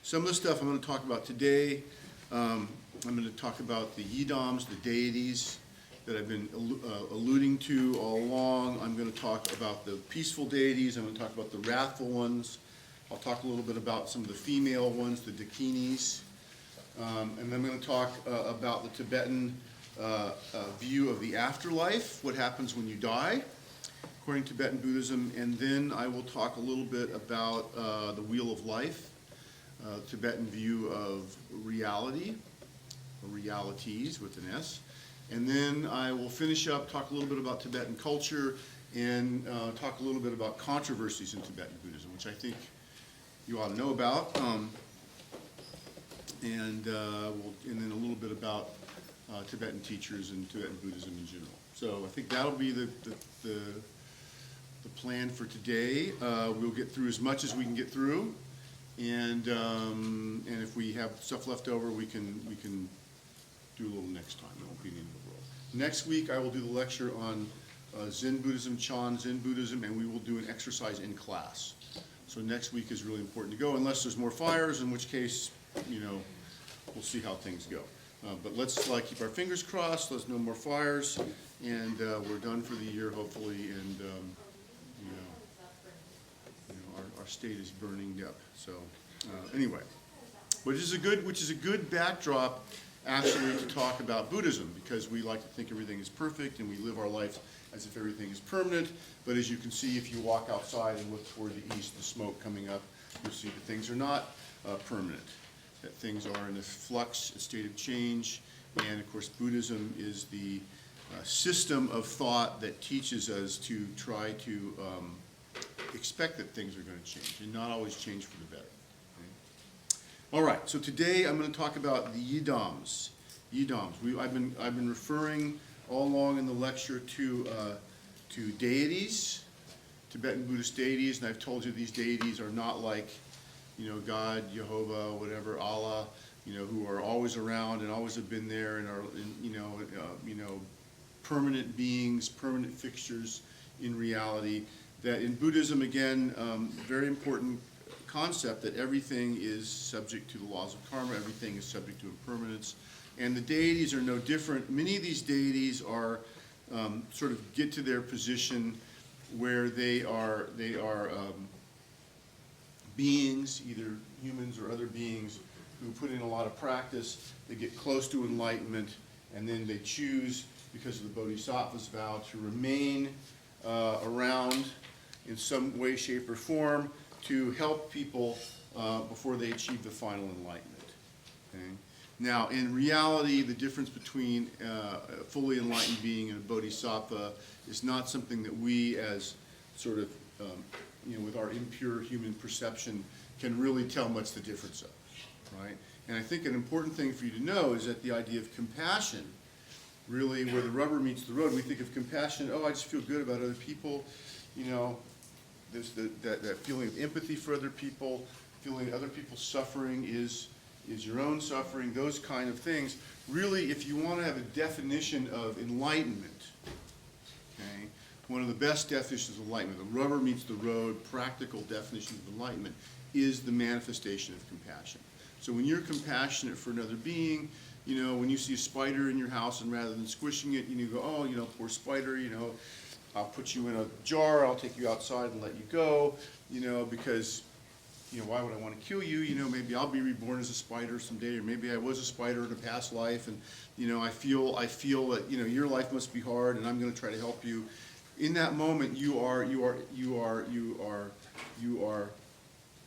Some of the stuff I'm going to talk about today, I'm going to talk about the Yidams, the deities that I've been alluding to all along. I'm going to talk about the peaceful deities. I'm going to talk about the wrathful ones. I'll talk a little bit about some of the female ones, the dakinis. And I'm going to talk about the Tibetan view of the afterlife, what happens when you die, according to Tibetan Buddhism. And then I will talk a little bit about the wheel of life, Tibetan view of reality, or realities with an S. And then I will finish up, talk a little bit about Tibetan culture, and talk a little bit about controversies in Tibetan Buddhism, which I think you ought to know about. And then a little bit about Tibetan teachers and Tibetan Buddhism in general. So I think that'll be the plan for today. We'll get through as much as we can get through, and if we have stuff left over, we can do a little next time. It won't be the end of the world. Next week I will do the lecture on Zen Buddhism, Chan Zen Buddhism, and we will do an exercise in class. So next week is really important to go, unless there's more fires, in which case, we'll see how things go. But let's keep our fingers crossed. There's no more fires, and we're done for the year, hopefully. And our state is burning up. So anyway, which is a good backdrop, actually, to talk about Buddhism, because we like to think everything is perfect, and we live our life as if everything is permanent. But as you can see, if you walk outside and look toward the east, the smoke coming up, you'll see that things are not permanent, that things are in a flux, a state of change. And of course, Buddhism is the system of thought that teaches us to try to expect that things are going to change, and not always change for the better. Okay? All right, so today I'm going to talk about the Yidams. Yidams. I've been referring all along in the lecture to deities, Tibetan Buddhist deities, and I've told you these deities are not like, God, Jehovah, whatever, Allah, who are always around and always have been there and are, permanent beings, permanent fixtures in reality. That in Buddhism, again, very important concept that everything is subject to the laws of karma, everything is subject to impermanence, and the deities are no different. Many of these deities are sort of get to their position where they are beings, either humans or other beings, who put in a lot of practice. They get close to enlightenment, and then they choose, because of the Bodhisattva's vow, to remain around in some way, shape, or form to help people before they achieve the final enlightenment. Okay? Now, in reality, the difference between a fully enlightened being and a bodhisattva is not something that we, as sort of, with our impure human perception, can really tell much the difference of, right? And I think an important thing for you to know is that the idea of compassion, really where the rubber meets the road, we think of compassion, I just feel good about other people, there's that feeling of empathy for other people, feeling other people's suffering is your own suffering, those kind of things. Really, if you want to have a definition of enlightenment, okay, one of the best definitions of enlightenment, the rubber meets the road, practical definition of enlightenment, is the manifestation of compassion. So when you're compassionate for another being, when you see a spider in your house, and rather than squishing it, you go, poor spider, I'll put you in a jar, I'll take you outside and let you go, because, why would I want to kill you? Maybe I'll be reborn as a spider someday, or maybe I was a spider in a past life, and, I feel that, your life must be hard, and I'm going to try to help you. In that moment, you are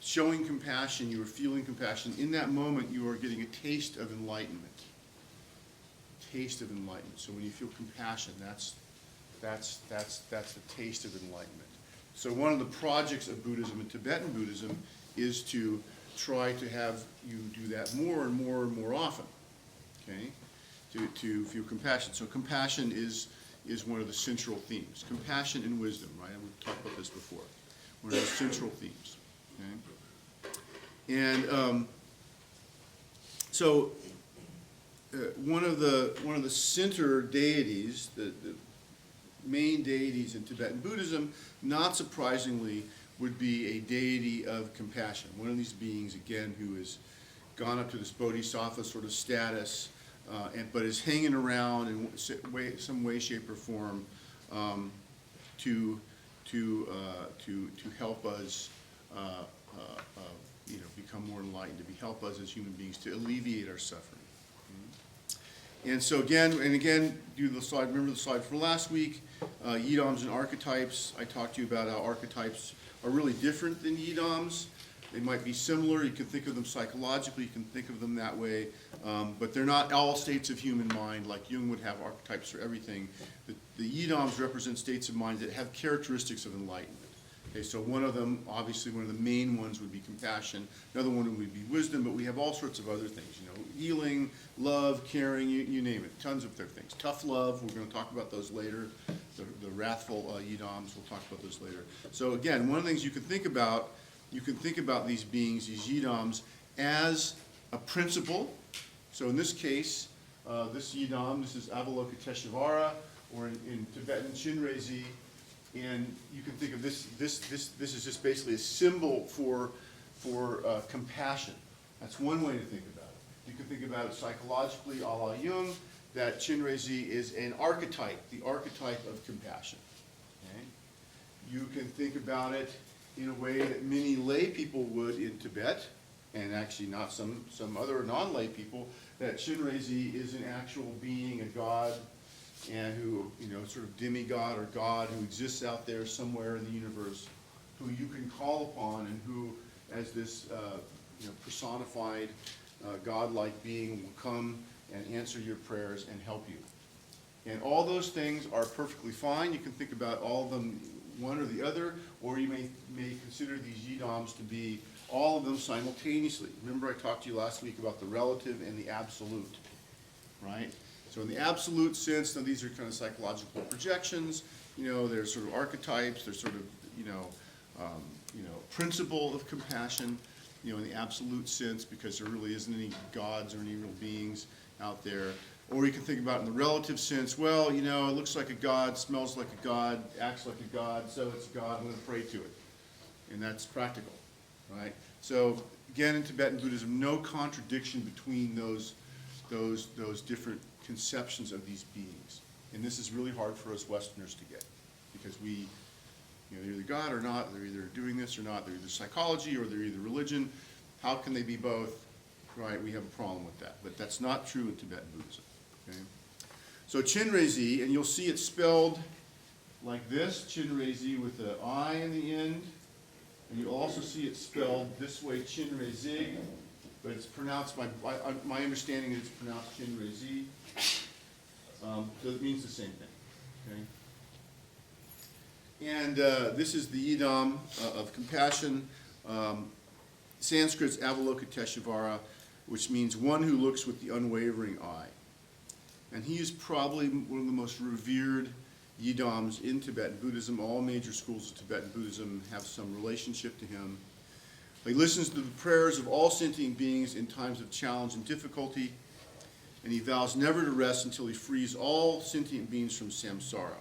showing compassion, you are feeling compassion. In that moment, you are getting a taste of enlightenment. Taste of enlightenment. So when you feel compassion, that's the taste of enlightenment. So one of the projects of Buddhism and Tibetan Buddhism is to try to have you do that more and more and more often, okay? To feel compassion. So compassion is one of the central themes. Compassion and wisdom, right? And we've talked about this before. One of the central themes, okay? And so one of the center deities, the main deities in Tibetan Buddhism, not surprisingly, would be a deity of compassion. One of these beings, again, who has gone up to this bodhisattva sort of status, but is hanging around in some way, shape, or form to help us, become more enlightened, to help us as human beings, to alleviate our suffering. And so again, do the slide. Remember the slide from last week, Yidams and archetypes. I talked to you about how archetypes are really different than Yidams. They might be similar. You can think of them psychologically. You can think of them that way. But they're not all states of human mind, like Jung would have archetypes for everything. The Yidams represent states of mind that have characteristics of enlightenment. Okay, so one of them, obviously one of the main ones would be compassion. Another one would be wisdom, but we have all sorts of other things, healing, love, caring, you name it, tons of other things. Tough love, we're going to talk about those later. The wrathful Yidams, we'll talk about those later. So again, one of the things you can think about these beings, these Yidams, as a principle. So in this case, this Yidam, this is Avalokiteshvara, or in Tibetan Chenrezig, and you can think of this is just basically a symbol for compassion. That's one way to think about it. You can think about it psychologically, a la Jung, that Chenrezig is an archetype, the archetype of compassion. Okay? You can think about it in a way that many lay people would in Tibet, and actually not some other non-lay people, that Chenrezig is an actual being, a god, and who, sort of demigod or God who exists out there somewhere in the universe, who you can call upon, and who, as this personified godlike being, will come and answer your prayers and help you. And all those things are perfectly fine. You can think about all of them, one or the other, or you may consider these Yidams to be all of them simultaneously. Remember I talked to you last week about the relative and the absolute, right? So in the absolute sense, now these are kind of psychological projections. They're sort of archetypes. They're sort of principle of compassion. In the absolute sense, because there really isn't any gods or any real beings out there. Or you can think about it in the relative sense. Well, it looks like a god, smells like a god, acts like a god, so it's a god. I'm going to pray to it, and that's practical, right? So again, in Tibetan Buddhism, no contradiction between those different conceptions of these beings. And this is really hard for us Westerners to get, because they're either God or not, they're either doing this or not, they're either psychology or they're either religion. How can they be both? Right, we have a problem with that. But that's not true in Tibetan Buddhism. Okay? So Chenrezig, and you'll see it spelled like this, Chenrezig with the I in the end. And you'll also see it spelled this way, Chenrezig, but it's pronounced, my understanding is it's pronounced Chenrezig. So it means the same thing. Okay? And this is the Yidam of compassion. Sanskrit's Avalokiteshvara, which means one who looks with the unwavering eye. And he is probably one of the most revered Yidams in Tibetan Buddhism. All major schools of Tibetan Buddhism have some relationship to him. He listens to the prayers of all sentient beings in times of challenge and difficulty, and he vows never to rest until he frees all sentient beings from samsara.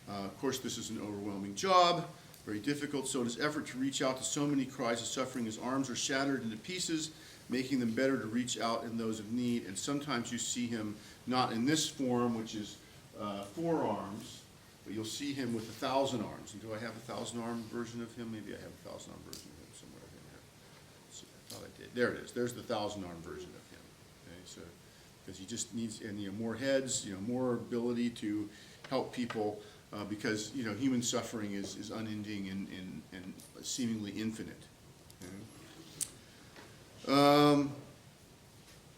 Of course, this is an overwhelming job, very difficult, so in his effort to reach out to so many cries of suffering, his arms are shattered into pieces, making them better to reach out in those of need. And sometimes you see him not in this form, which is 4 arms, but you'll see him with 1,000 arms. And do I have a 1,000-arm version of him? Maybe I have a 1,000-arm version of him somewhere in here. Let's see, I thought I did. There it is. There's the 1,000-arm version of him. Okay, so because he just needs, and more heads, more ability to help people. Because human suffering is unending and seemingly infinite. Okay?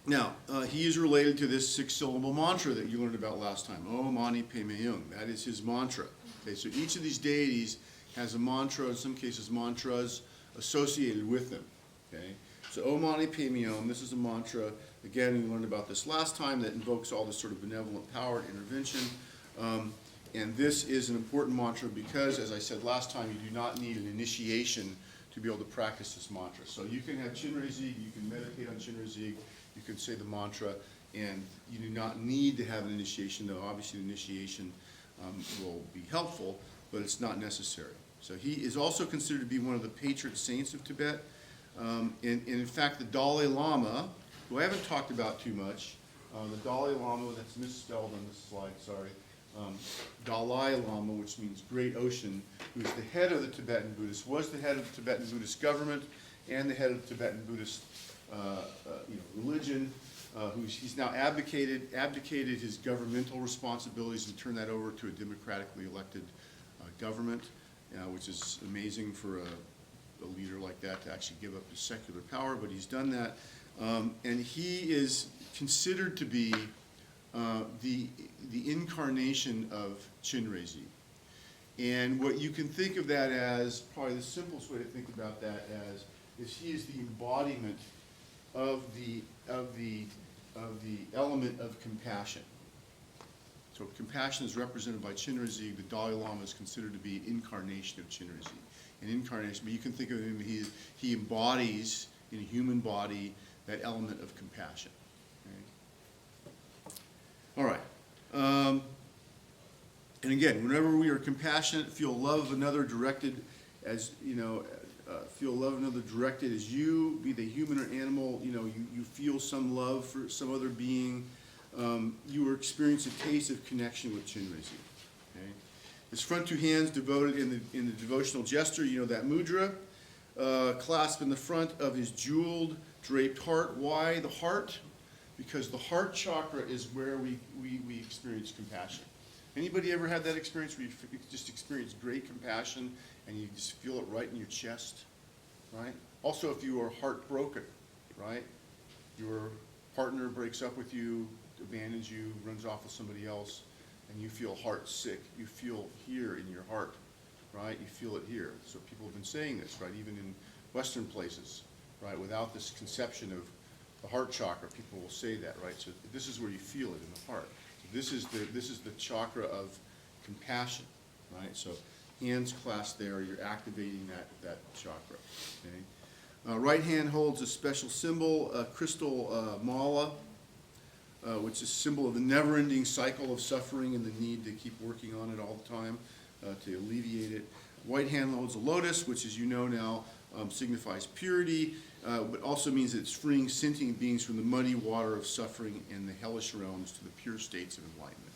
Now, he is related to this 6-syllable mantra that you learned about last time. Om Mani Padme Hum. That is his mantra. Okay, so each of these deities has a mantra, in some cases mantras, associated with them. Okay? So Om Mani Padme Hum, this is a mantra. Again, we learned about this last time, that invokes all this sort of benevolent power and intervention. And this is an important mantra because, as I said last time, you do not need an initiation to be able to practice this mantra. So you can have Chenrezig, you can meditate on Chenrezig, you can say the mantra, and you do not need to have an initiation, though obviously the initiation will be helpful, but it's not necessary. So he is also considered to be one of the patron saints of Tibet. And in fact, the Dalai Lama, who I haven't talked about too much, the Dalai Lama, that's misspelled on this slide, sorry. Dalai Lama, which means great ocean, who's the head of the Tibetan Buddhists, was the head of the Tibetan Buddhist government and the head of the Tibetan Buddhist religion. He's now abdicated his governmental responsibilities and turned that over to a democratically elected government, which is amazing for a leader like that to actually give up his secular power, but he's done that. And he is considered to be the incarnation of Chenrezig. And what you can think of that as, probably the simplest way to think about that as, is he is the embodiment of the element of compassion. So compassion is represented by Chenrezig. The Dalai Lama is considered to be an incarnation of Chenrezig. An incarnation, but you can think of him, he embodies in a human body that element of compassion. Okay? All right. And again, whenever we are compassionate, feel love of another directed as, feel love of another directed as you, be they human or animal, you feel some love for some other being, you will experience a taste of connection with Chenrezig. Okay? His front two hands devoted in the devotional gesture, that mudra, clasped in the front of his jeweled, draped heart. Why the heart? Because the heart chakra is where we experience compassion. Anybody ever had that experience where you just experience great compassion and you just feel it right in your chest, right? Also, if you are heartbroken, right? Your partner breaks up with you, abandons you, runs off with somebody else, and you feel heart sick. You feel here in your heart, right? You feel it here. So people have been saying this, right? Even in Western places, right? Without this conception of the heart chakra, people will say that, right? So this is where you feel it in the heart. This is the chakra of compassion, right? So hands clasped there, you're activating that chakra. Okay? Right hand holds a special symbol, a crystal mala, which is a symbol of the never-ending cycle of suffering and the need to keep working on it all the time to alleviate it. Right hand holds a lotus, which, as you know now, signifies purity, but also means that it's freeing sentient beings from the muddy water of suffering and the hellish realms to the pure states of enlightenment.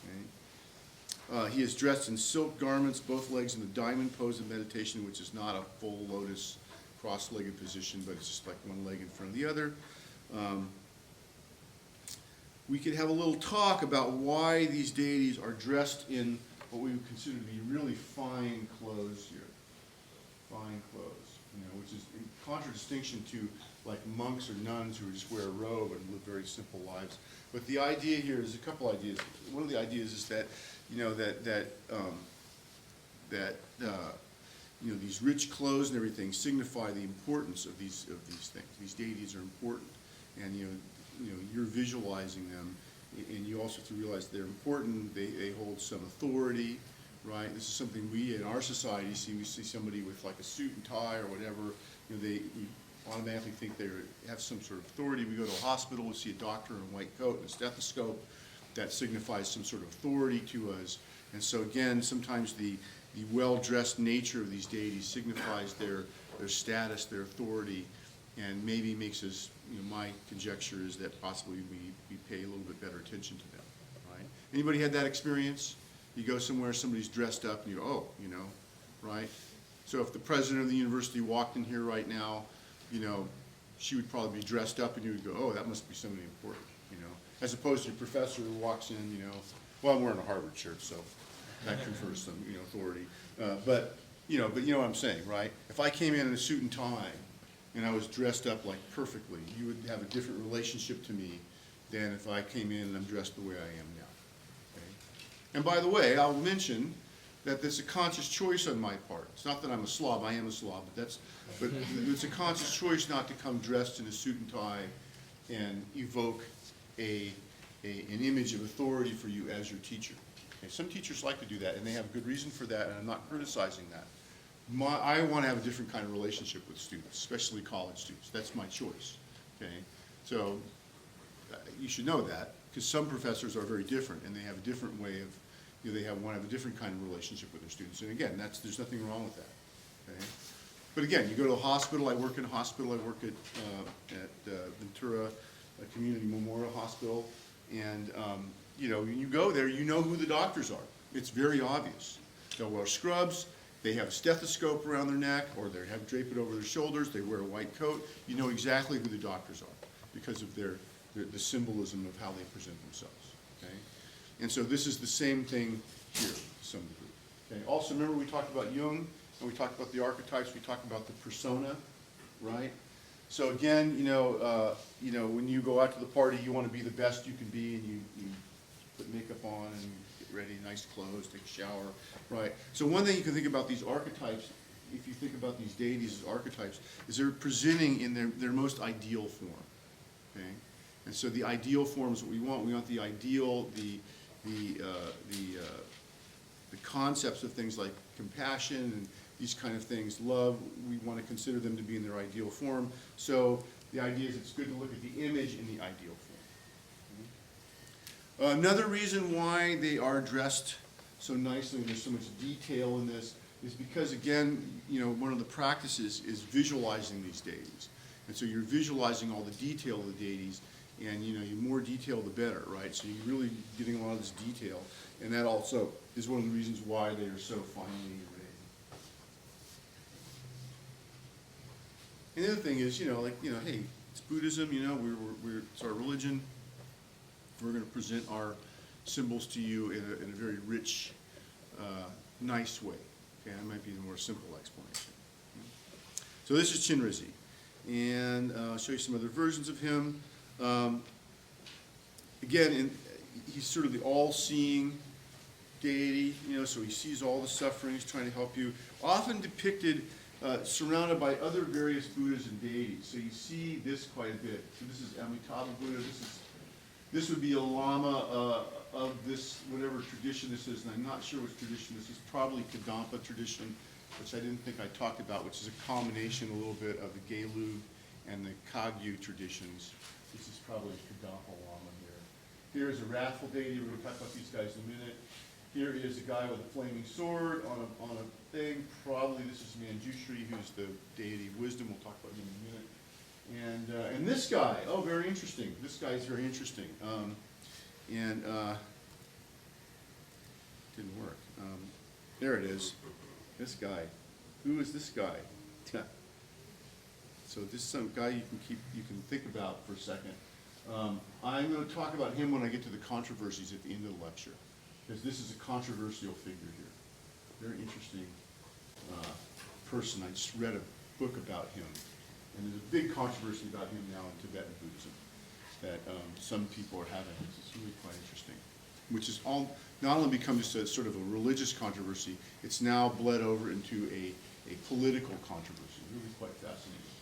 Okay? He is dressed in silk garments, both legs in the diamond pose of meditation, which is not a full lotus cross-legged position, but it's just like one leg in front of the other. We could have a little talk about why these deities are dressed in what we would consider to be really fine clothes here. Fine clothes. Which is in contradistinction to like monks or nuns who just wear a robe and live very simple lives. But the idea here is a couple ideas. One of the ideas is that these rich clothes and everything signify the importance of these things. These deities are important, and you're visualizing them, and you also have to realize they're important. They hold some authority. Right, this is something we in our society see. We see somebody with like a suit and tie or whatever. We automatically think they have some sort of authority. We go to a hospital, we see a doctor in a white coat and a stethoscope. That signifies some sort of authority to us. And so again, sometimes the well-dressed nature of these deities signifies their status, their authority, and maybe makes us. My conjecture is that possibly we pay a little bit better attention to them. Right? Anybody had that experience? You go somewhere, somebody's dressed up, and you go, right? So if the president of the university walked in here right now, she would probably be dressed up, and you would go, oh, that must be somebody important, as opposed to a professor who walks in, well, I'm wearing a Harvard shirt, so that confers some, authority. But you know what I'm saying, right? If I came in a suit and tie, and I was dressed up like perfectly, you would have a different relationship to me than if I came in and I'm dressed the way I am now. And by the way, I'll mention that it's a conscious choice on my part. It's not that I'm a slob, I am a slob, but it's a conscious choice not to come dressed in a suit and tie and evoke an image of authority for you as your teacher. Okay, some teachers like to do that, and they have good reason for that, and I'm not criticizing that. I want to have a different kind of relationship with students, especially college students. That's my choice. Okay, so you should know that, because some professors are very different, and they have a different way of they want to have a different kind of relationship with their students. And again, there's nothing wrong with that. Okay? But again, you go to a hospital. I work in a hospital. I work at Ventura Community Memorial Hospital, and when you go there, you know who the doctors are. It's very obvious. They'll wear scrubs. They have a stethoscope around their neck, or they have drape it over their shoulders. They wear a white coat. You know exactly who the doctors are because of the symbolism of how they present themselves. Okay, and so this is the same thing here to some degree. Okay. Also, remember we talked about Jung, and we talked about the archetypes. We talked about the persona, right? So again, when you go out to the party, you want to be the best you can be, and you put makeup on and get ready, nice clothes, take a shower, right? So one thing you can think about these archetypes, if you think about these deities as archetypes, is they're presenting in their most ideal form, okay? And so the ideal form is what we want. We want the ideal, the concepts of things like compassion and these kind of things, love, we want to consider them to be in their ideal form. So the idea is it's good to look at the image in the ideal form. Another reason why they are dressed so nicely and there's so much detail in this is because, again, one of the practices is visualizing these deities. And so you're visualizing all the detail of the deities, and the more detail the better, right? So you're really getting a lot of this detail, and that also is one of the reasons why they are so finely arrayed. And the other thing is, hey, it's Buddhism, it's our religion. We're going to present our symbols to you in a very rich, nice way. Okay, that might be the more simple explanation. So this is Chenrezig, and I'll show you some other versions of him. Again, he's sort of the all-seeing deity, so he sees all the suffering, he's trying to help you. Often depicted surrounded by other various Buddhas and deities. So you see this quite a bit. So this is Amitabha Buddha. This would be a lama of this, whatever tradition this is, and I'm not sure which tradition this is. Probably Kadampa tradition, which I didn't think I talked about, which is a combination a little bit of the Gelug and the Kagyu traditions. This is probably Kadampa lama here. Here is a wrathful deity. We're going to talk about these guys in a minute. Here is a guy with a flaming sword on a thing. Probably this is Manjushri, who's the deity of wisdom. We'll talk about him in a minute. And this guy, oh, very interesting. This guy is very interesting. Didn't work. There it is. This guy. Who is this guy? So this is some guy you can think about for a second. I'm going to talk about him when I get to the controversies at the end of the lecture, because this is a controversial figure here. Very interesting person. I just read a book about him, and there's a big controversy about him now in Tibetan Buddhism that some people are having. It's really quite interesting, which is not only become just a sort of a religious controversy, it's now bled over into a political controversy. Really quite fascinating.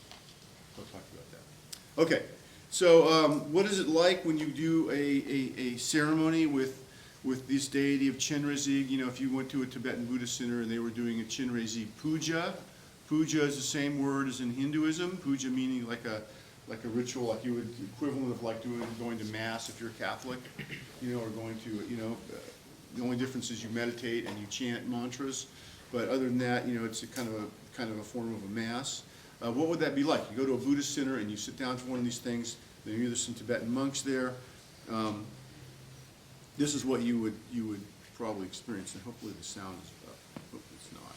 I'll talk about that. Okay, so what is it like when you do a ceremony with this deity of Chenrezig? If you went to a Tibetan Buddhist center and they were doing a Chenrezig puja. Puja is the same word as in Hinduism. Puja meaning like a ritual, like you would equivalent of like going to mass if you're Catholic, or going to the only difference is you meditate and you chant mantras, but other than that, it's a kind of a form of a mass. What would that be like? You go to a Buddhist center and you sit down for one of these things. Maybe there's some Tibetan monks there. This is what you would probably experience, and hopefully the sound is up. Hopefully it's not.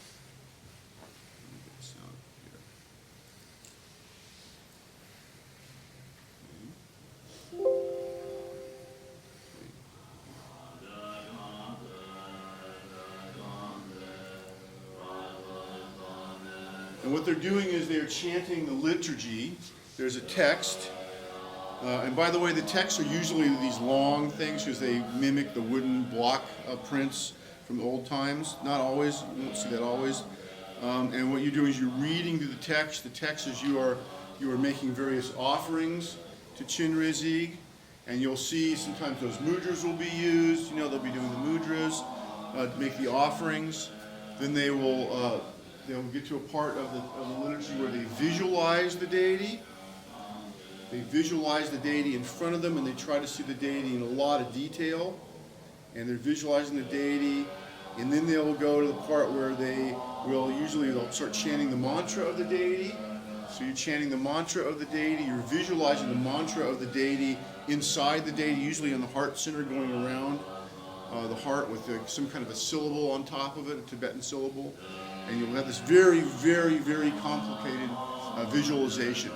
Let me get the sound here. And what they're doing is they're chanting the liturgy. There's a text. And by the way, the texts are usually these long things because they mimic the wooden block prints from old times. Not always. You won't see that always. And what you're doing is you're reading through the text. The text is you are making various offerings to Chenrezig. And you'll see sometimes those mudras will be used. They'll be doing the mudras to make the offerings. Then they'll get to a part of the liturgy where they visualize the deity. They visualize the deity in front of them, and they try to see the deity in a lot of detail. and they're visualizing the deity, and then they will go to the part where they'll start chanting the mantra of the deity. So you're chanting the mantra of the deity, you're visualizing the mantra of the deity inside the deity, usually in the heart center going around the heart with some kind of a syllable on top of it, a Tibetan syllable. And you'll have this very, very, very complicated visualization.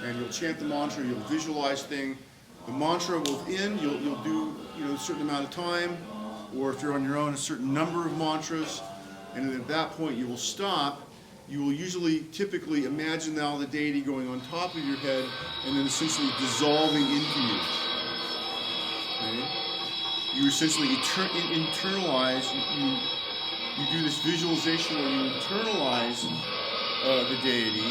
And you'll chant the mantra, you'll visualize things. The mantra will end, you'll do a certain amount of time, or if you're on your own, a certain number of mantras. And then at that point you will stop. You will typically imagine now the deity going on top of your head and then essentially dissolving into you. Okay? You essentially internalize, you do this visualization where you internalize the deity.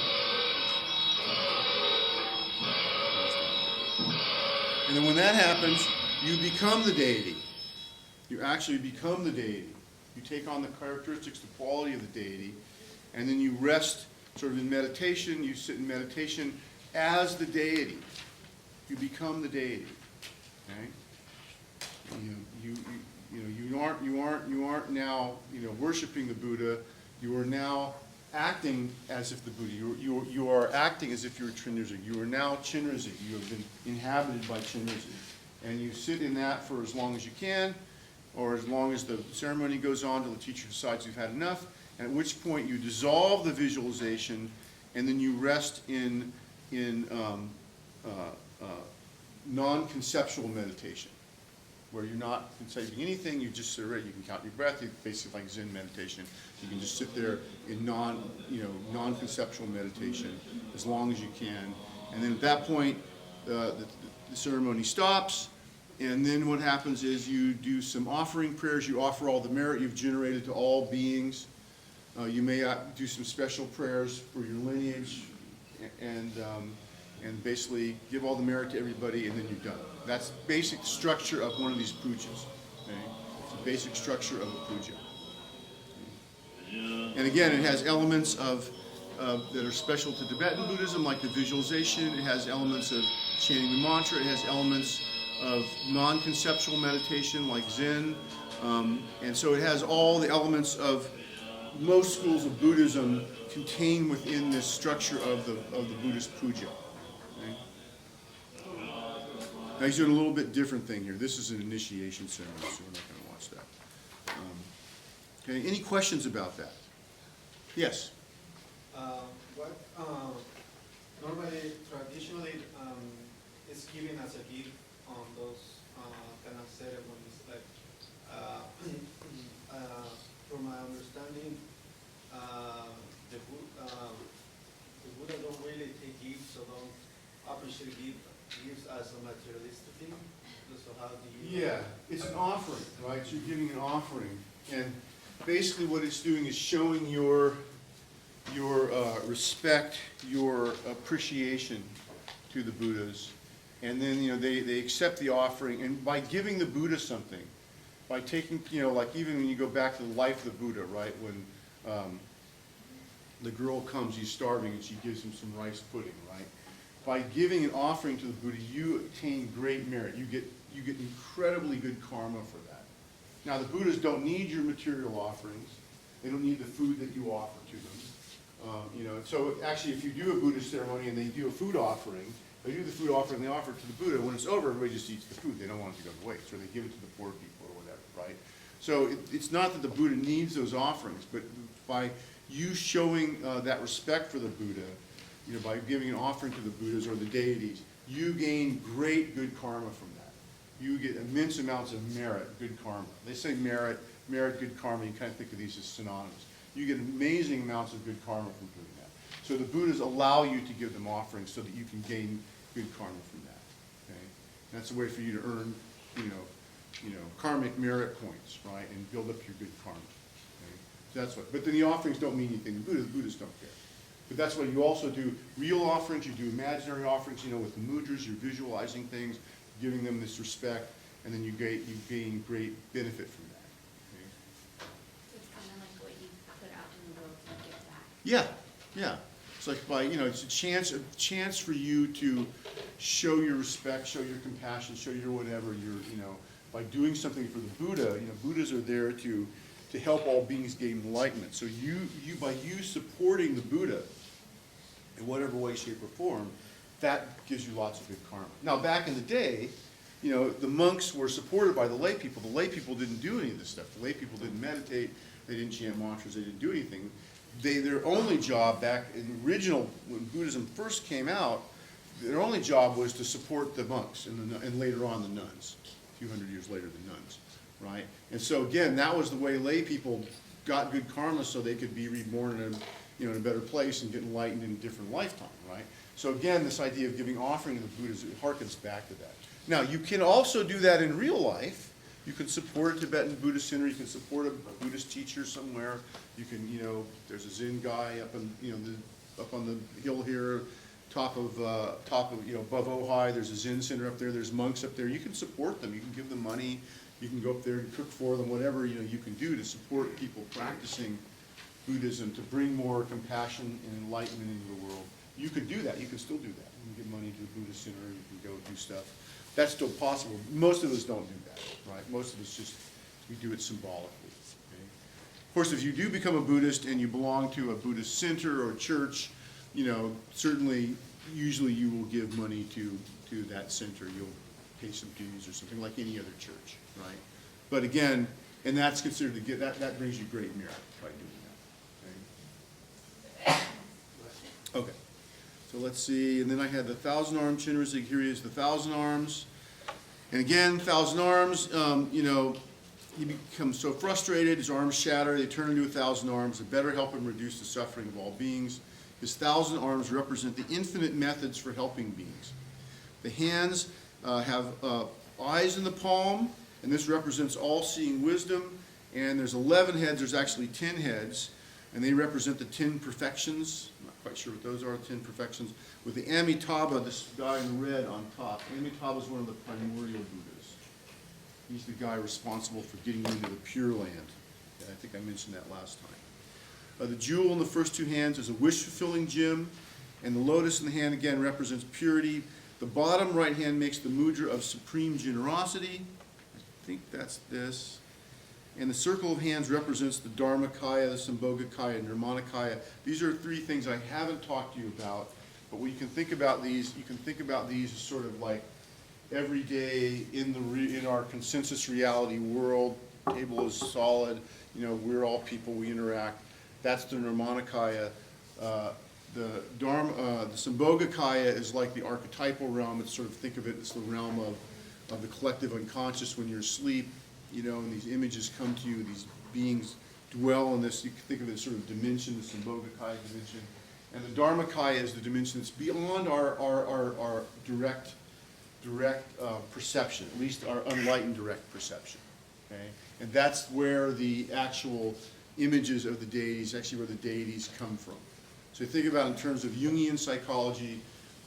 And then when that happens, you become the deity. You actually become the deity. You take on the characteristics, the quality of the deity, and then you rest sort of in meditation. You sit in meditation as the deity. You become the deity. Okay? You aren't now worshiping the Buddha. You are now acting as if the Buddha. You are acting as if you're Chenrezig. You are now Chenrezig. You have been inhabited by Chenrezig, and you sit in that for as long as you can, or as long as the ceremony goes on till the teacher decides you've had enough. At which point you dissolve the visualization, and then you rest in non-conceptual meditation, where you're not conceiving anything. You just sit there. You can count your breath. It's basically like Zen meditation. You can just sit there in non-conceptual meditation as long as you can, and then at that point, the ceremony stops. And then what happens is you do some offering prayers. You offer all the merit you've generated to all beings. You may do some special prayers for your lineage, and basically give all the merit to everybody, and then you're done. That's the basic structure of one of these pujas. Okay? It's the basic structure of a puja. And again, it has elements that are special to Tibetan Buddhism, like the visualization. It has elements of chanting the mantra. It has elements of non-conceptual meditation, like Zen. And so it has all the elements of most schools of Buddhism contained within this structure of the Buddhist puja. Okay? Now he's doing a little bit different thing here. This is an initiation ceremony, so we're not going to watch that. Okay, any questions about that? Yes? Normally, traditionally, it's given as a gift on those kind of ceremonies. Like, from my understanding, the Buddha don't really take gifts, so don't appreciate gifts as a materialistic thing. So how do you? Yeah, it's an offering, right? So you're giving an offering, and basically what it's doing is showing your respect, your appreciation to the Buddhas, and then they accept the offering, and by giving the Buddha something, by taking like even when you go back to the life of the Buddha, right, when the girl comes, he's starving, and she gives him some rice pudding, right? By giving an offering to the Buddha, you attain great merit. You get incredibly good karma for that. Now the Buddhas don't need your material offerings. They don't need the food that you offer to them. So actually, if you do a Buddhist ceremony and they do a food offering, they do the food offering, they offer it to the Buddha. When it's over, everybody just eats the food. They don't want it to go to waste, or they give it to the poor people or whatever, right? So it's not that the Buddha needs those offerings, but by you showing that respect for the Buddha, by giving an offering to the Buddhas or the deities, you gain great good karma from that. You get immense amounts of merit, good karma. They say merit, good karma. You kind of think of these as synonymous. You get amazing amounts of good karma from doing that. So the Buddhas allow you to give them offerings so that you can gain good karma from that. Okay, that's a way for you to earn, karmic merit points, right, and build up your good karma. Okay? So that's what. But then the offerings don't mean anything. The Buddhists don't care. But that's why you also do real offerings. You do imaginary offerings. With the mudras, you're visualizing things, giving them this respect, and then you gain great benefit from that. Yeah. It's like it's a chance for you to show your respect, show your compassion, show your whatever, by doing something for the Buddha, Buddhas are there to help all beings gain enlightenment. So by you supporting the Buddha in whatever way, shape, or form, that gives you lots of good karma. Now, back in the day, the monks were supported by the lay people. The lay people didn't do any of this stuff. The lay people didn't meditate, they didn't chant mantras, they didn't do anything. Their only job back in the original, when Buddhism first came out, their only job was to support the monks and later on the nuns, a few hundred years later, the nuns, right? And so again, that was the way lay people got good karma so they could be reborn in a better place and get enlightened in a different lifetime, right? So again, this idea of giving offering to the Buddhas, it harkens back to that. Now, you can also do that in real life. You can support a Tibetan Buddhist center. You can support a Buddhist teacher somewhere. You can, there's a Zen guy up on the hill here, above Ojai. There's a Zen center up there. There's monks up there. You can support them. You can give them money. You can go up there and cook for them. Whatever you can do to support people practicing Buddhism to bring more compassion and enlightenment into the world. You could do that. You can still do that. You can give money to a Buddhist center. You can go do stuff. That's still possible. Most of us don't do that, right? Most of us we do it symbolically. Okay? Of course, if you do become a Buddhist and you belong to a Buddhist center or church, certainly, usually you will give money to that center. You'll pay some dues or something like any other church, right? But again, and that's considered that brings you great merit by doing that. Okay. So let's see, and then I had the 1,000-armed Chenrezig. Here he is, the 1,000 arms. And again, 1,000 arms, he becomes so frustrated, his arms shatter, they turn into 1,000 arms to better help him reduce the suffering of all beings. His 1,000 arms represent the infinite methods for helping beings. The hands have eyes in the palm, and this represents all-seeing wisdom. And there's 11 heads, there's actually 10 heads, and they represent the 10 perfections. Quite sure what those are, 10 perfections. With the Amitabha, this guy in red on top. Amitabha is one of the primordial Buddhas. He's the guy responsible for getting into the Pure Land. I think I mentioned that last time. The jewel in the first two hands is a wish-fulfilling gem, and the lotus in the hand again represents purity. The bottom right hand makes the mudra of supreme generosity. I think that's this. And the circle of hands represents the Dharmakaya, the Sambhogakaya, and Nirmanakaya. These are three things I haven't talked to you about, but when you can think about these, as sort of like every day in our consensus reality world. Table is solid. We're all people. We interact. That's the Nirmanakaya. The Sambhogakaya is like the archetypal realm. It's sort of, think of it as the realm of the collective unconscious when you're asleep. And these images come to you, these beings dwell in this, you can think of it as sort of dimension, the Sambhogakaya dimension. And the Dharmakaya is the dimension that's beyond our direct perception, at least our unenlightened direct perception. Okay? And that's where the actual images of the deities, actually where the deities come from. So you think about in terms of Jungian psychology,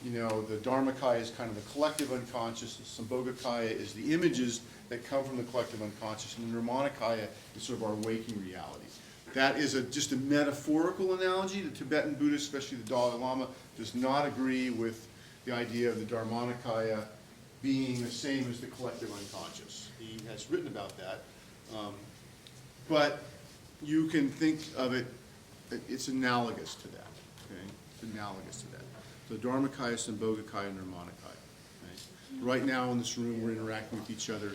the Dharmakaya is kind of the collective unconscious, the Sambhogakaya is the images that come from the collective unconscious, and the Nirmanakaya is sort of our waking reality. That is just a metaphorical analogy. The Tibetan Buddhists, especially the Dalai Lama, does not agree with the idea of the Dharmakaya being the same as the collective unconscious. He has written about that. But you can think of it, it's analogous to that. Okay? It's analogous to that. So Dharmakaya, Sambhogakaya, and Nirmanakaya. Okay? Right now in this room, we're interacting with each other.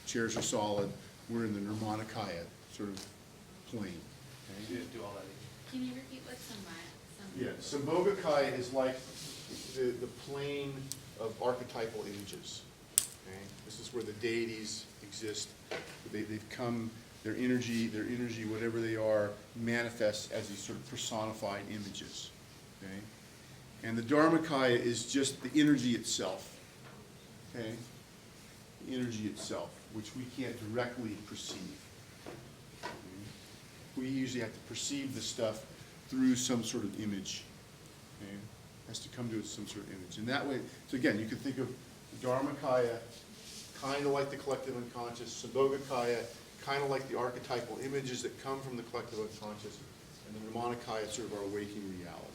Chairs are solid. We're in the Nirmanakaya sort of plane. Okay? You didn't do all that. Can you repeat what Yeah, Sambhogakaya is like the plane of archetypal images. Okay? This is where the deities exist. They've come, their energy, whatever they are, manifests as these sort of personified images. Okay? And the Dharmakaya is just the energy itself. Okay? The energy itself, which we can't directly perceive. Okay? We usually have to perceive the stuff through some sort of image. Okay? It has to come to us some sort of image. And that way, so again, you can think of the Dharmakaya kind of like the collective unconscious, Sambhogakaya kind of like the archetypal images that come from the collective unconscious, and the Nirmanakaya is sort of our waking reality.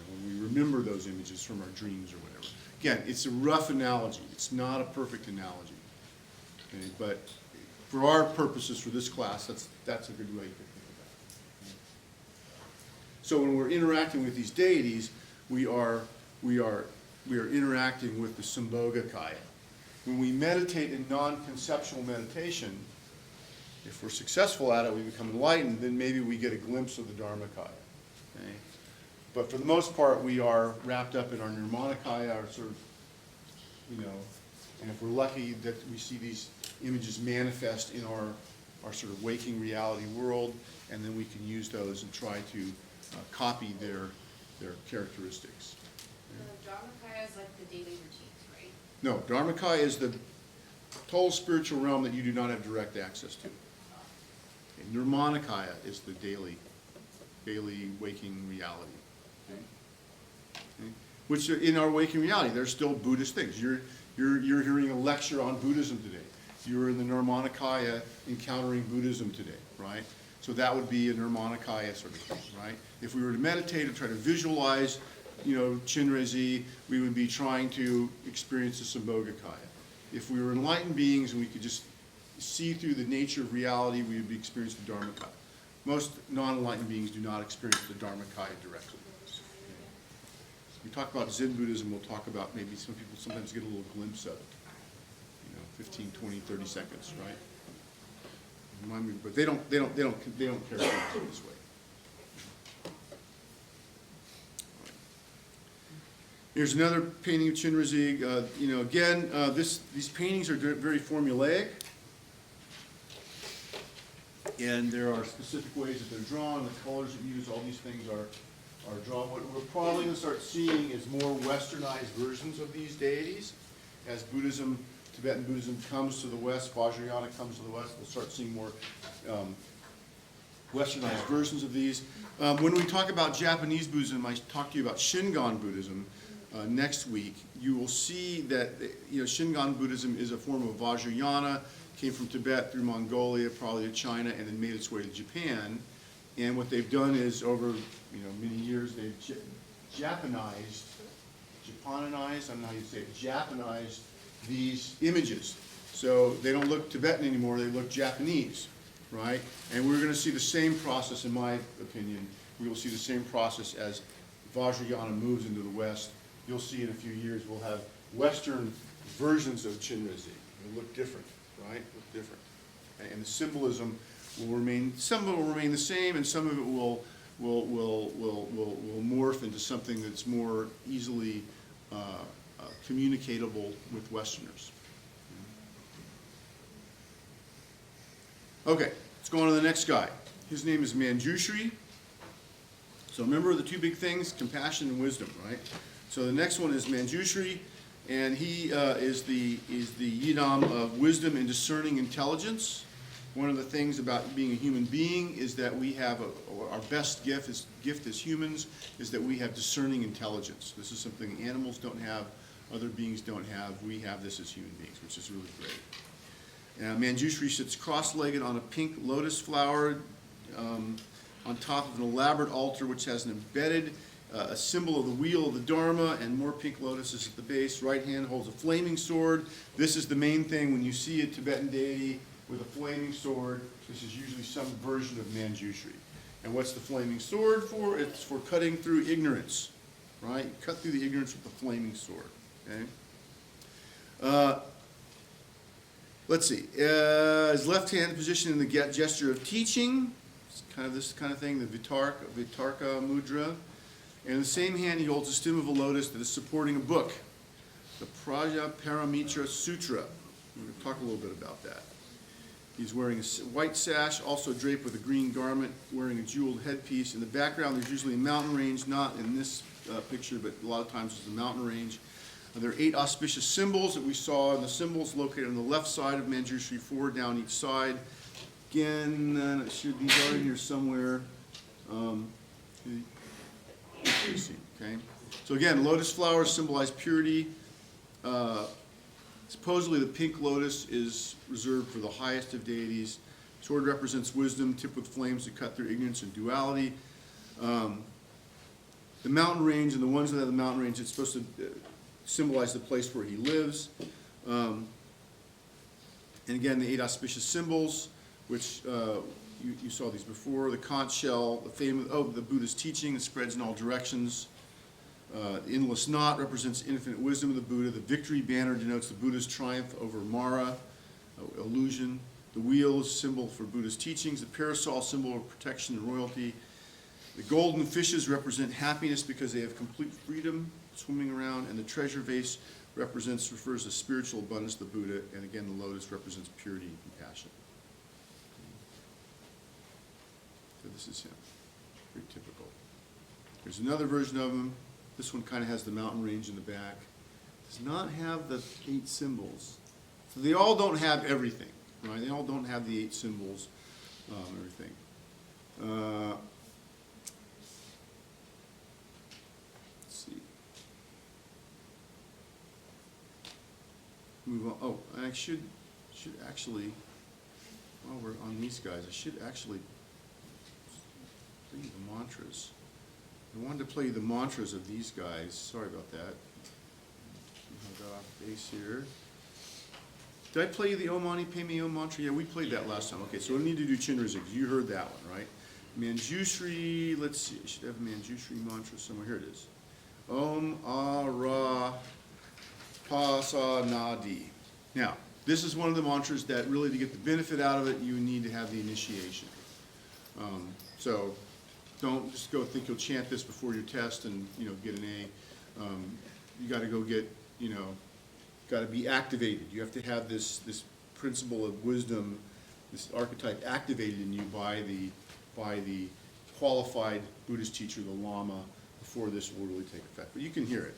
When we remember those images from our dreams or whatever. Again, it's a rough analogy. It's not a perfect analogy. Okay, but for our purposes for this class, that's a good way to think about it. So when we're interacting with these deities, we are interacting with the Sambhogakaya. When we meditate in non-conceptual meditation, if we're successful at it, we become enlightened, then maybe we get a glimpse of the Dharmakaya. Okay? But for the most part, we are wrapped up in our Nirmanakaya, our sort of, and if we're lucky that we see these images manifest in our sort of waking reality world, and then we can use those and try to copy their characteristics. Dharmakaya is like the daily routines, right? No, Dharmakaya is the total spiritual realm that you do not have direct access to. Okay, Nirmanakaya is the daily waking reality. Okay? Okay? Which in our waking reality, there's still Buddhist things. You're hearing a lecture on Buddhism today. You're in the Nirmanakaya encountering Buddhism today, right? So that would be a Nirmanakaya sort of thing, right? If we were to meditate and try to visualize, Chenrezig, we would be trying to experience the Sambhogakaya. If we were enlightened beings and we could just see through the nature of reality, we would be experiencing the Dharmakaya. Most non-enlightened beings do not experience the Dharmakaya directly. We talk about Zen Buddhism, we'll talk about maybe some people sometimes get a little glimpse of it. 15, 20, 30 seconds, right? Remind me, but they don't characterize it this way. Here's another painting of Chenrezig. Again, these paintings are very formulaic, and there are specific ways that they're drawn. The colors that use, all these things are drawn. What we're probably going to start seeing is more westernized versions of these deities. As Tibetan Buddhism comes to the west, Vajrayana comes to the west, we'll start seeing more westernized versions of these. When we talk about Japanese Buddhism, I talk to you about Shingon Buddhism next week. You will see that Shingon Buddhism is a form of Vajrayana, came from Tibet through Mongolia, probably to China, and then made its way to Japan. And what they've done is over many years, they've Japanized, I don't know how you say it, Japanized these images. So they don't look Tibetan anymore, they look Japanese, right? And we're going to see the same process, in my opinion. We will see the same process as Vajrayana moves into the West. You'll see in a few years we'll have Western versions of Chenrezig. They'll look different, right? Look different. And the symbolism will remain, some of it will remain the same, and some of it will morph into something that's more easily communicatable with Westerners. Okay, let's go on to the next guy. His name is Manjushri. So remember the two big things, compassion and wisdom, right? So the next one is Manjushri, and he is the Yidam of wisdom and discerning intelligence. One of the things about being a human being is that we have our best gift as humans is that we have discerning intelligence. This is something animals don't have, other beings don't have. We have this as human beings, which is really great. Manjushri sits cross-legged on a pink lotus flower on top of an elaborate altar which has an embedded a symbol of the wheel of the Dharma and more pink lotuses at the base. Right hand holds a flaming sword. This is the main thing when you see a Tibetan deity with a flaming sword. This is usually some version of Manjushri. And what's the flaming sword for? It's for cutting through ignorance, right? Cut through the ignorance with the flaming sword. Okay. Let's see. His left hand positioned in the gesture of teaching. It's kind of this kind of thing, the Vitarka mudra. And in the same hand, he holds a stem of a lotus that is supporting a book, the Prajaparamitra Sutra. We're going to talk a little bit about that. He's wearing a white sash, also draped with a green garment, wearing a jeweled headpiece. In the background, there's usually a mountain range, not in this picture, but a lot of times it's a mountain range. There are 8 auspicious symbols that we saw, and the symbols located on the left side of Manjushri, 4 down each side. Again, these are in here somewhere. Okay. So again, lotus flowers symbolize purity. Supposedly the pink lotus is reserved for the highest of deities. Sword represents wisdom, tipped with flames to cut through ignorance and duality. The mountain range, and the ones that have the mountain range, it's supposed to symbolize the place where he lives. And again, the 8 auspicious symbols, which you saw these before. The conch shell, the fame of the Buddha's teaching that spreads in all directions. The endless knot represents infinite wisdom of the Buddha. The victory banner denotes the Buddha's triumph over Mara, illusion. The wheel is a symbol for Buddha's teachings. The parasol, symbol of protection and royalty. The golden fishes represent happiness because they have complete freedom swimming around. And the treasure vase refers to spiritual abundance of the Buddha. And again, the lotus represents purity and compassion. So this is him. Very typical. There's another version of him. This one kind of has the mountain range in the back. Does not have the 8 symbols. So they all don't have everything, right? They all don't have the 8 symbols, everything. Let's see. Move on. Oh, I should actually, while we're on these guys, I should actually play the mantras. I wanted to play the mantras of these guys. Sorry about that. I'll go off base here. Did I play you the Om Mani Padme Hum mantra? Yeah, we played that last time. Okay, so we need to do Chenrezig. You heard that one, right? Manjushri, let's see. I should have a Manjushri mantra somewhere. Here it is. Om Ara Pasa Nadi. Now, this is one of the mantras that really, to get the benefit out of it, you need to have the initiation. So don't just go think you'll chant this before your test and, get an A. You got to go get, got to be activated. You have to have this principle of wisdom, this archetype activated in you by the qualified Buddhist teacher, the Lama, before this will really take effect. But you can hear it.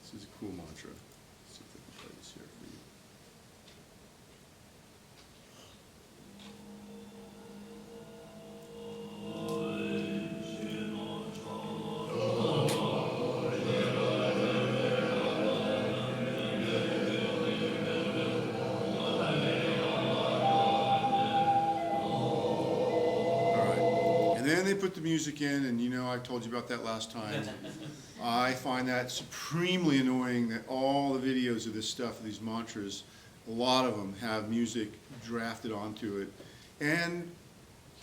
This is a cool mantra. Let's see if I can play this here for you. They put the music in, and I told you about that last time. I find that supremely annoying that all the videos of this stuff, these mantras, a lot of them have music drafted onto it. And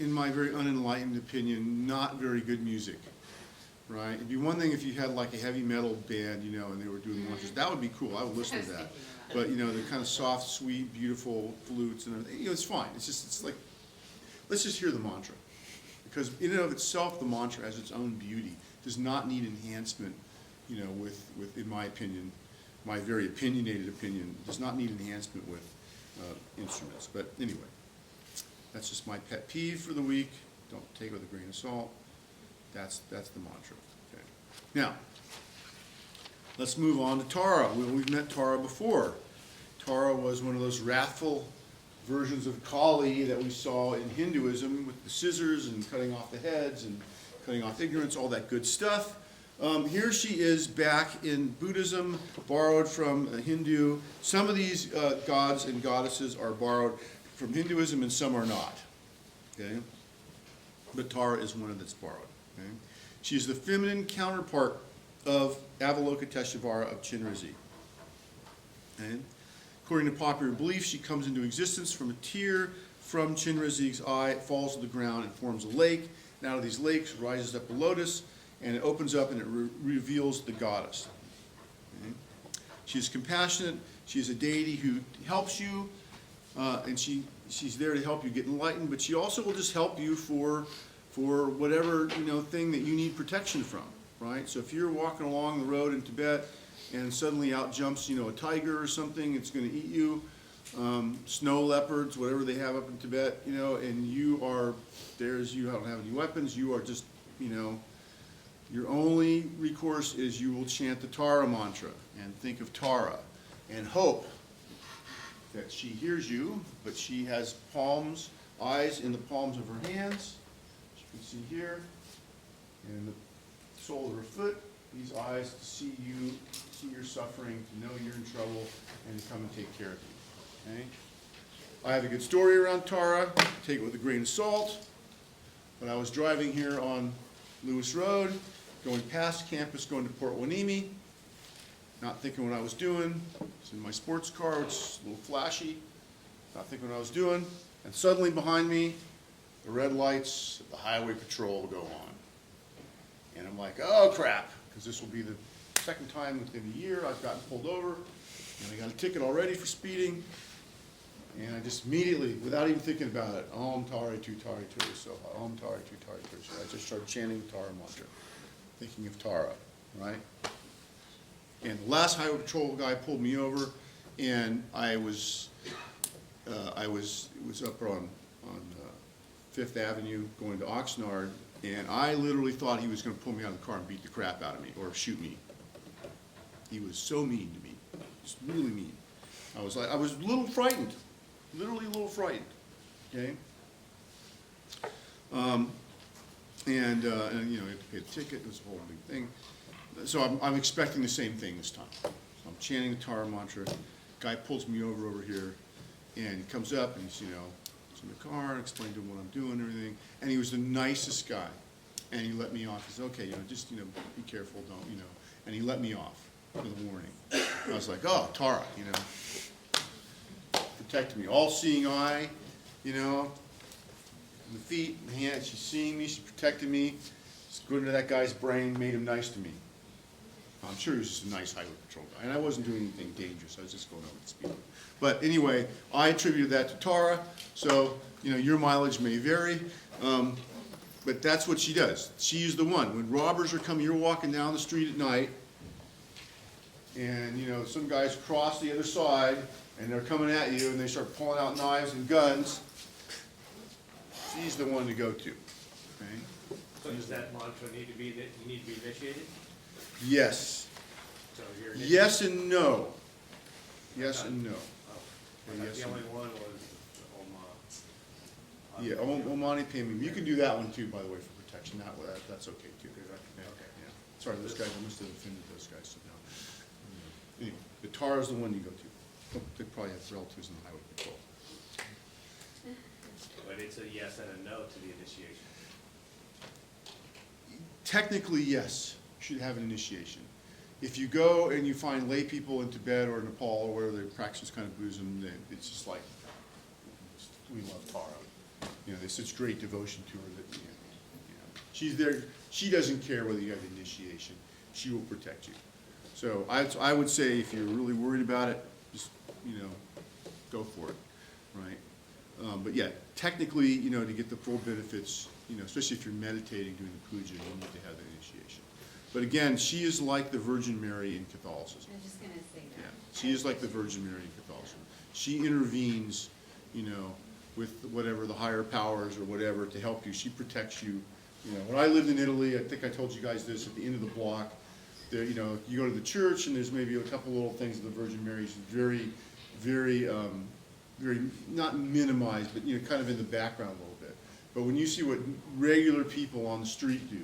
in my very unenlightened opinion, not very good music, right? It'd be one thing if you had like a heavy metal band, and they were doing mantras. That would be cool. I would listen to that. But, the kind of soft, sweet, beautiful flutes and everything, it's fine. It's like, let's just hear the mantra. Because in and of itself, the mantra has its own beauty. Does not need enhancement, with in my opinion, my very opinionated opinion, does not need enhancement with instruments. But anyway, that's just my pet peeve for the week. Don't take it with a grain of salt. That's the mantra. Okay. Now, let's move on to Tara. We've met Tara before. Tara was one of those wrathful versions of Kali that we saw in Hinduism with the scissors and cutting off the heads and cutting off ignorance, all that good stuff. Here she is back in Buddhism, borrowed from a Hindu. Some of these gods and goddesses are borrowed from Hinduism and some are not. Okay? But Tara is one of that's borrowed. Okay? She's the feminine counterpart of Avalokiteshvara of Chenrezig. Okay? According to popular belief, she comes into existence from a tear from Chenrezig's eye. It falls to the ground and forms a lake. And out of these lakes rises up a lotus, and it opens up and it reveals the goddess. Okay? She is compassionate. She is a deity who helps you, and she's there to help you get enlightened. But she also will just help you for whatever thing that you need protection from. Right. So if you're walking along the road in Tibet, and suddenly out jumps, a tiger or something, it's going to eat you. Snow leopards, whatever they have up in Tibet, and you don't have any weapons, you are just, your only recourse is you will chant the Tara mantra and think of Tara and hope that she hears you, but she has eyes in the palms of her hands, as you can see here, and the sole of her foot. These eyes to see you, see your suffering, to know you're in trouble, and to come and take care of you. Okay? I have a good story around Tara. Take it with a grain of salt. When I was driving here on Lewis Road, going past campus, going to Port Hueneme, not thinking what I was doing. I was in my sports car, which is a little flashy. not thinking what I was doing, and suddenly behind me, the red lights of the highway patrol go on. And I'm like, oh crap, because this will be the second time within a year I've gotten pulled over, and I got a ticket already for speeding. And I just immediately, without even thinking about it, Om Tari Tu Tari Turi Soha, Om Tari Tu Tari Turi Soha. I just started chanting the Tara mantra, thinking of Tara, right? And the last highway patrol guy pulled me over, and it was up on Fifth Avenue going to Oxnard, and I literally thought he was going to pull me out of the car and beat the crap out of me or shoot me. He was so mean to me, just really mean. I was a little frightened, literally a little frightened. Okay. And you know, you have to pay the ticket. It was a whole big thing. So I'm expecting the same thing this time. So I'm chanting the Tara mantra. Guy pulls me over here, and he comes up and he's, you know, in the car and explained to him what I'm doing and everything. And he was the nicest guy. And he let me off. He said, okay, you know, just, you know, be careful, don't, you know. And he let me off with a warning. I was like, oh, Tara, you know, protecting me. All-seeing eye, you know, the feet, the hands, she's seeing me, she's protecting me. Just going into that guy's brain, made him nice to me. I'm sure he was just a nice highway patrol guy. And I wasn't doing anything dangerous. I was just going over the speed limit. But anyway, I attributed that to Tara. So, you know, your mileage may vary. But that's what she does. She's the one. When robbers are coming, you're walking down the street at night, and, you know, some guys cross the other side, and they're coming at you, and they start pulling out knives and guns. She's the one to go to. Okay? So does that mantra need to be, that you need to be initiated? Yes. So you're initiated? Yes and no. Yes and no. Oh, Yes the and only no. one was Yeah, Omani Payment. You can do that one too, by the way, for protection. That's okay too. Yeah. Sorry, those guys, I must have offended those guys. So no. Anyway, the Tara is the one you go to. They probably have relatives in the highway patrol. But it's a yes and a no to the initiation. Technically, yes, you should have an initiation. If you go and you find lay people in Tibet or Nepal or where they practice this kind of Buddhism, it's just like, we love Tara. You know, there's such great devotion to her that, you know, she's there. She doesn't care whether you have initiation. She will protect you. So I would say if you're really worried about it, just, you know, go for it, right? But yeah, technically, you know, to get the full benefits, you know, especially if you're meditating doing the puja, you need to have the initiation. But again, she is like the Virgin Mary in Catholicism. I was just gonna say that. Yeah, she is like the Virgin Mary in Catholicism. She intervenes, you know, with whatever the higher powers or whatever to help you. She protects you. You know, when I lived in Italy, I think I told you guys this, at the end of the block, there, you know, you go to the church and there's maybe a couple little things of the Virgin Mary's very, very, very, not minimized, but, you know, kind of in the background a little bit. But when you see what regular people on the street do,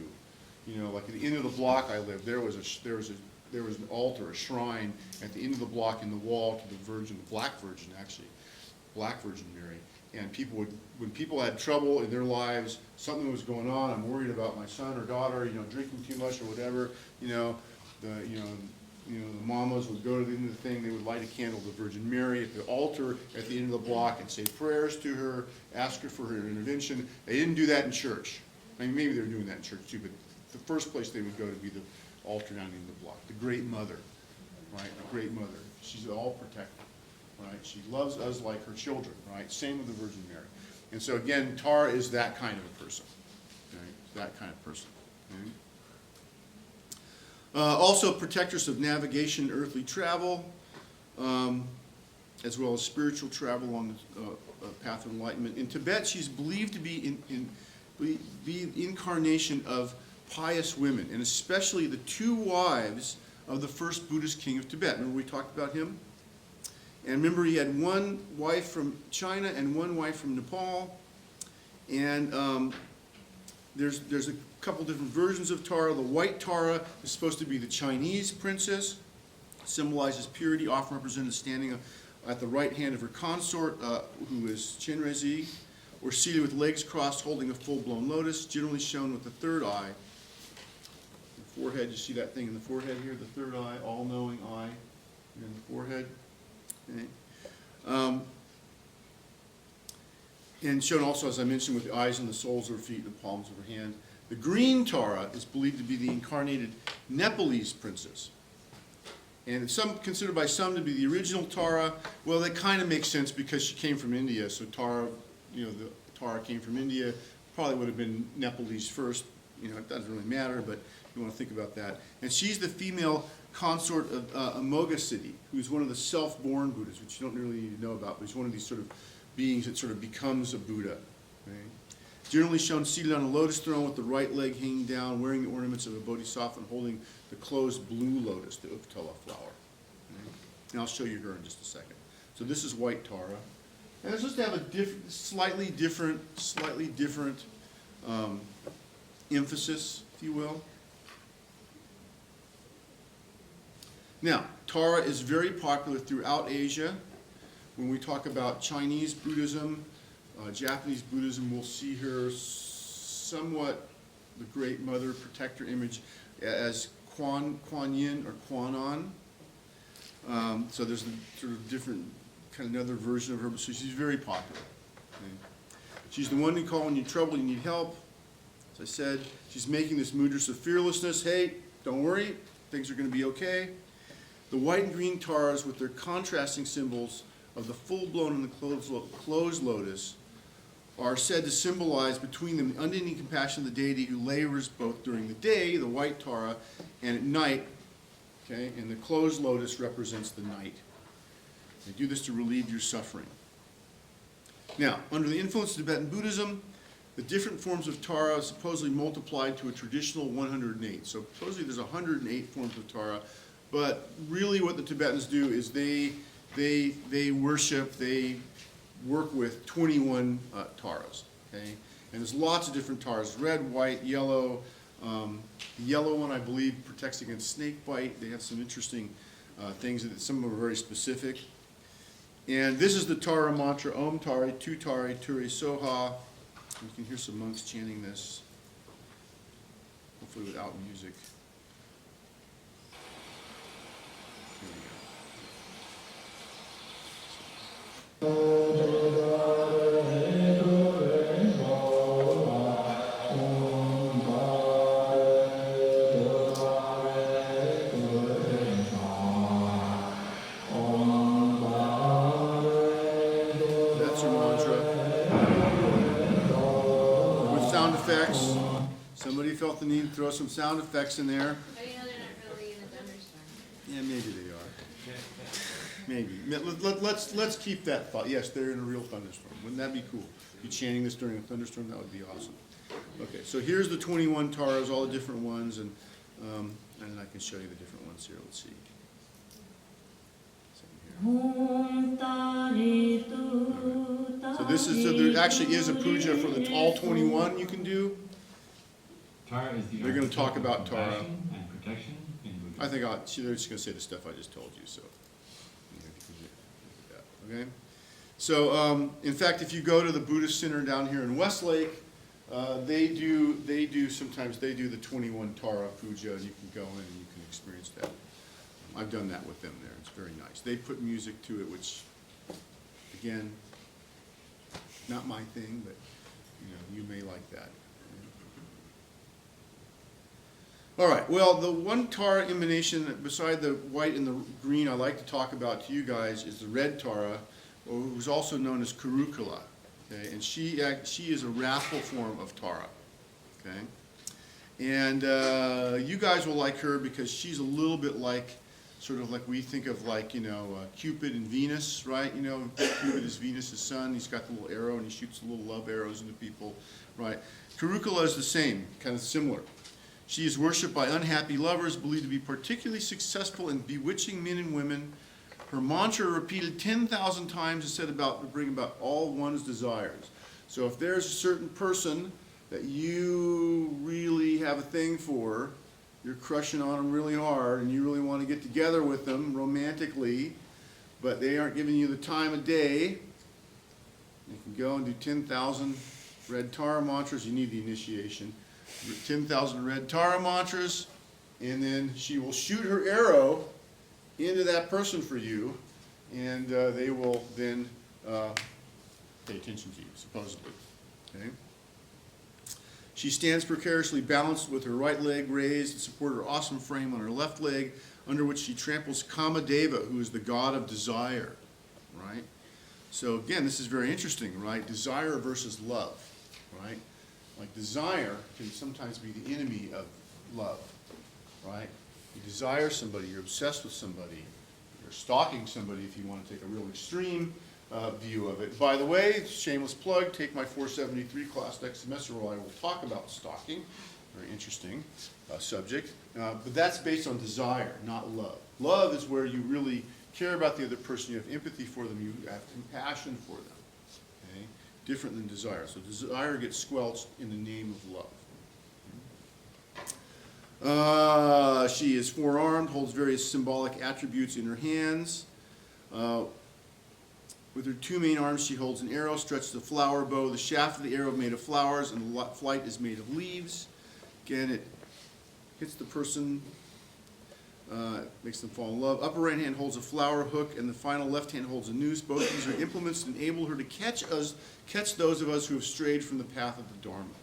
you know, like at the end of the block I lived, there was an altar, a shrine at the end of the block in the wall to the Virgin, the Black Virgin actually, Black Virgin Mary. And people would, when people had trouble in their lives, something was going on, I'm worried about my son or daughter, you know, drinking too much or whatever, you know, the mamas would go to the end of the thing, they would light a candle to the Virgin Mary at the altar at the end of the block and say prayers to her, ask her for her intervention. They didn't do that in church. I mean, maybe they were doing that in church too, but the first place they would go to be the altar down in the block, the Great Mother, right, the Great Mother. She's all protected. Right? She loves us like her children, right? Same with the Virgin Mary. And so again, Tara is that kind of a person, right? That kind of person. Okay? Also protectress of navigation and earthly travel, as well as spiritual travel on the path of enlightenment. In Tibet, she's believed to be the incarnation of pious women, and especially the two wives of the first Buddhist king of Tibet. Remember we talked about him? And remember, he had one wife from China and one wife from Nepal. And there's a couple different versions of Tara. The white Tara is supposed to be the Chinese princess. Symbolizes purity, often represented standing at the right hand of her consort, who is Chenrezig, or seated with legs crossed, holding a full-blown lotus, generally shown with the third eye. The forehead, you see that thing in the forehead here, the third eye, all-knowing eye here in the forehead. Okay. And shown also, as I mentioned, with the eyes and the soles of her feet and the palms of her hand. The green Tara is believed to be the incarnated Nepalese princess. And some considered by some to be the original Tara. Well, that kind of makes sense because she came from India, so Tara, the Tara came from India, probably would have been Nepalese first. It doesn't really matter, but you want to think about that. And she's the female consort of Amoghasiddhi, who's one of the self-born Buddhas, which you don't really need to know about, but he's one of these sort of beings that sort of becomes a Buddha. Okay? Generally shown seated on a lotus throne with the right leg hanging down, wearing the ornaments of a bodhisattva and holding the closed blue lotus, the Uktala flower. Okay? And I'll show you her in just a second. So this is white Tara. And it's supposed to have a slightly different emphasis, if you will. Now, Tara is very popular throughout Asia. When we talk about Chinese Buddhism, Japanese Buddhism, we'll see her somewhat the Great Mother Protector image as Kuan Yin or Kuan On. So there's a sort of different, kind of another version of her, so she's very popular. Okay? She's the one you call when you're in trouble, you need help. As I said, she's making this mudras of fearlessness. Hey, don't worry, things are going to be okay. The white and green Taras with their contrasting symbols of the full-blown and the closed lotus are said to symbolize between them the unending compassion of the deity who labors both during the day, the white Tara, and at night, okay? And the closed lotus represents the night. They do this to relieve your suffering. Now, under the influence of Tibetan Buddhism, the different forms of Tara are supposedly multiplied to a traditional 108. So supposedly there's 108 forms of Tara, but really what the Tibetans do is they worship, they work with 21 Taras, okay? And there's lots of different Taras, red, white, yellow. The yellow one, I believe, protects against snake bite. They have some interesting things, that some of them are very specific. And this is the Tara mantra, Om Tare, Tu Tare, Ture Soha. You can hear some monks chanting this, hopefully without music. Here we go. That's her mantra. With sound effects. Somebody felt the need to throw some sound effects in there. But they're not really in a thunderstorm. Yeah, maybe they are. Maybe. Let's keep that thought. Yes, they're in a real thunderstorm. Wouldn't that be cool? Be chanting this during a thunderstorm, that would be awesome. Okay, so here's the 21 Taras, all the different ones, and I can show you the different ones here. Let's see. So there actually is a puja for the all 21 you can do. Tara is the They're going to talk about Tara. and protection in Buddhism. I think they're just going to say the stuff I just told you. So, okay. So, in fact, if you go to the Buddhist Center down here in Westlake, sometimes they do the 21 Tara puja, and you can go in and you can experience that. I've done that with them there. It's very nice. They put music to it, which, again, not my thing, but you may like that. All right, well, the one Tara emanation beside the white and the green I like to talk about to you guys is the red Tara, who's also known as Kurukula, okay? And she is a wrathful form of Tara, okay? And you guys will like her because she's a little bit like, sort of like we think of like, Cupid and Venus, right? Cupid is Venus' son. He's got the little arrow and he shoots the little love arrows into people, right? Kurukula is the same, kind of similar. She is worshipped by unhappy lovers, believed to be particularly successful in bewitching men and women. Her mantra, repeated 10,000 times, is said to bring about all one's desires. So if there's a certain person that you really have a thing for, you're crushing on them really hard, and you really want to get together with them romantically, but they aren't giving you the time of day, you can go and do 10,000 red Tara mantras. You need the initiation. 10,000 red Tara mantras, and then she will shoot her arrow into that person for you, and they will then pay attention to you, supposedly. Okay? She stands precariously balanced with her right leg raised to support her awesome frame on her left leg, under which she tramples Kamadeva, who is the god of desire, right? So again, this is very interesting, right? Desire versus love, right? Like desire can sometimes be the enemy of love, right? You desire somebody, you're obsessed with somebody, you're stalking somebody if you want to take a real extreme view of it. By the way, shameless plug, take my 473 class next semester where I will talk about stalking. Very interesting subject. But that's based on desire, not love. Love is where you really care about the other person, you have empathy for them, you have compassion for them. Okay? Different than desire. So desire gets squelched in the name of love. She is four-armed, holds various symbolic attributes in her hands. With her two main arms, she holds an arrow, stretches a flower bow. The shaft of the arrow made of flowers, and the flight is made of leaves. Again, it hits the person, makes them fall in love. Upper right hand holds a flower hook, and the final left hand holds a noose. Both of these are implements that enable her to catch those of us who have strayed from the path of the Dharma.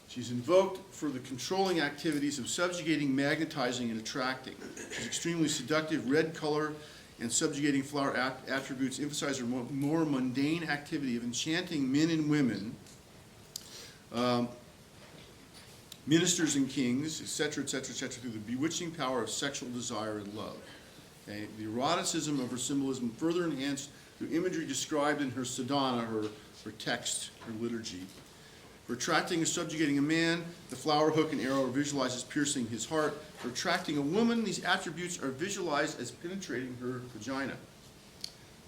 She's invoked for the controlling activities of subjugating, magnetizing, and attracting. She's extremely seductive. Red color and subjugating flower attributes emphasize her more mundane activity of enchanting men and women, ministers and kings, etc., through the bewitching power of sexual desire and love. Okay? The eroticism of her symbolism further enhanced through imagery described in her sadhana, her text, her liturgy. For attracting or subjugating a man, the flower hook and arrow are visualized as piercing his heart. For attracting a woman, these attributes are visualized as penetrating her vagina.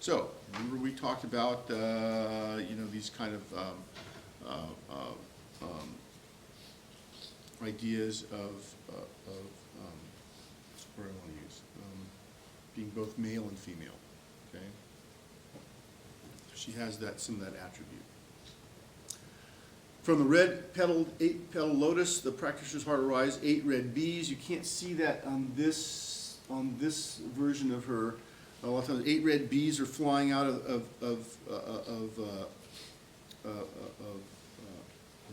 So, remember we talked about, these kind of ideas of what do I want to use? Being both male and female, okay? She has some of that attribute. From the red petaled, 8-petal lotus, the practitioner's heart arises 8 red bees. You can't see that on this version of her. A lot of times, 8 red bees are flying out of the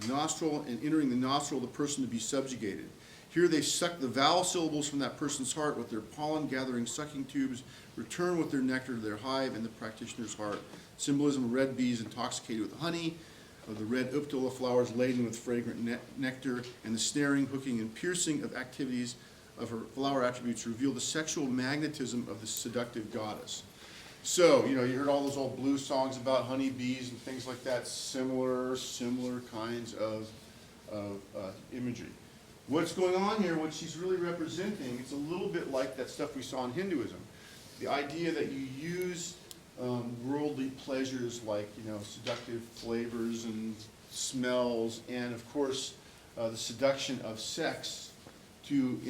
nostril and entering the nostril of the person to be subjugated. Here they suck the vowel syllables from that person's heart with their pollen-gathering sucking tubes, return with their nectar to their hive and the practitioner's heart. Symbolism of red bees intoxicated with honey, of the red uptula flowers laden with fragrant nectar, and the snaring, hooking, and piercing of activities of her flower attributes reveal the sexual magnetism of the seductive goddess. So, you heard all those old blues songs about honeybees and things like that, similar kinds of imagery. What's going on here, what she's really representing, it's a little bit like that stuff we saw in Hinduism. The idea that you use worldly pleasures like, seductive flavors and smells, and of course, the seduction of sex to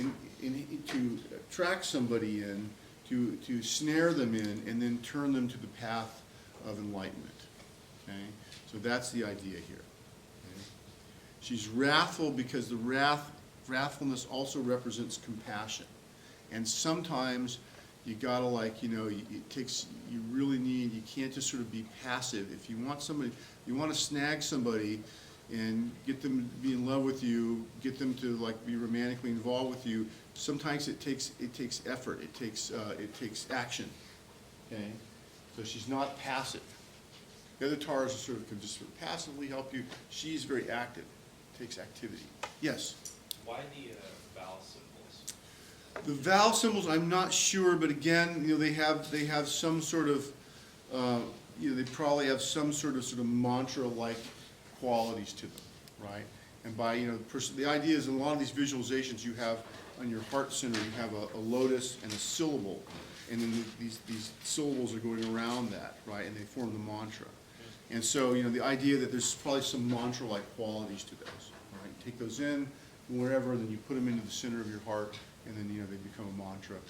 attract somebody in, to snare them in, and then turn them to the path of enlightenment. Okay? So that's the idea here. Okay? She's wrathful because the wrathfulness also represents compassion. And sometimes you gotta you really need, you can't just sort of be passive. If you want you want to snag somebody and get them to be in love with you, get them to be romantically involved with you, sometimes it takes effort, it takes action. Okay? So she's not passive. The other Taras can just passively help you. She's very active. It takes activity. Yes? Why the vowel symbols? The vowel symbols, I'm not sure, but again, they have some sort of, they probably have some sort of mantra-like qualities to them, right? And by, the idea is in a lot of these visualizations you have on your heart center, you have a lotus and a syllable, and then these syllables are going around that, right? And they form the mantra. And so, the idea that there's probably some mantra-like qualities to those, right? You take those in, wherever, and then you put them into the center of your heart, and then, they become a mantra.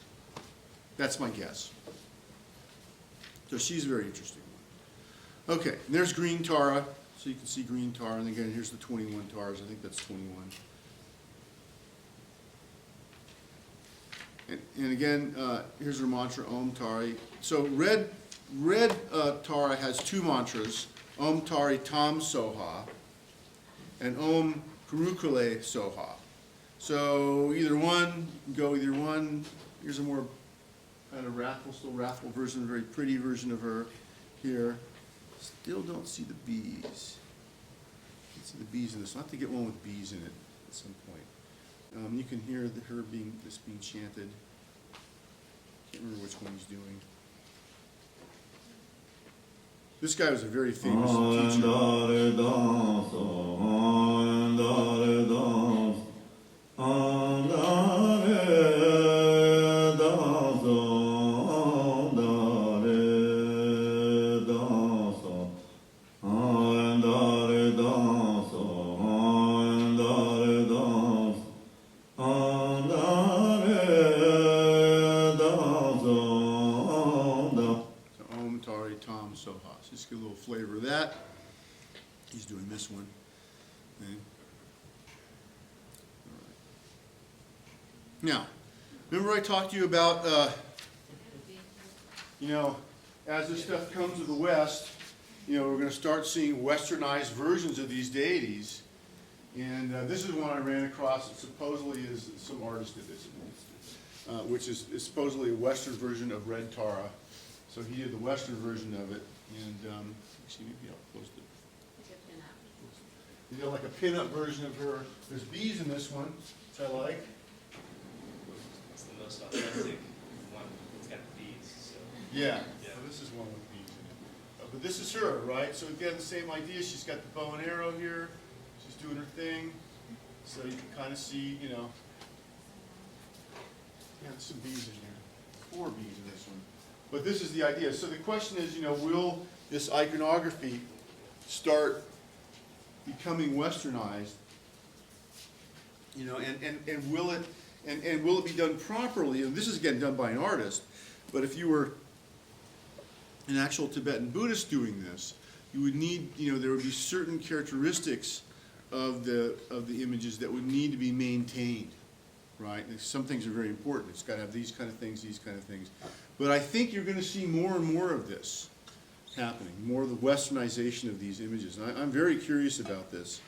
That's my guess. So she's very interesting. Okay, and there's green Tara. So you can see green Tara, and again, here's the 21 Taras. I think that's 21. And again, here's her mantra, Om Tari. So red red Tara has two mantras, Om Tari Tam Soha and Om Kurukule Soha. So either one, you can go either one. Here's a more kind of wrathful, still wrathful version, a very pretty version of her here. Still don't see the bees. Can't see the bees in this. I'll have to get one with bees in it at some point. You can hear her being chanted. Can't remember which one he's doing. This guy was a very famous teacher. Just get a little flavor of that. He's doing this one. Okay. All right. Now, remember I talked to you about, as this stuff comes to the West, we're going to start seeing westernized versions of these deities. And this is one I ran across that supposedly is, some artist did this, which is supposedly a Western version of Red Tara. So he did the Western version of it. And actually, maybe I'll post it. You know, like a pin-up version of her. There's bees in this one, which I like. It's the most authentic one. It's got beads, so. Yeah. Yeah. So this is one with bees in it. But this is her, right? So again, the same idea. She's got the bow and arrow here. She's doing her thing. So you can kind of see, yeah, there's some bees in here. 4 bees in this one. But this is the idea. So the question is, will this iconography start becoming westernized? And will it be done properly? And this is again done by an artist. But if you were an actual Tibetan Buddhist doing this, you would need, there would be certain characteristics of the images that would need to be maintained. Right? Some things are very important. It's got to have these kind of things, these kind of things. But I think you're going to see more and more of this happening, more of the westernization of these images. And I'm very curious about this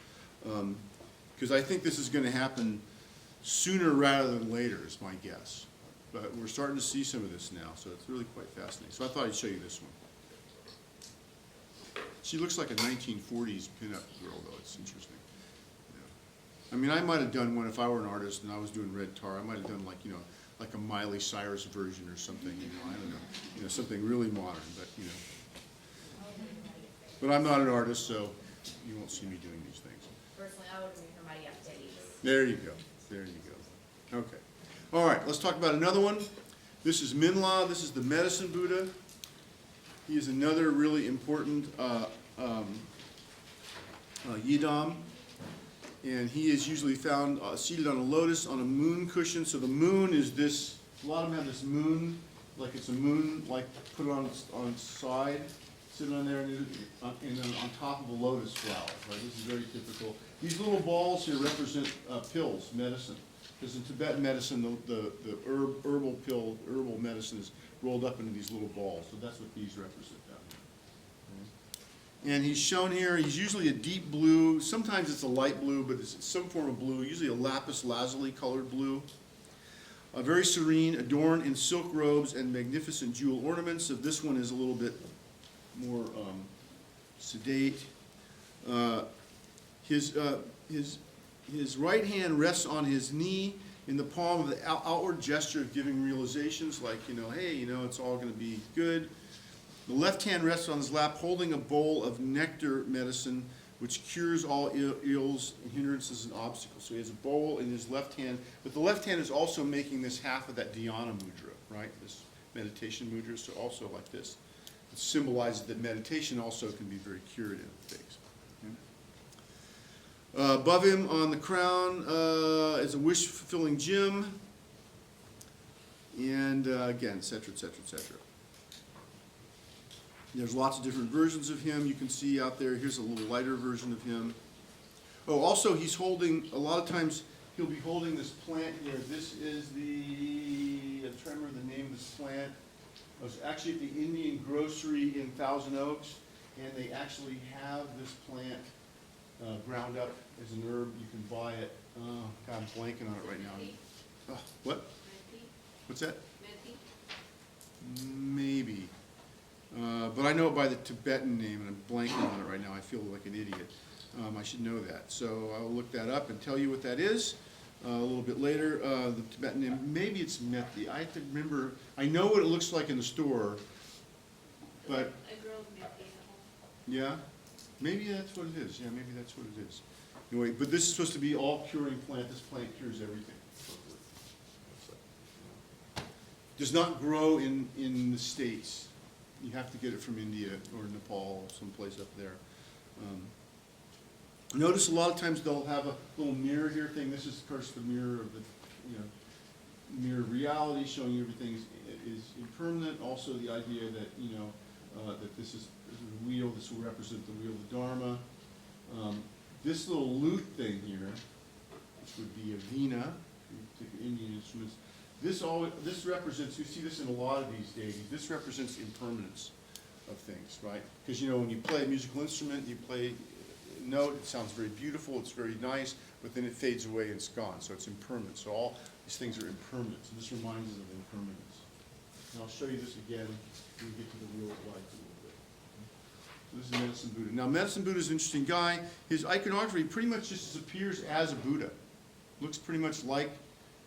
because I think this is going to happen sooner rather than later is my guess. But we're starting to see some of this now, so it's really quite fascinating. So I thought I'd show you this one. She looks like a 1940s pinup girl, though. It's interesting. I mean, I might have done one if I were an artist and I was doing Red Tar. I might have done like a Miley Cyrus version or something. I don't know, something really modern. But I'm not an artist, so you won't see me doing these things. Personally, I would read her mighty updates. There you go. There you go. Okay. All right. Let's talk about another one. This is Minla. This is the Medicine Buddha. He is another really important Yidam. And he is usually found seated on a lotus on a moon cushion. So the moon is this, a lot of them have this moon, like it's a moon, like put it on its side, sitting on there and on top of a lotus flower. Right? This is very typical. These little balls here represent pills, medicine. Because in Tibetan medicine, the herbal medicine is rolled up into these little balls. So that's what these represent down here. And he's shown here, he's usually a deep blue, sometimes it's a light blue, but it's some form of blue, usually a lapis lazuli colored blue. Very serene, adorned in silk robes and magnificent jewel ornaments. So this one is a little bit more sedate. His right hand rests on his knee in the palm of the outward gesture of giving realizations like, hey, it's all going to be good. The left hand rests on his lap holding a bowl of nectar medicine which cures all ills, hindrances, and obstacles. So he has a bowl in his left hand, but the left hand is also making this half of that dhyana mudra, right? This meditation mudra, so also like this. It symbolizes that meditation also can be very curative of things. Okay? Above him on the crown is a wish-fulfilling gem, and again, et cetera, et cetera, et cetera. There's lots of different versions of him you can see out there. Here's a little lighter version of him. Oh, also he's holding, a lot of times he'll be holding this plant here. This is I'm trying to remember the name of this plant. I was actually at the Indian grocery in Thousand Oaks, and they actually have this plant ground up as an herb. You can buy it. Oh, God, I'm blanking on it right now. What? What's that? Maybe. But I know it by the Tibetan name, and I'm blanking on it right now. I feel like an idiot. I should know that. So I'll look that up and tell you what that is a little bit later. The Tibetan name, maybe it's methi. I have to remember. I know what it looks like in the store, but I grilled methi at home. yeah, maybe that's what it is. Yeah, maybe that's what it is. Anyway, but this is supposed to be all curing plant. This plant cures everything. Does not grow in the States. You have to get it from India or Nepal, someplace up there. Notice a lot of times they'll have a little mirror here thing. This is, of course, the mirror of the, mirror of reality, showing everything is impermanent. Also, the idea that that this is the wheel. This will represent the wheel of the Dharma. This little lute thing here, which would be a veena, if you take Indian instruments. This represents, you see this in a lot of these deities, this represents impermanence of things, right? Because when you play a musical instrument, you play a note, it sounds very beautiful, it's very nice, but then it fades away and it's gone, so it's impermanent. So all these things are impermanent, so this reminds us of impermanence. And I'll show you this again when we get to the wheel of life a little bit. So this is Medicine Buddha. Now Medicine Buddha is an interesting guy. His iconography pretty much just appears as a Buddha. Looks pretty much like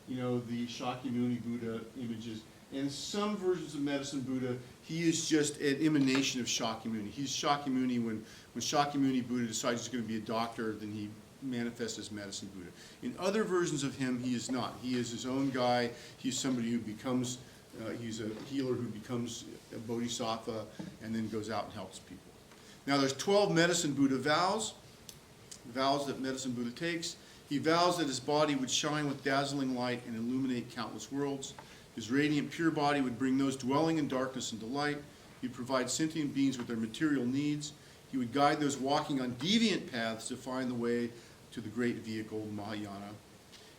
the Shakyamuni Buddha images. And some versions of Medicine Buddha, he is just an emanation of Shakyamuni. He's Shakyamuni when Shakyamuni Buddha decides he's going to be a doctor, then he manifests as Medicine Buddha. In other versions of him, he is not. He is his own guy. He's somebody who becomes, he's a healer who becomes a bodhisattva and then goes out and helps people. Now there's 12 Medicine Buddha vows that Medicine Buddha takes. He vows that his body would shine with dazzling light and illuminate countless worlds. His radiant, pure body would bring those dwelling in darkness into light. He'd provide sentient beings with their material needs. He would guide those walking on deviant paths to find the way to the great vehicle, Mahayana.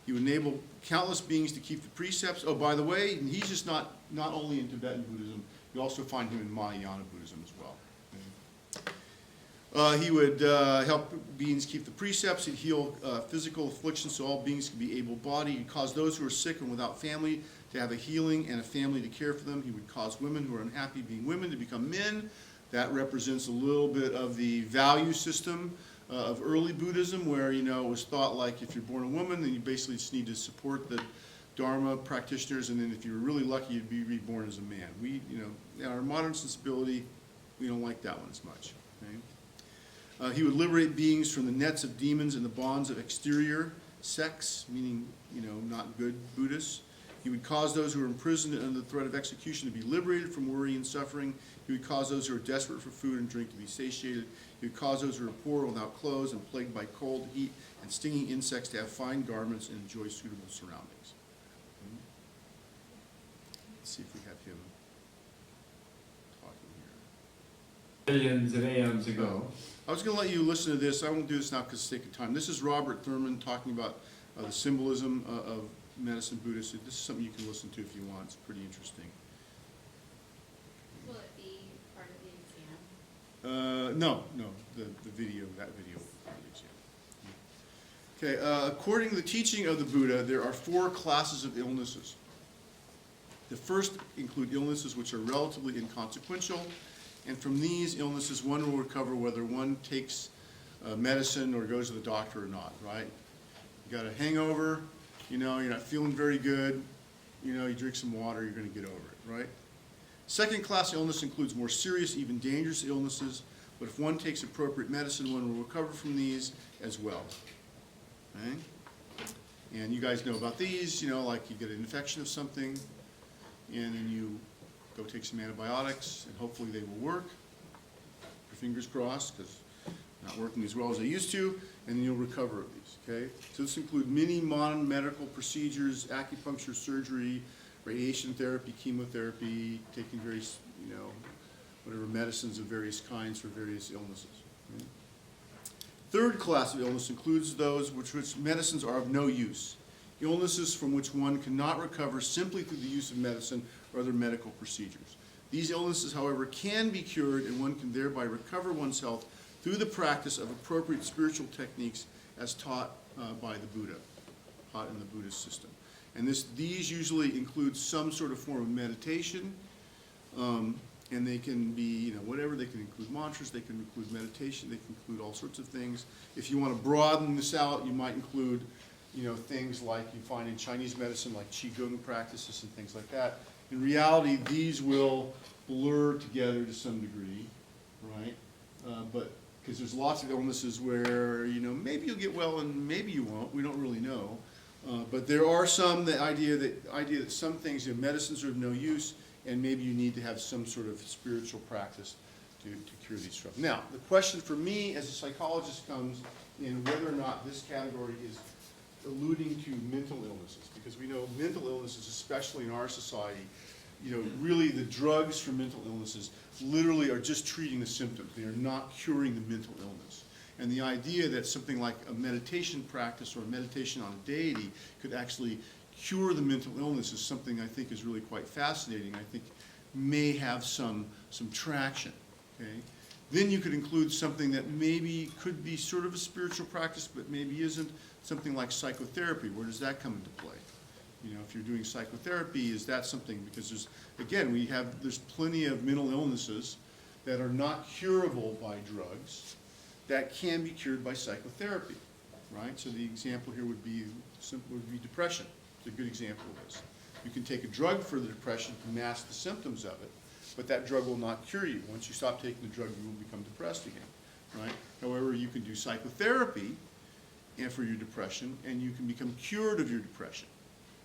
He would enable countless beings to keep the precepts. Oh, by the way, he's just not only in Tibetan Buddhism, you also find him in Mahayana Buddhism as well. He would help beings keep the precepts. He'd heal physical afflictions so all beings could be able-bodied. He'd cause those who are sick and without family to have a healing and a family to care for them. He would cause women who are unhappy being women to become men. That represents a little bit of the value system of early Buddhism, where it was thought like if you're born a woman, then you basically just need to support the Dharma practitioners, and then if you were really lucky, you'd be reborn as a man. We, in our modern sensibility, we don't like that one as much. Okay? He would liberate beings from the nets of demons and the bonds of exterior sects, meaning, not good Buddhists. He would cause those who are imprisoned under the threat of execution to be liberated from worry and suffering. He would cause those who are desperate for food and drink to be satiated. He would cause those who are poor without clothes and plagued by cold, heat, and stinging insects to have fine garments and enjoy suitable surroundings. Let's see if we have him talking here. Millions of aeons ago. I was going to let you listen to this. I won't do this now because of the sake of time. This is Robert Thurman talking about the symbolism of Medicine Buddha. So this is something you can listen to if you want. It's pretty interesting. Will it be part of the exam? No, the video, that video. Okay, according to the teaching of the Buddha, there are 4 classes of illnesses. The first include illnesses which are relatively inconsequential, and from these illnesses, one will recover whether one takes medicine or goes to the doctor or not, right? You got a hangover, you're not feeling very good, you drink some water, you're going to get over it, right? Second class illness includes more serious, even dangerous illnesses, but if one takes appropriate medicine, one will recover from these as well. Okay? And you guys know about these, like you get an infection of something, and then you go take some antibiotics, and hopefully they will work. Your fingers crossed, because not working as well as they used to, and then you'll recover of these, okay? So this includes many modern medical procedures, acupuncture, surgery, radiation therapy, chemotherapy, taking various, whatever medicines of various kinds for various illnesses. Okay? Third class of illness includes those which medicines are of no use. illnesses from which one cannot recover simply through the use of medicine or other medical procedures. These illnesses, however, can be cured, and one can thereby recover one's health through the practice of appropriate spiritual techniques as taught by the Buddha, taught in the Buddhist system. And these usually include some sort of form of meditation, and they can be, whatever. They can include mantras, they can include meditation, they can include all sorts of things. If you want to broaden this out, you might include, things like you find in Chinese medicine, like Qigong practices and things like that. In reality, these will blur together to some degree, right? But because there's lots of illnesses where, maybe you'll get well and maybe you won't. We don't really know. But there are some, the idea that some things, medicines are of no use, and maybe you need to have some sort of spiritual practice to cure these from. Now, the question for me as a psychologist comes in whether or not this category is alluding to mental illnesses, because we know mental illnesses, especially in our society, really the drugs for mental illnesses literally are just treating the symptoms. They are not curing the mental illness. And the idea that something like a meditation practice or a meditation on a deity could actually cure the mental illness is something I think is really quite fascinating. I think may have some traction. Okay? Then you could include something that maybe could be sort of a spiritual practice, but maybe isn't, something like psychotherapy. Where does that come into play? If you're doing psychotherapy, is that something, because there's plenty of mental illnesses that are not curable by drugs that can be cured by psychotherapy, right? So the example here would be depression. It's a good example of this. You can take a drug for the depression to mask the symptoms of it, but that drug will not cure you. Once you stop taking the drug, you will become depressed again, right? However, you can do psychotherapy for your depression, and you can become cured of your depression,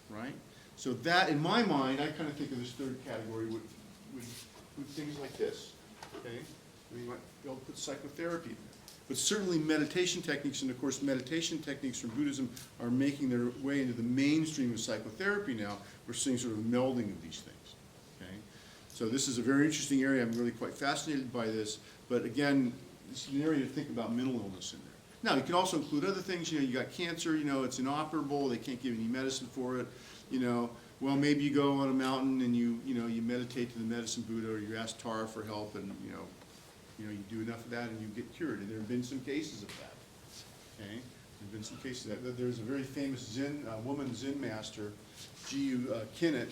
right? So that, in my mind, I kind of think of this third category with things like this, okay? You might be able to put psychotherapy in there. But certainly meditation techniques, and of course meditation techniques from Buddhism are making their way into the mainstream of psychotherapy now. We're seeing sort of a melding of these things, okay? So this is a very interesting area. I'm really quite fascinated by this. But again, it's an area to think about mental illness in there. Now, you can also include other things. You got cancer, it's inoperable. They can't give any medicine for it. Well, maybe you go on a mountain and you meditate to the medicine Buddha, or you ask Tara for help, and you do enough of that and you get cured. And there have been some cases of that. Okay, there have been some cases of that. There's a very famous woman Zen master, G.U. Kinnett,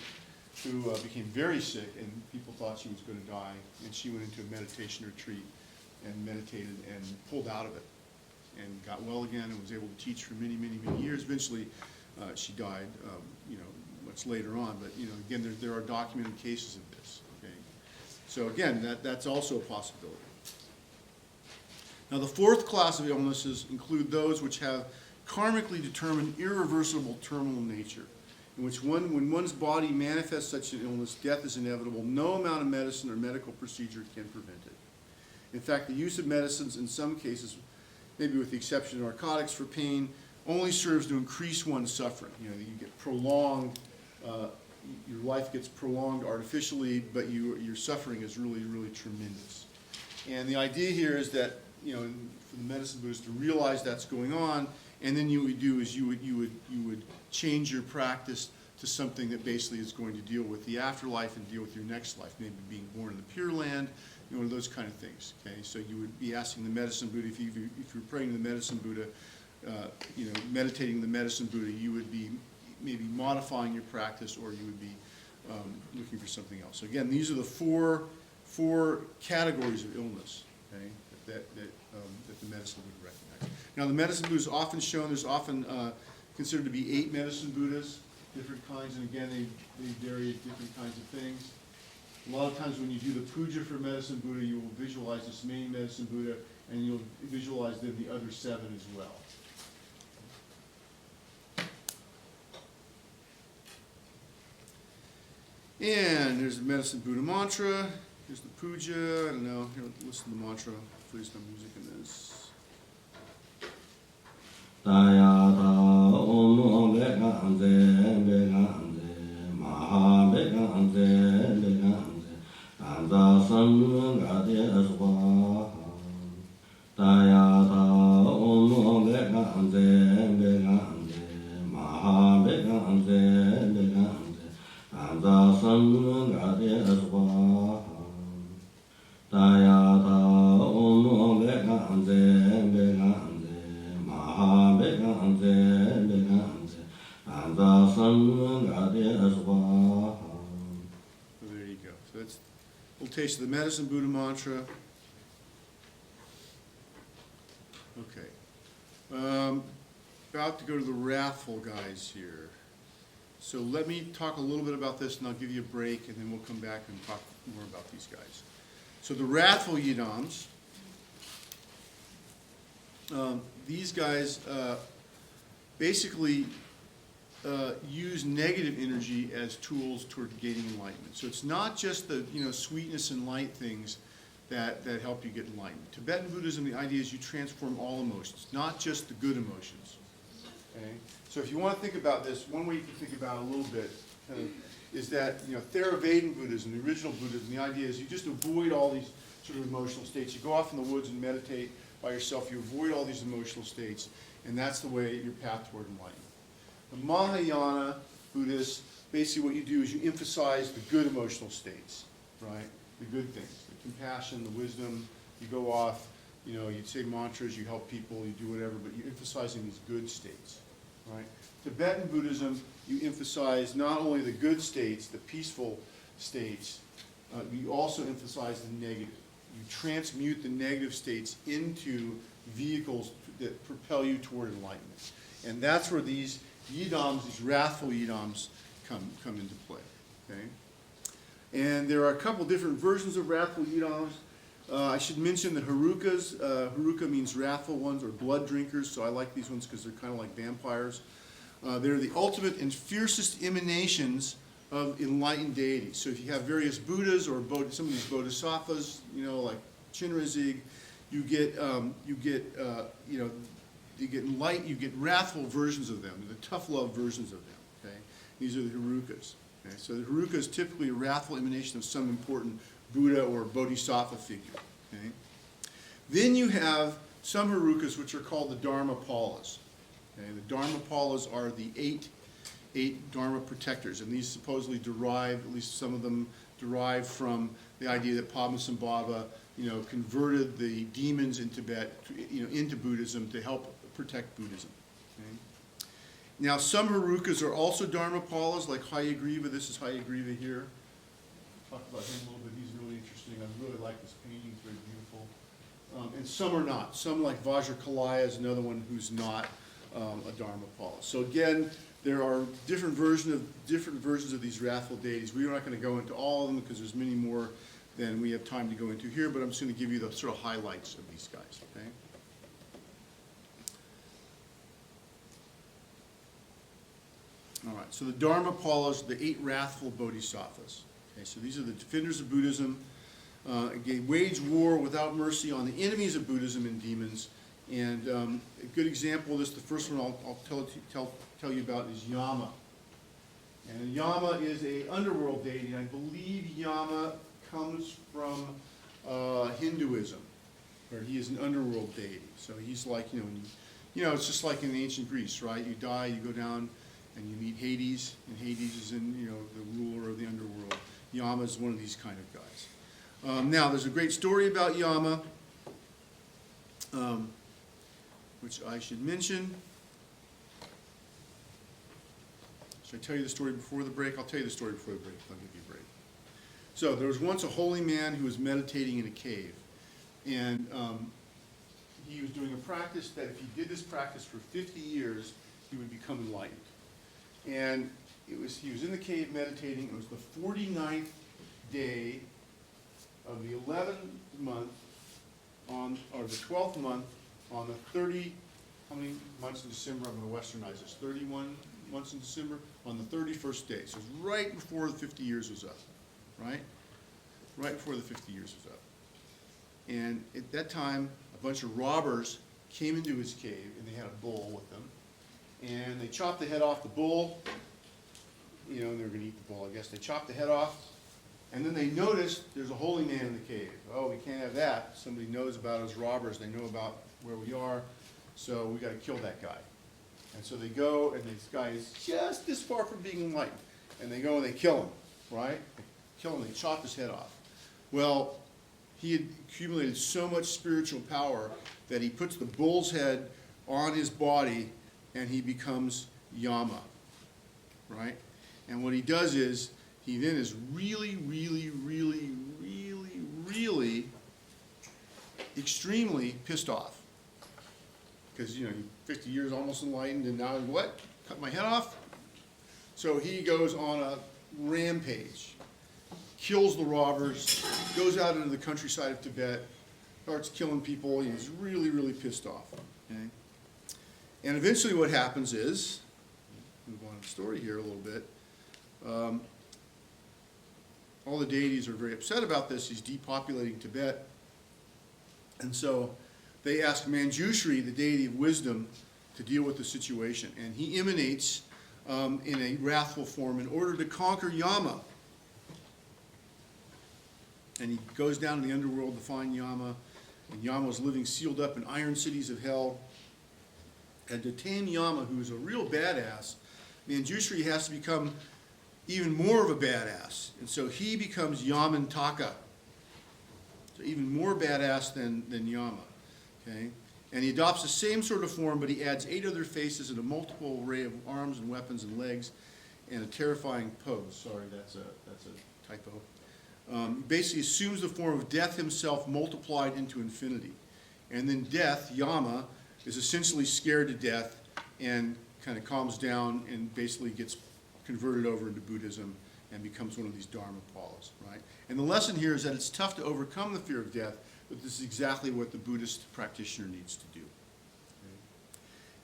who became very sick, and people thought she was going to die. And she went into a meditation retreat and meditated and pulled out of it, and got well again, and was able to teach for many, many, many years. Eventually, she died, much later on. But again, there are documented cases of this. Okay, so again, that's also a possibility. Now, the fourth class of illnesses include those which have karmically determined irreversible terminal nature, in which when one's body manifests such an illness, death is inevitable. No amount of medicine or medical procedure can prevent it. In fact, the use of medicines in some cases, maybe with the exception of narcotics for pain, only serves to increase one's suffering. You get prolonged, your life gets prolonged artificially, but your suffering is really, really tremendous. And the idea here is that, for the medicine Buddhists to realize that's going on, and then you would do is you would change your practice to something that basically is going to deal with the afterlife and deal with your next life, maybe being born in the Pure Land, those kind of things. Okay, so you would be asking the medicine Buddha, if you're praying to the medicine Buddha, meditating the medicine Buddha, you would be maybe modifying your practice, or you would be looking for something else. So again, these are the four categories of illness, okay, that the medicine Buddha recognizes. Now, the medicine Buddha is often shown. There's often considered to be 8 medicine Buddhas, different kinds, and again, they vary at different kinds of things. A lot of times when you do the puja for medicine Buddha, you will visualize this main medicine Buddha, and you'll visualize then the other 7 as well. And there's the medicine Buddha mantra. Here's the puja. I don't know. Here, listen to the mantra. Please, no music in this. Om Samgade Swaha Dayata Om Beganze Beganze Maha Beganze Beganze Anda Samgade Swaha. There you go. So that's a little taste of the Medicine Buddha mantra. Okay. About to go to the Wrathful guys here. So let me talk a little bit about this and I'll give you a break and then we'll come back and talk more about these guys. So the Wrathful Yidams, these guys basically use negative energy as tools toward gaining enlightenment. So it's not just the sweetness and light things that help you get enlightened. Tibetan Buddhism, the idea is you transform all emotions, not just the good emotions. Okay? So if you want to think about this, one way you can think about it a little bit is that Theravada Buddhism, the original Buddhism, the idea is you just avoid all these sort of emotional states. You go off in the woods and meditate by yourself. You avoid all these emotional states, and that's the way your path toward enlightenment. The Mahayana Buddhists, basically what you do is you emphasize the good emotional states, right? The good things, the compassion, the wisdom. You go off, you say mantras, you help people, you do whatever, but you're emphasizing these good states, right? Tibetan Buddhism, you emphasize not only the good states, the peaceful states, you also emphasize the negative. You transmute the negative states into vehicles that propel you toward enlightenment. And that's where these Yidams, these Wrathful Yidams, come into play. Okay? And there are a couple different versions of Wrathful Yidams. I should mention the Harukas. Haruka means wrathful ones or blood drinkers, so I like these ones because they're kind of like vampires. They're the ultimate and fiercest emanations of enlightened deities. So if you have various Buddhas or some of these Bodhisattvas, like Chenrezig, you get wrathful versions of them, the tough love versions of them. Okay, these are the Harukas. Okay? So the Haruka is typically a wrathful emanation of some important Buddha or Bodhisattva figure. Okay? Then you have some Harukas which are called the Dharmapalas. Okay? The Dharmapalas are the eight Dharma protectors, and these supposedly derive, at least some of them derive from the idea that Padmasambhava, converted the demons in Tibet, into Buddhism to help protect Buddhism. Okay? Now, some Harukas are also Dharmapalas, like Hayagriva. This is Hayagriva here. Talk about him a little bit. He's really interesting. I really like this painting. It's very beautiful. And some are not. Some, like Vajrakalaya, is another one who's not a Dharmapala. So again, there are different versions of these wrathful deities. We're not going to go into all of them because there's many more than we have time to go into here, but I'm just going to give you the sort of highlights of these guys. Okay? All right, so the Dharmapalas, the 8 wrathful bodhisattvas. Okay, so these are the defenders of Buddhism. Again, wage war without mercy on the enemies of Buddhism and demons. And a good example of this, the first one I'll tell you about is Yama. And Yama is an underworld deity, and I believe Yama comes from Hinduism, where he is an underworld deity. So he's like, it's just like in ancient Greece, right? You die, you go down, and you meet Hades, and Hades is the ruler of the underworld. Yama is one of these kind of guys. Now, there's a great story about Yama, which I should mention. Should I tell you the story before the break? I'll tell you the story before the break. I'll give you a break. So there was once a holy man who was meditating in a cave. And he was doing a practice that if he did this practice for 50 years, he would become enlightened. And he was in the cave meditating. It was the 49th day of the 11th month, or the 12th month, on the how many months in December? I'm going to westernize this. 31 months in December, on the 31st day. So it was right before the 50 years was up, right? Right before the 50 years was up. And at that time, a bunch of robbers came into his cave, and they had a bull with them. And they chopped the head off the bull, and they were going to eat the bull, I guess. They chopped the head off, and then they noticed there's a holy man in the cave. Oh, we can't have that. Somebody knows about us robbers. They know about where we are, so we got to kill that guy. And so they go, and this guy is just this far from being enlightened. And they go and they kill him, right? Killing him, chopped his head off. Well, he had accumulated so much spiritual power that he puts the bull's head on his body and he becomes Yama, right? And what he does is, he then is really, really, really, really, really extremely pissed off. Because, you know, 50 years almost enlightened, and now what? Cut my head off? So he goes on a rampage, kills the robbers, goes out into the countryside of Tibet, starts killing people. He's really, really pissed off. Okay? And eventually what happens is, move on to the story here a little bit, all the deities are very upset about this. He's depopulating Tibet. And so they ask Manjushri, the deity of wisdom, to deal with the situation. And he emanates in a wrathful form in order to conquer Yama. And he goes down to the underworld to find Yama. And Yama is living sealed up in iron cities of hell. And to tame Yama, who is a real badass, Manjushri has to become even more of a badass. And so he becomes Yamantaka. So even more badass than Yama. Okay? And he adopts the same sort of form, but he adds 8 other faces and a multiple array of arms and weapons and legs and a terrifying pose. Sorry, that's a typo. Basically assumes the form of death himself multiplied into infinity. And then death, Yama, is essentially scared to death and kind of calms down and basically gets converted over into Buddhism and becomes one of these Dharmapalas, right? And the lesson here is that it's tough to overcome the fear of death, but this is exactly what the Buddhist practitioner needs to do. Okay?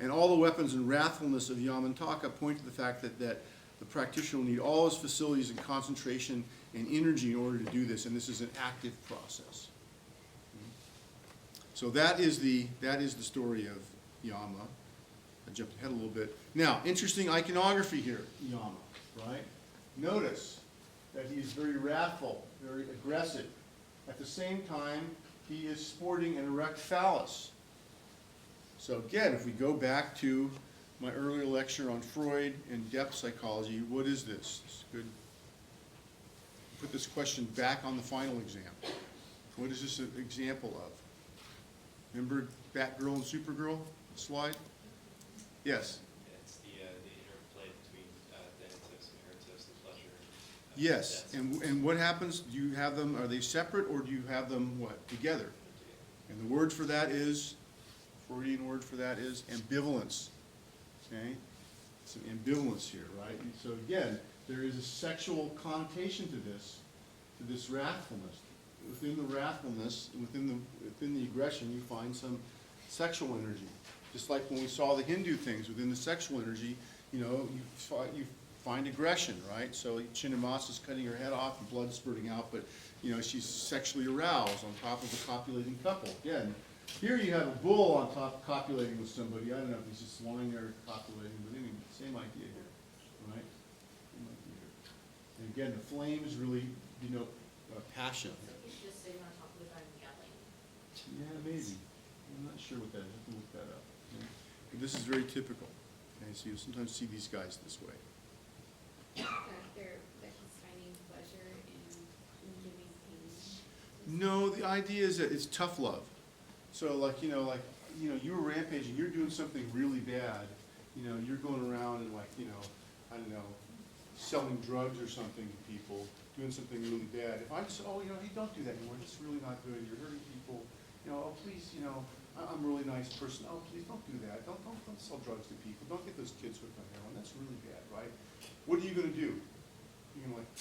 And all the weapons and wrathfulness of Yamantaka point to the fact that the practitioner will need all his facilities and concentration and energy in order to do this, and this is an active process. So that is the story of Yama. I jumped ahead a little bit. Now, interesting iconography here, Yama, right? Notice that he is very wrathful, very aggressive. At the same time, he is sporting an erect phallus. So again, if we go back to my earlier lecture on Freud and depth psychology, what is this? It's good. Put this question back on the final exam. What is this an example of? Remember Batgirl and Supergirl slide? Yes. It's the interplay between Thanatos and Eros, the pleasure. Yes. Death. And what happens? Do you have them, are they separate or do you have them what? Together? And the word for that is, Freudian word for that is ambivalence. Okay? Some ambivalence here, right? And so again, there is a sexual connotation to this wrathfulness. Within the wrathfulness, within the aggression, you find some sexual energy. Just like when we saw the Hindu things, within the sexual energy, you know, you find aggression, right? So Chenrezig is cutting her head off and blood spurting out, but you know, she's sexually aroused on top of a copulating couple. Again, here you have a bull on top copulating with somebody. I don't know if he's just lying there copulating, but anyway, same idea here, right? Same idea here. And again, the flames really denote passion. You should just sitting on top of the bed and yelling. Yeah, maybe. I'm not sure what that is. I have to look that up. Okay? But this is very typical. Okay? So you'll sometimes see these guys this way. That he's finding pleasure in giving pain. No, the idea is that it's tough love. So like you were rampaging, you're doing something really bad. You know, you're going around and like, you know, I don't know, selling drugs or something to people, doing something really bad. If I just, oh, you know, hey, don't do that anymore. It's really not good. You're hurting people. You know, oh, please, you know, I'm a really nice person. Oh, please don't do that. Don't sell drugs to people. Don't get those kids hooked on heroin. That's really bad, right? What are you going to do? You're going to like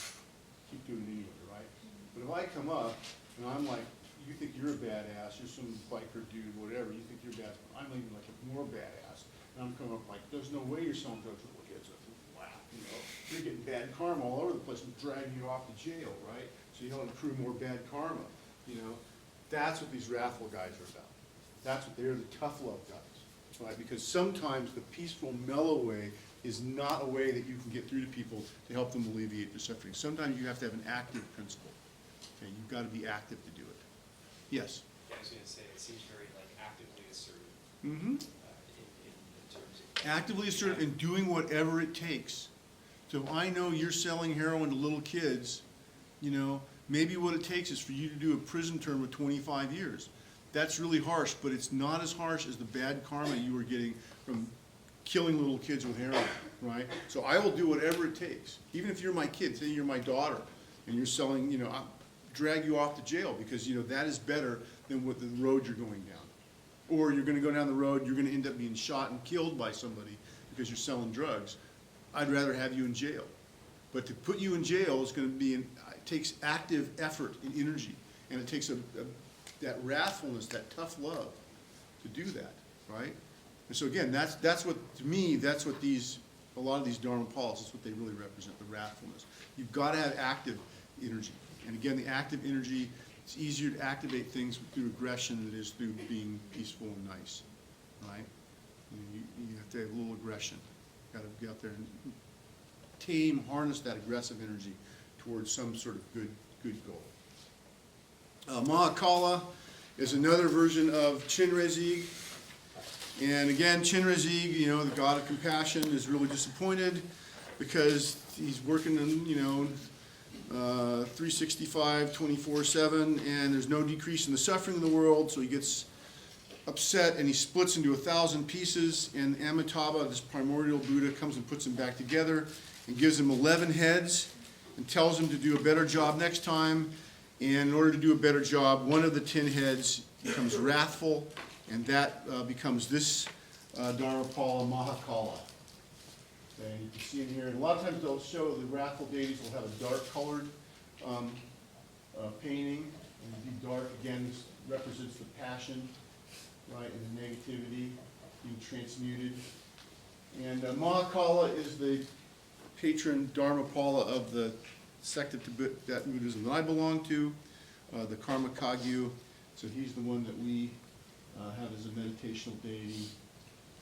keep doing it anyway, right? But if I come up and I'm like, you think you're a badass, you're some biker dude, whatever, you think you're bad, I'm even like a more badass. And I'm coming up like, there's no way you're selling drugs to little kids. Wow, you know, you're getting bad karma all over the place and dragging you off to jail, right? So you don't accrue more bad karma, you know. That's what these wrathful guys are about. That's what they're, the tough love guys, right? Because sometimes the peaceful, mellow way is not a way that you can get through to people to help them alleviate their suffering. Sometimes you have to have an active principle. Okay, you've got to be active to do it. Yes? Yeah, I was going to say, it seems very like actively assertive Mm-hmm. in terms of... Actively assertive and doing whatever it takes So if I know you're selling heroin to little kids, you know, maybe what it takes is for you to do a prison term of 25 years. That's really harsh, but it's not as harsh as the bad karma you were getting from killing little kids with heroin, right? So I will do whatever it takes. Even if you're my kid, say you're my daughter, and you're selling, you know, I'll drag you off to jail because, you know, that is better than what the road you're going down. Or you're gonna go down the road, you're gonna end up being shot and killed by somebody because you're selling drugs. I'd rather have you in jail. But to put you in jail is gonna be, it takes active effort and energy, and it takes that wrathfulness, that tough love to do that, right? And so again, that's what, to me, that's what a lot of these Dharmapalas, that's what they really represent, the wrathfulness. You've gotta have active energy. And again, the active energy, it's easier to activate things through aggression than it is through being peaceful and nice, right? You have to have a little aggression. Gotta get out there and tame, harness that aggressive energy towards some sort of good goal. Mahakala is another version of Chenrezig. And again, Chenrezig, you know, the god of compassion, is really disappointed because he's working in, you know, 365, 24/7, and there's no decrease in the suffering in the world, so he gets upset and he splits into 1,000 pieces, and Amitabha, this primordial Buddha, comes and puts him back together and gives him 11 heads and tells him to do a better job next time. And in order to do a better job, one of the 10 heads becomes wrathful, and that becomes this Dharmapala Mahakala. Okay, you can see in here, and a lot of times they'll show the wrathful deities will have a dark colored painting, and the dark, again, this represents the passion, right, and the negativity being transmuted. And Mahakala is the patron Dharmapala of the sect of Tibetan Buddhism that I belong to, the Karma Kagyu. So he's the one that we have as a meditational deity.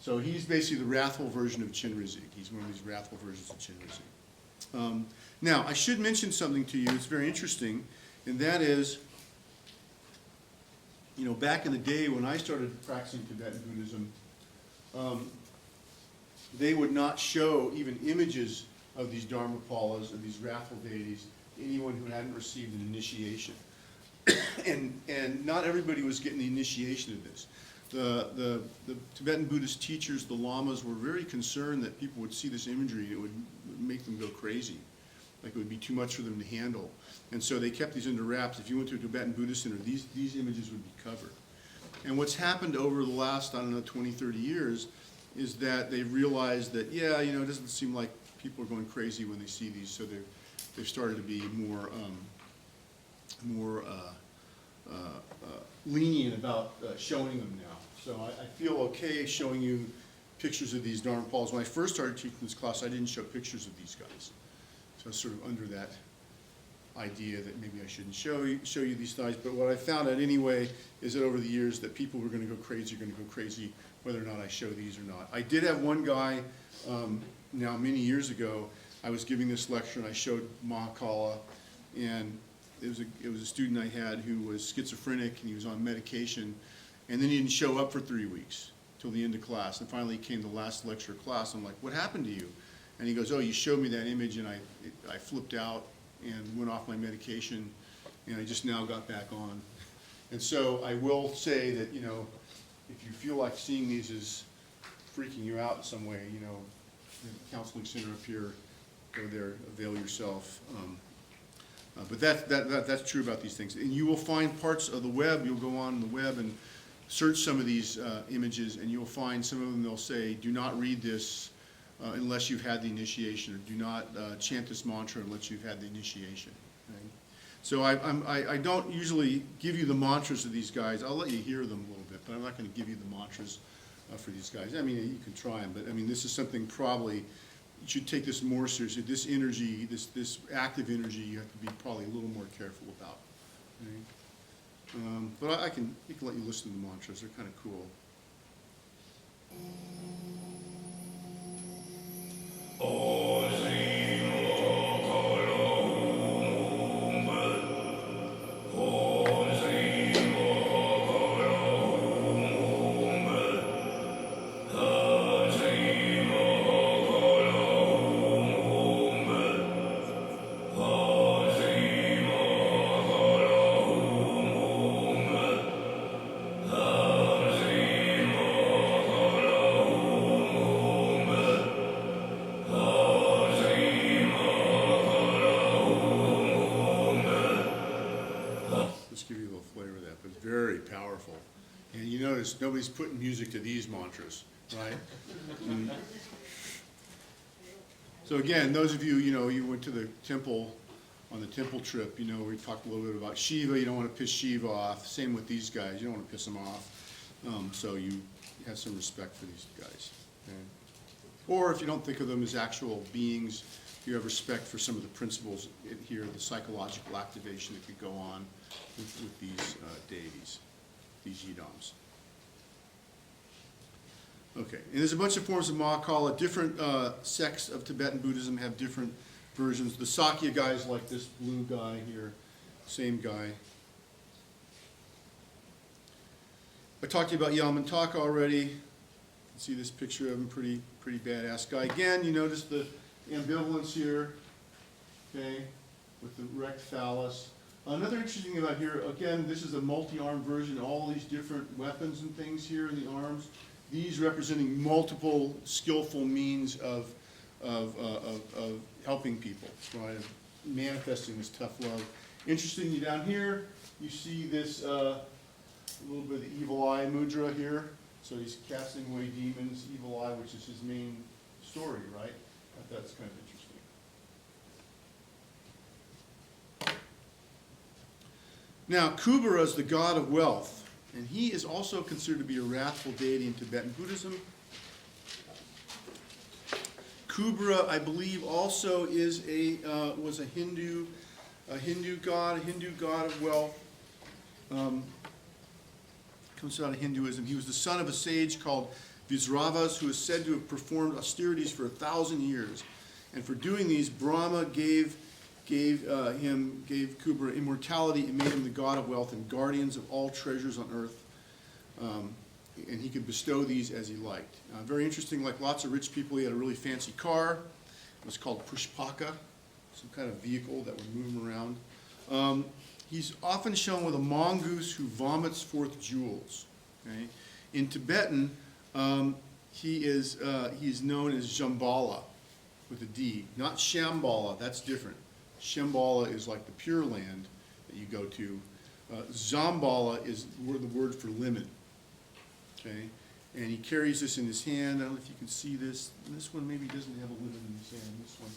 So he's basically the wrathful version of Chenrezig. He's one of these wrathful versions of Chenrezig. Now, I should mention something to you. It's very interesting, and that is, you know, back in the day when I started practicing Tibetan Buddhism, they would not show even images of these Dharmapalas, of these wrathful deities, to anyone who hadn't received an initiation. and not everybody was getting the initiation of this. The Tibetan Buddhist teachers, the lamas, were very concerned that people would see this imagery and it would make them go crazy. Like it would be too much for them to handle. And so they kept these under wraps. If you went to a Tibetan Buddhist center, these images would be covered. And what's happened over the last, I don't know, 20, 30 years is that they've realized that, yeah, you know, it doesn't seem like people are going crazy when they see these, so they've started to be more lenient about showing them now. So I feel okay showing you pictures of these Dharmapalas. When I first started teaching this class, I didn't show pictures of these guys. So I was sort of under that idea that maybe I shouldn't show you these guys. But what I found out anyway is that over the years that people were going to go crazy whether or not I show these or not. I did have one guy, now many years ago, I was giving this lecture and I showed Mahakala, and it was a student I had who was schizophrenic and he was on medication, and then he didn't show up for 3 weeks till the end of class, and finally came the last lecture of class. I'm like, what happened to you? And he goes, oh, you showed me that image and I flipped out and went off my medication, and I just now got back on. And so I will say that, you know, if you feel like seeing these is freaking you out in some way, you know, the counseling center up here, go there, avail yourself. But that's true about these things. And you will find parts of the web, you'll go on the web and search some of these images, and you'll find some of them, they'll say, do not read this unless you've had the initiation, or do not chant this mantra unless you've had the initiation. Right? So I don't usually give you the mantras of these guys. I'll let you hear them a little bit, but I'm not going to give you the mantras for these guys. I mean, you can try them, but I mean, this is something probably, you should take this more seriously. This energy, this active energy, you have to be probably a little more careful about. Right? But I can let you listen to the mantras. They're kind of cool. just give you a little flavor of that, but it's very powerful. And you notice nobody's putting music to these mantras, right? Mm. So again, those of you, you went to the temple, on the temple trip, we talked a little bit about Shiva. You don't want to piss Shiva off. Same with these guys. You don't want to piss them off. So you have some respect for these guys. Okay? Or if you don't think of them as actual beings, you have respect for some of the principles here, the psychological activation that could go on with these deities, these Yidams. Okay, and there's a bunch of forms of Mahakala. Different sects of Tibetan Buddhism have different versions. The Sakya guys like this blue guy here, same guy. I talked to you about Yamantaka already. You can see this picture of him, pretty badass guy. Again, you notice the ambivalence here, okay, with the erect phallus. Another interesting thing about here, again, this is a multi-armed version, all these different weapons and things here in the arms. These representing multiple skillful means of helping people, right? Manifesting this tough love. Interestingly, down here, you see this little bit of the evil eye mudra here. So he's casting away demons, evil eye, which is his main story, right? That's kind of interesting. Now, Kubera is the god of wealth, and he is also considered to be a wrathful deity in Tibetan Buddhism. Kubera, I believe, also is was a Hindu god of wealth. Comes out of Hinduism. He was the son of a sage called Visravas, who is said to have performed austerities for 1,000 years. And for doing these, Brahma gave Kubera immortality and made him the god of wealth and guardians of all treasures on earth. And he could bestow these as he liked. Very interesting, like lots of rich people, he had a really fancy car. It was called pushpaka, some kind of vehicle that would move him around. He's often shown with a mongoose who vomits forth jewels. Okay? In Tibetan, he's known as Shambhala with a D, not Shambhala, that's different. Shambhala is like the Pure Land that you go to. Zambala is the word for lemon. Okay? And he carries this in his hand. I don't know if you can see this. This one maybe doesn't have a lemon in his hand, this one.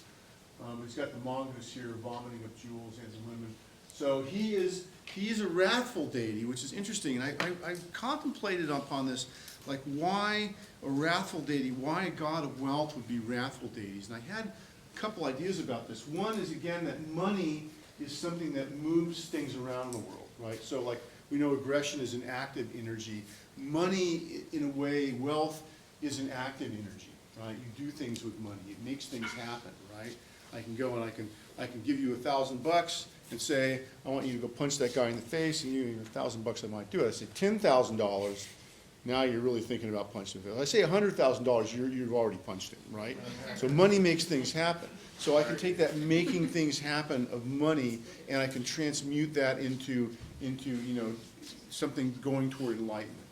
He's got the mongoose here vomiting up jewels, hands of lemon. So he's a wrathful deity, which is interesting. And I contemplated upon this, like why a wrathful deity, why a god of wealth would be wrathful deities. And I had a couple ideas about this. One is, again, that money is something that moves things around the world, right? So like we know aggression is an active energy. Money, in a way, wealth is an active energy, right? You do things with money. It makes things happen, right? I can go and I can give you $1,000 and say, I want you to go punch that guy in the face, and you $1,000 I might do it. I say $10,000, now you're really thinking about punching him. I say $100,000, you've already punched him, right? So money makes things happen. So I can take that making things happen of money, and I can transmute that into something going toward enlightenment,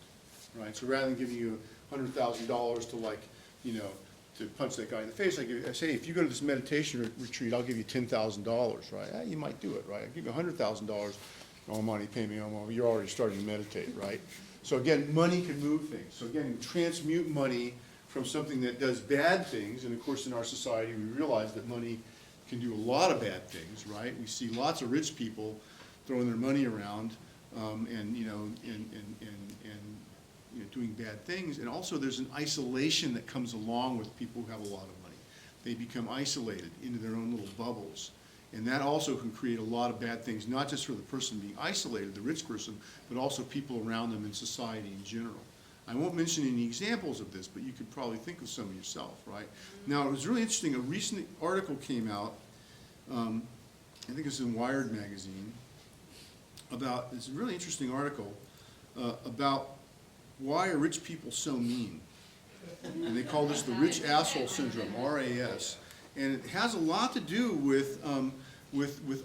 right? So rather than giving you $100,000 to to punch that guy in the face, I say, if you go to this meditation retreat, I'll give you $10,000, right? You might do it, right? I'll give you $100,000. Oh, money, pay me. Oh, you're already starting to meditate, right? So again, money can move things. So again, you transmute money from something that does bad things, and of course in our society we realize that money can do a lot of bad things, right? We see lots of rich people throwing their money around and doing bad things, and also there's an isolation that comes along with people who have a lot of money. They become isolated into their own little bubbles, and that also can create a lot of bad things, not just for the person being isolated, the rich person, but also people around them in society in general. I won't mention any examples of this, but you could probably think of some yourself, right? Now, it was really interesting. A recent article came out, I think it's in Wired magazine, about, it's a really interesting article about why are rich people so mean? And they call this the rich asshole syndrome, RAS. And it has a lot to do with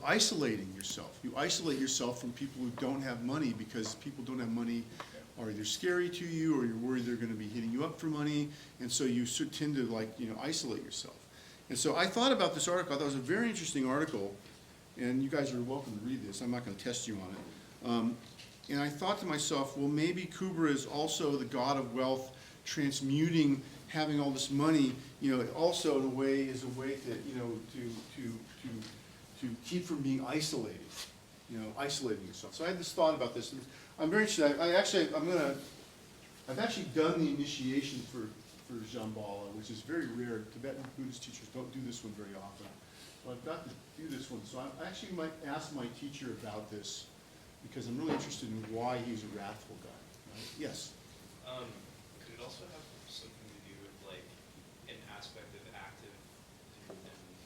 isolating yourself. You isolate yourself from people who don't have money because people don't have money are either scary to you or you're worried they're going to be hitting you up for money. And so you tend to isolate yourself. And so I thought about this article. I thought it was a very interesting article. And you guys are welcome to read this. I'm not going to test you on it. And I thought to myself, well, maybe Kubera is also the god of wealth, transmuting, having all this money, also in a way is a way to keep from being isolated, isolating yourself. So I had this thought about this, and I'm very interested. I've actually done the initiation for Shambhala, which is very rare. Tibetan Buddhist teachers don't do this one very often. So I've got to do this one. So I actually might ask my teacher about this, because I'm really interested in why he's a wrathful guy. Right? Yes? Could it also have something to do with like an aspect of active and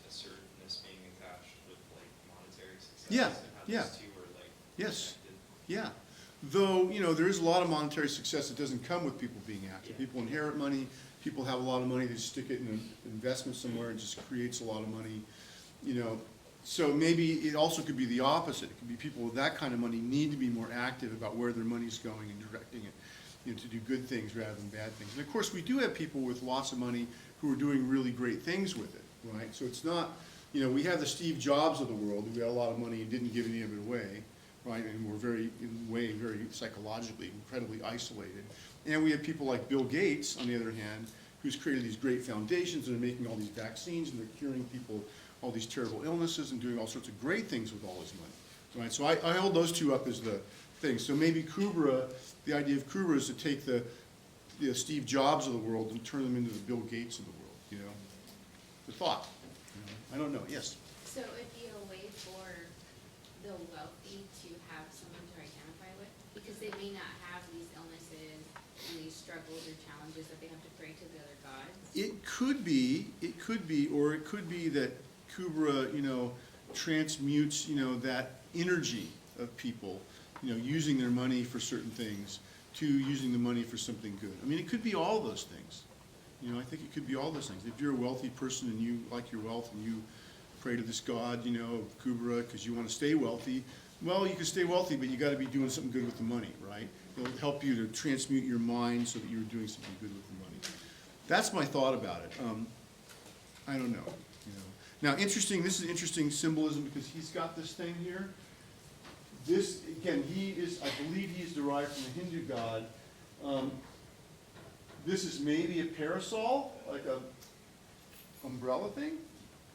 assertiveness being attached with like monetary success? Yeah, And how yeah. those two are like Yes. connected? Yeah. Though, there is a lot of monetary success that doesn't come with people being active. Yeah. People inherit money, people have a lot of money, they stick it in an investment somewhere and just creates a lot of money, So maybe it also could be the opposite. It could be people with that kind of money need to be more active about where their money's going and directing it, to do good things rather than bad things. And of course, we do have people with lots of money who are doing really great things with it, right? So it's not, we have the Steve Jobs of the world who had a lot of money and didn't give any of it away, right? And were very psychologically incredibly isolated. And we have people like Bill Gates, on the other hand, who's created these great foundations and are making all these vaccines and they're curing people all these terrible illnesses and doing all sorts of great things with all his money, right? So I hold those two up as the things. So maybe Kubera, the idea of Kubera is to take the Steve Jobs of the world and turn them into the Bill Gates of the world, The thought. I don't know. Yes? So it'd be a way for the wealthy to have someone to identify with, because they may not have these illnesses and these struggles or challenges that they have to pray to the other gods. It could be, or it could be that Kubera, transmutes, that energy of people, using their money for certain things to using the money for something good. I mean, it could be all those things. I think it could be all those things. If you're a wealthy person and you like your wealth and you pray to this god, Kubera, because you want to stay wealthy, well, you can stay wealthy, but you got to be doing something good with the money, right? It'll help you to transmute your mind so that you're doing something good with the money. That's my thought about it. I don't know. Now, this is interesting symbolism because he's got this thing here. This, again, I believe he is derived from the Hindu god. This is maybe a parasol, like a umbrella thing,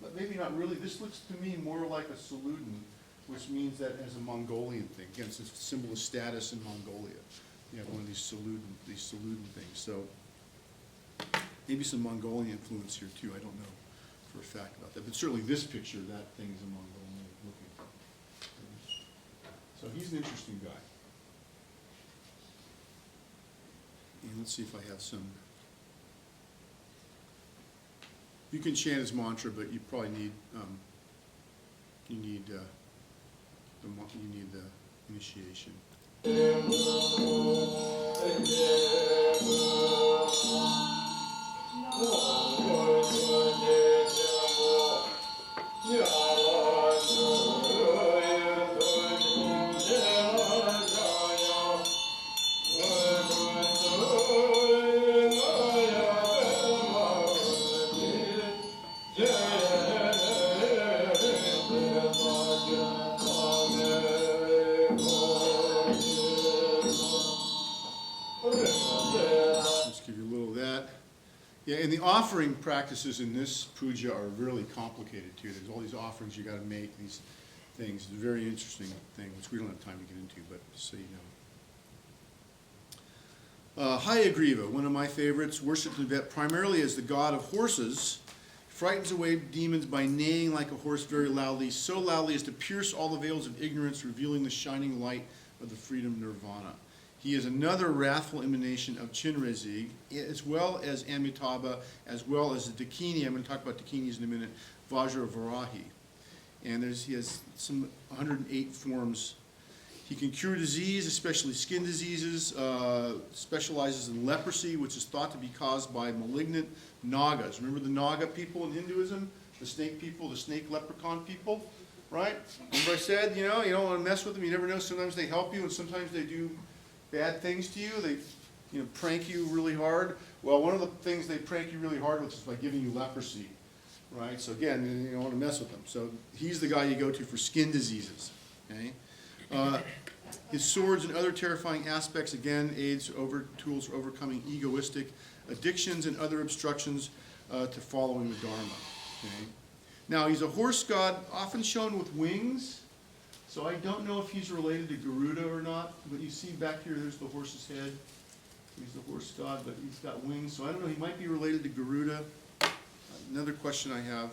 but maybe not really. This looks to me more like a salutin, which means that as a Mongolian thing. Again, it's a symbol of status in Mongolia. You have one of these salutin things. So maybe some Mongolian influence here too. I don't know for a fact about that, but certainly this picture, that thing is a Mongolian looking. So he's an interesting guy. And let's see if I have some. You can chant his mantra, but you probably need you need the initiation. Let's give you a little of that. Yeah, and the offering practices in this puja are really complicated too. There's all these offerings you got to make, these things. It's a very interesting thing, which we don't have time to get into, but just so you know. Hayagriva, one of my favorites, worshipped in Tibet primarily as the god of horses, frightens away demons by neighing like a horse very loudly, so loudly as to pierce all the veils of ignorance, revealing the shining light of the freedom nirvana. He is another wrathful emanation of Chenrezig, as well as Amitabha, as well as the dakini. I'm going to talk about dakinis in a minute, Vajravarahi. And he has some 108 forms. He can cure disease, especially skin diseases, specializes in leprosy, which is thought to be caused by malignant nagas. Remember the naga people in Hinduism? The snake people, the snake leprechaun people, right? Remember I said, you don't want to mess with them. You never know. Sometimes they help you, and sometimes they do bad things to you. They prank you really hard. Well, one of the things they prank you really hard with is by giving you leprosy, right? So again, you don't want to mess with them. So he's the guy you go to for skin diseases, okay? His swords and other terrifying aspects, again, tools for overcoming egoistic addictions and other obstructions to following the Dharma. Okay? Now, he's a horse god, often shown with wings. So I don't know if he's related to Garuda or not, but you see back here, there's the horse's head. He's the horse god, but he's got wings. So I don't know, he might be related to Garuda. Another question I have.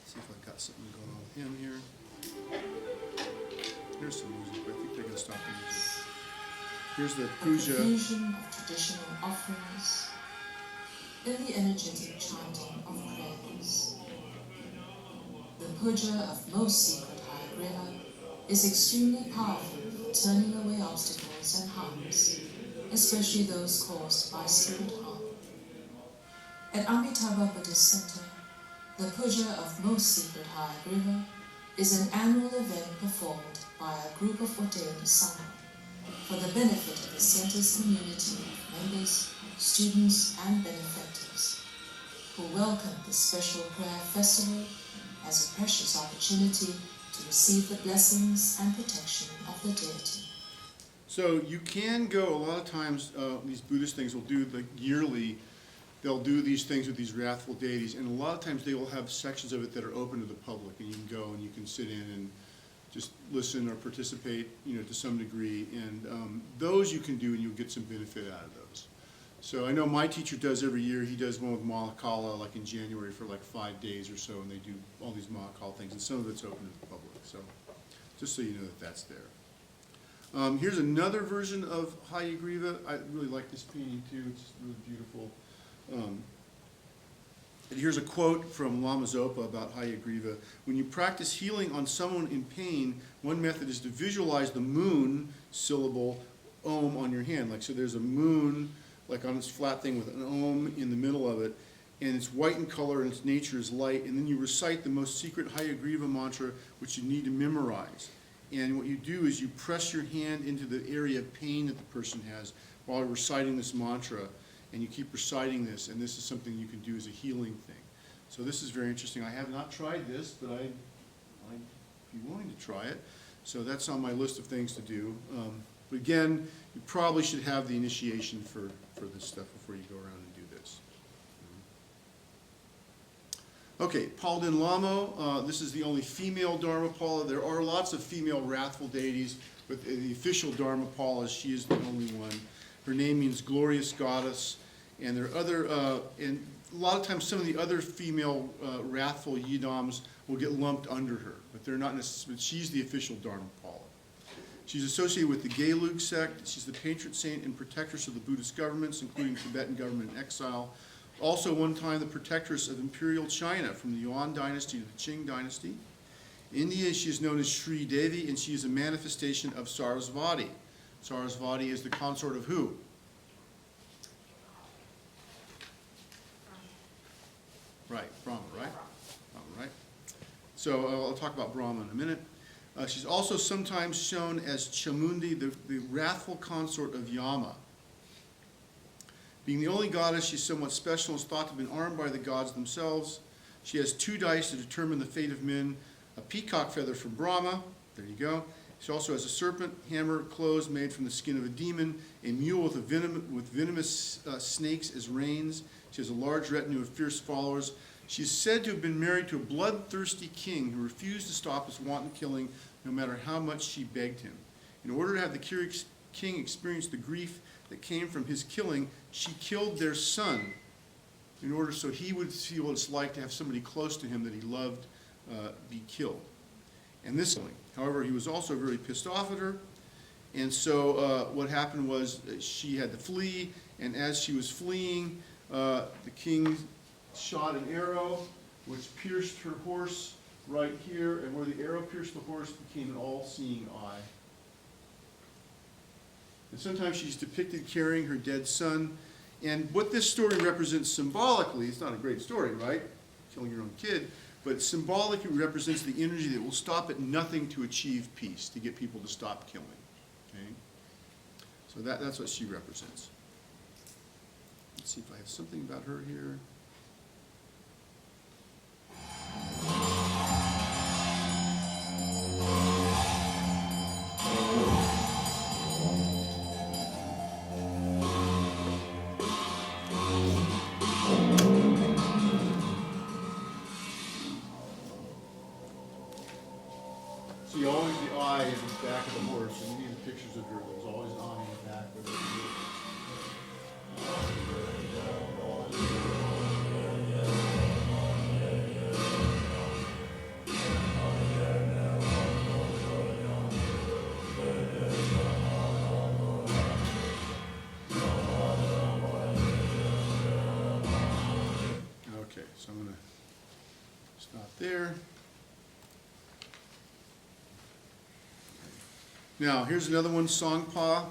See if I've got something going on with him here. Here's some music, but I think they're going to stop the music. Here's the A Puja. profusion of traditional offerings, and the energetic chanting of prayers. The Puja of most secret Hayagriva is extremely powerful for turning away obstacles and harms, especially those caused by spirit harm. At Amitabha Buddhist Center, the Puja of most secret Hayagriva is an annual event performed by a group of ordained Sangha for the benefit of the center's community of members, students, and benefactors who welcome this special prayer festival as a precious opportunity to receive the blessings and protection of the deity. So you can go, a lot of times, these Buddhist things will do the yearly, they'll do these things with these wrathful deities, and a lot of times they will have sections of it that are open to the public, and you can go and you can sit in and just listen or participate, to some degree, and those you can do and you'll get some benefit out of those. So I know my teacher does every year, he does one with Mahakala, like in January for like 5 days or so, and they do all these Mahakala things, and some of it's open to the public, so just so you know that that's there. Here's another version of Hayagriva. I really like this painting too, it's really beautiful. And here's a quote from Lama Zopa about Hayagriva. When you practice healing on someone in pain, one method is to visualize the moon syllable Om on your hand. Like, so there's a moon, like on this flat thing with an Om in the middle of it, and it's white in color and its nature is light, and then you recite the most secret Hayagriva mantra, which you need to memorize. And what you do is you press your hand into the area of pain that the person has while reciting this mantra, and you keep reciting this, and this is something you can do as a healing thing. So this is very interesting. I have not tried this, but I'd be willing to try it. So that's on my list of things to do. But again, you probably should have the initiation for this stuff before you go around and do this. Okay, Palden Lamo. This is the only female Dharmapala. There are lots of female wrathful deities, but the official Dharmapala, she is the only one. Her name means glorious goddess, and there are other, and a lot of times some of the other female wrathful Yidams will get lumped under her, but they're not necessarily, but she's the official Dharmapala. She's associated with the Gelug sect. She's the patron saint and protectress of the Buddhist governments, including Tibetan government in exile. Also, one time, the protectress of imperial China from the Yuan dynasty to the Qing dynasty. In India, she is known as Sri Devi, and she is a manifestation of Sarasvati. Sarasvati is the consort of who? Right, Brahma, right? Brahma, right? So I'll talk about Brahma in a minute. She's also sometimes shown as Chamundi, the wrathful consort of Yama. Being the only goddess, she's somewhat special and is thought to have been armed by the gods themselves. She has 2 dice to determine the fate of men, a peacock feather from Brahma, there you go. She also has a serpent, hammer, clothes made from the skin of a demon, a mule with venomous snakes as reins. She has a large retinue of fierce followers. She is said to have been married to a bloodthirsty king who refused to stop his wanton killing no matter how much she begged him. In order to have the king experience the grief that came from his killing, she killed their son in order so he would feel what it's like to have somebody close to him that he loved be killed. And this, however, he was also very pissed off at her, and so what happened was she had to flee, and as she was fleeing, the king shot an arrow which pierced her horse right here, and where the arrow pierced the horse became an all-seeing eye. And sometimes she's depicted carrying her dead son, and what this story represents symbolically, it's not a great story, right? Killing your own kid. But symbolically represents the energy that will stop at nothing to achieve peace, to get people to stop killing. Okay? So that's what she represents. Let's see if I have something about her here. See, always the eye in the back of the horse, and you need the pictures of her, there's always an eye in the back. Where okay, so I'm going to stop there. Now, here's another one, Songpa.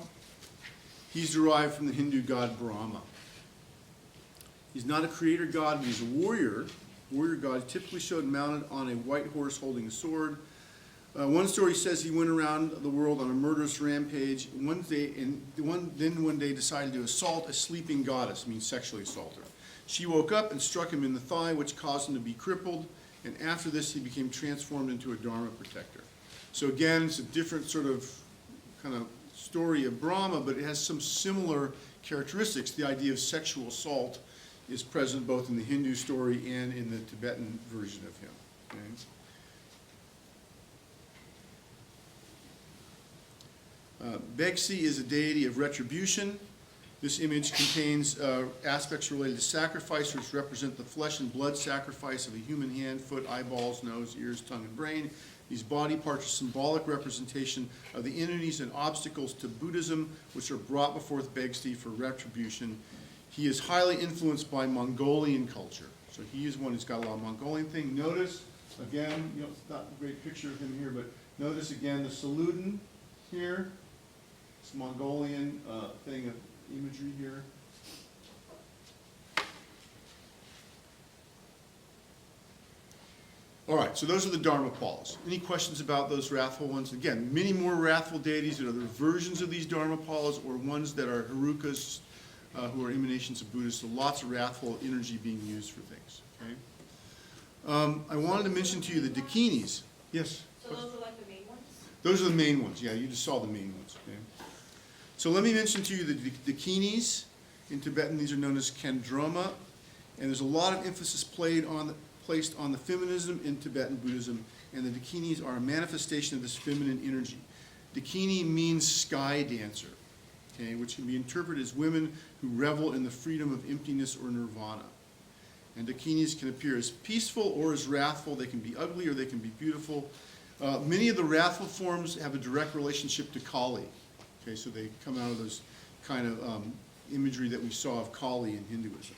He's derived from the Hindu god Brahma. He's not a creator god, but he's a warrior. Warrior god typically showed mounted on a white horse holding a sword. One story says he went around the world on a murderous rampage. One day decided to assault a sleeping goddess, means sexually assault her. She woke up and struck him in the thigh, which caused him to be crippled. And after this, he became transformed into a Dharma protector. So again, it's a different sort of kind of story of Brahma, but it has some similar characteristics. The idea of sexual assault is present both in the Hindu story and in the Tibetan version of him. Okay? Begsi is a deity of retribution. This image contains aspects related to sacrifice, which represent the flesh and blood sacrifice of a human hand, foot, eyeballs, nose, ears, tongue, and brain. These body parts are symbolic representation of the entities and obstacles to Buddhism, which are brought before Begsi for retribution. He is highly influenced by Mongolian culture. So he is one who's got a lot of Mongolian thing. Notice, again, it's not a great picture of him here, but notice again the salutin here. It's Mongolian thing of imagery here. All right, so those are the Dharmapalas. Any questions about those wrathful ones? Again, many more wrathful deities. There are other versions of these Dharmapalas or ones that are Herukas, who are emanations of Buddhists. So lots of wrathful energy being used for things. Okay. I wanted to mention to you the dakinis. Yes? So those are like the main ones? Those are the main ones. Yeah, you just saw the main ones. Okay. So let me mention to you the dakinis. In Tibetan, these are known as kandroma. And there's a lot of emphasis placed on the feminism in Tibetan Buddhism, and the dakinis are a manifestation of this feminine energy. Dakini means sky dancer, okay, which can be interpreted as women who revel in the freedom of emptiness or nirvana. And dakinis can appear as peaceful or as wrathful. They can be ugly or they can be beautiful. Many of the wrathful forms have a direct relationship to Kali. Okay, so they come out of this kind of imagery that we saw of Kali in Hinduism.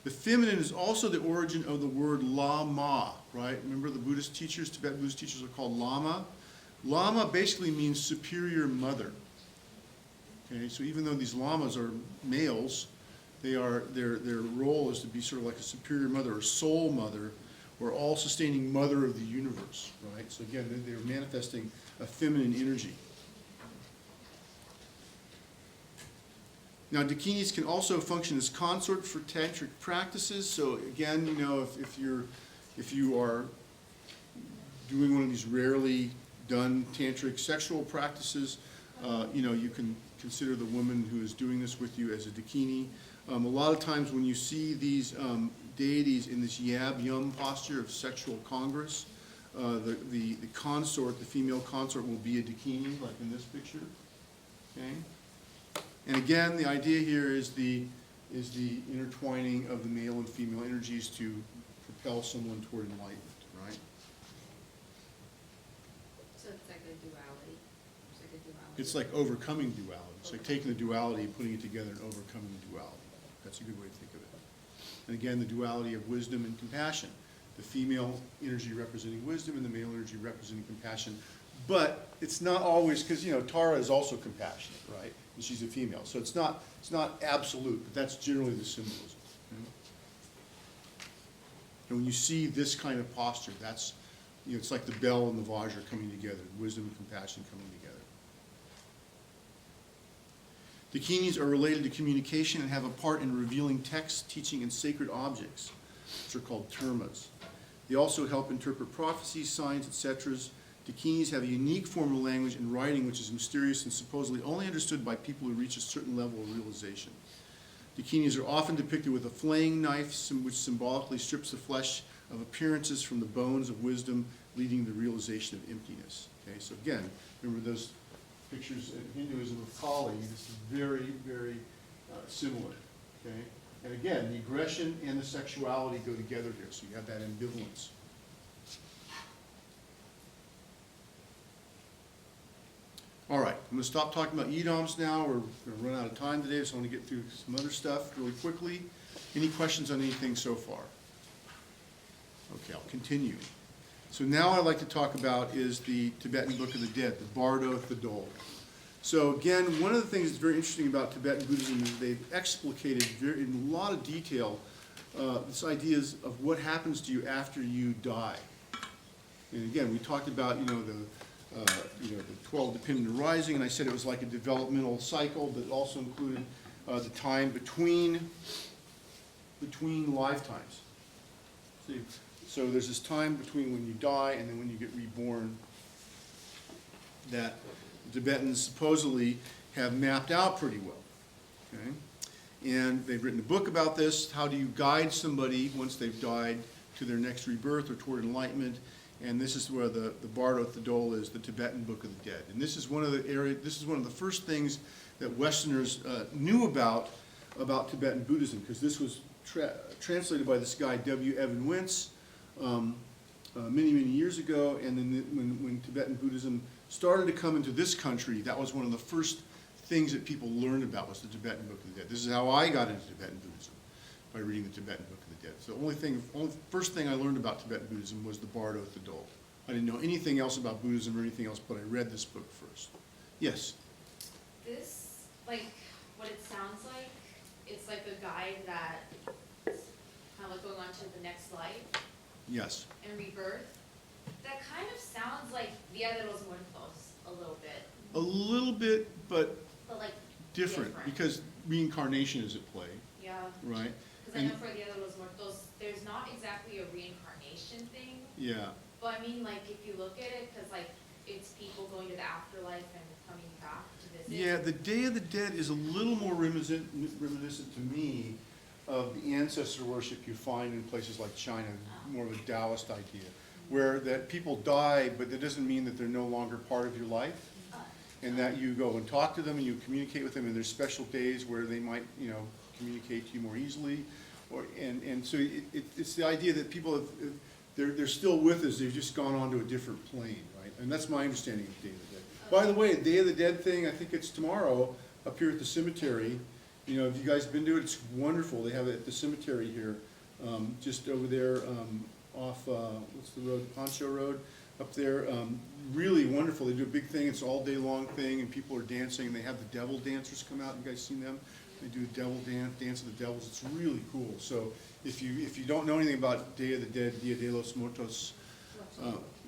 The feminine is also the origin of the word lama, right? Remember the Buddhist teachers, Tibetan Buddhist teachers are called lama? Lama basically means superior mother. Okay, so even though these lamas are males, their role is to be sort of like a superior mother or soul mother or all-sustaining mother of the universe, right? So again, they're manifesting a feminine energy. Now, dakinis can also function as consort for tantric practices. So again, you know, if you are doing one of these rarely done tantric sexual practices, you know, you can consider the woman who is doing this with you as a dakini. A lot of times when you see these deities in this yab-yum posture of sexual congress, the consort, the female consort, will be a dakini, like in this picture. Okay. And again, the idea here is the intertwining of the male and female energies to propel someone toward enlightenment, right? So it's like a duality. It's like a duality. It's like overcoming duality. It's like taking the duality and putting it together and overcoming the duality. That's a good way to think of it. And again, the duality of wisdom and compassion. The female energy representing wisdom and the male energy representing compassion. But it's not always, because, you know, Tara is also compassionate, right? And she's a female. So it's not absolute, but that's generally the symbolism. You know? And when you see this kind of posture, that's, you know, it's like the bell and the vajra coming together, wisdom and compassion coming together. Dakinis are related to communication and have a part in revealing text, teaching, and sacred objects, which are called termas. They also help interpret prophecies, signs, etc. Dakinis have a unique form of language and writing which is mysterious and supposedly only understood by people who reach a certain level of realization. Dakinis are often depicted with a flaying knife which symbolically strips the flesh of appearances from the bones of wisdom, leading to the realization of emptiness. Okay, so again, remember those pictures in Hinduism of Kali, this is very, very similar, okay? And again, the aggression and the sexuality go together here, so you have that ambivalence. All right, I'm going to stop talking about Yidams now. We're going to run out of time today, so I want to get through some other stuff really quickly. Any questions on anything so far? Okay, I'll continue. So now I'd like to talk about is the Tibetan Book of the Dead, the Bardos the Dole. So again, one of the things that's very interesting about Tibetan Buddhism is they've explicated in a lot of detail this idea of what happens to you after you die. And again, we talked about the 12 dependent arising, and I said it was like a developmental cycle that also included the time between lifetimes. See, so there's this time between when you die and then when you get reborn that the Tibetans supposedly have mapped out pretty well. Okay? And they've written a book about this. How do you guide somebody once they've died to their next rebirth or toward enlightenment? And this is where the Bardos the Dole is, the Tibetan Book of the Dead. And this is one of the first things that Westerners knew about Tibetan Buddhism, because this was translated by this guy W. Evan Wentz many, many years ago. And then when Tibetan Buddhism started to come into this country, that was one of the first things that people learned about was the Tibetan Book of the Dead. This is how I got into Tibetan Buddhism, by reading the Tibetan Book of the Dead. So the first thing I learned about Tibetan Buddhism was the Bardos the Dole. I didn't know anything else about Buddhism or anything else, but I read this book first. Yes? This, like, what it sounds like, it's like a guide that is kind of like going on to the next life Yes. and rebirth. That kind of sounds like Dia de los Muertos a little bit. A little bit, but Like different, because reincarnation is at play, Yeah. right? Because I know for Dia de los Muertos, there's not exactly a reincarnation thing. Yeah. But I mean, like, if you look at it, because, like, it's people going to the afterlife and coming back to visit. Yeah, the Day of the Dead is a little more reminiscent to me of the ancestor worship you find in places like China, more of a Taoist idea, where that people die, but that doesn't mean that they're no longer part of your life, and that you go and talk to them and you communicate with them, and there's special days where they might, communicate to you more easily, and so it's the idea that people they're still with us, they've just gone on to a different plane, right? And that's my understanding of Day of the Dead. By the way, Day of the Dead thing, I think it's tomorrow up here at the cemetery. If you guys been to it, it's wonderful. They have it at the cemetery here, just over there off, what's the road, Poncho Road, up there. Really wonderful. They do a big thing. It's an all day long thing, and people are dancing. They have the devil dancers come out. You guys seen them? They do a devil dance of the devils. It's really cool. So if you don't know anything about Day of the Dead, Dia de los Muertos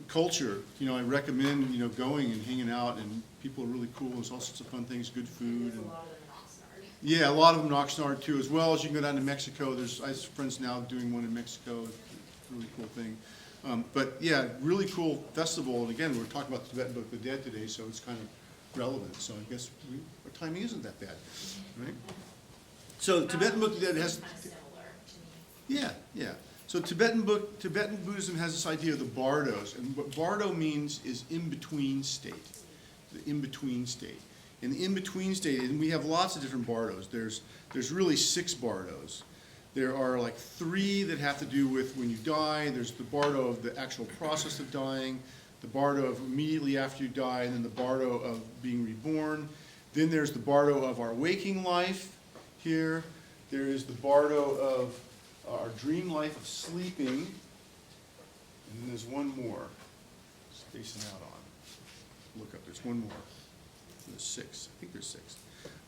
culture, I recommend going and hanging out, and people are really cool. There's all sorts of fun things, good food. There's And, a lot of them in Oxnard. yeah, a lot of them in Oxnard too, as well as you can go down to Mexico. I have friends now doing one in Mexico. It's a really cool thing. But yeah, really cool festival. And again, we're talking about the Tibetan Book of the Dead today, so it's kind of relevant. So I guess our timing isn't that bad, right? So the Tibetan Book of the Dead has. Kind of similar to me. Yeah. So Tibetan Buddhism has this idea of the Bardos, and what Bardo means is in-between state, the in-between state. And the in-between state, and we have lots of different Bardos. There's really 6 Bardos. There are like 3 that have to do with when you die. There's the Bardo of the actual process of dying, the Bardo of immediately after you die, and then the Bardo of being reborn. Then there's the Bardo of our waking life here. There is the Bardo of our dream life of sleeping, and then there's one more, spacing out on, look up, there's one more, there's 6, I think there's 6.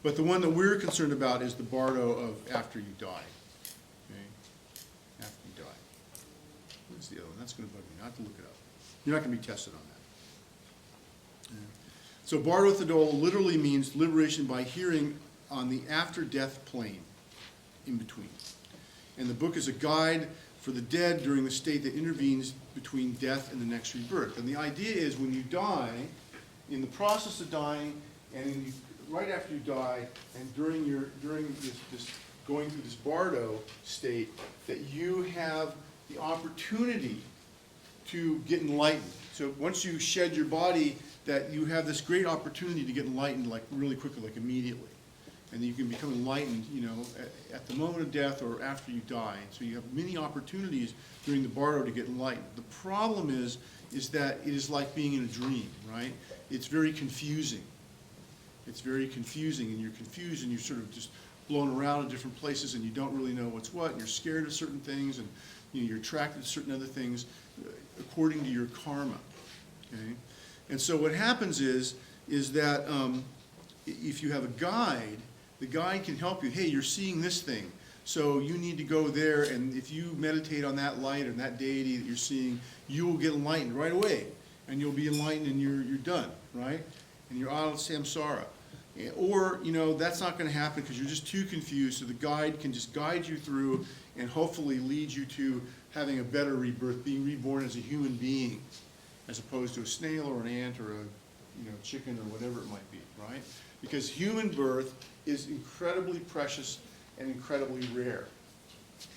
But the one that we're concerned about is the Bardo of after you die, okay, after you die. What's the other one? That's going to bug me, I have to look it up. You're not going to be tested on that. Yeah. So Bardo the Dole literally means liberation by hearing on the after-death plane, in between. And the book is a guide for the dead during the state that intervenes between death and the next rebirth. And the idea is when you die, in the process of dying, and right after you die, and during this going through this Bardo state, that you have the opportunity to get enlightened. So once you shed your body, that you have this great opportunity to get enlightened like really quickly, like immediately. And you can become enlightened, you know, at the moment of death or after you die. And so you have many opportunities during the Bardo to get enlightened. The problem is that it is like being in a dream, right? It's very confusing. It's very confusing, and you're confused, and you're sort of just blown around in different places, and you don't really know what's what, and you're scared of certain things, and you know, you're attracted to certain other things according to your karma. Okay? And so what happens is that if you have a guide, the guide can help you. Hey, you're seeing this thing, so you need to go there, and if you meditate on that light or that deity that you're seeing, you will get enlightened right away, and you'll be enlightened, and you're done, right? And you're out of samsara. Or, you know, that's not going to happen because you're just too confused, so the guide can just guide you through and hopefully lead you to having a better rebirth, being reborn as a human being, as opposed to a snail or an ant or a chicken or whatever it might be, right? Because human birth is incredibly precious and incredibly rare.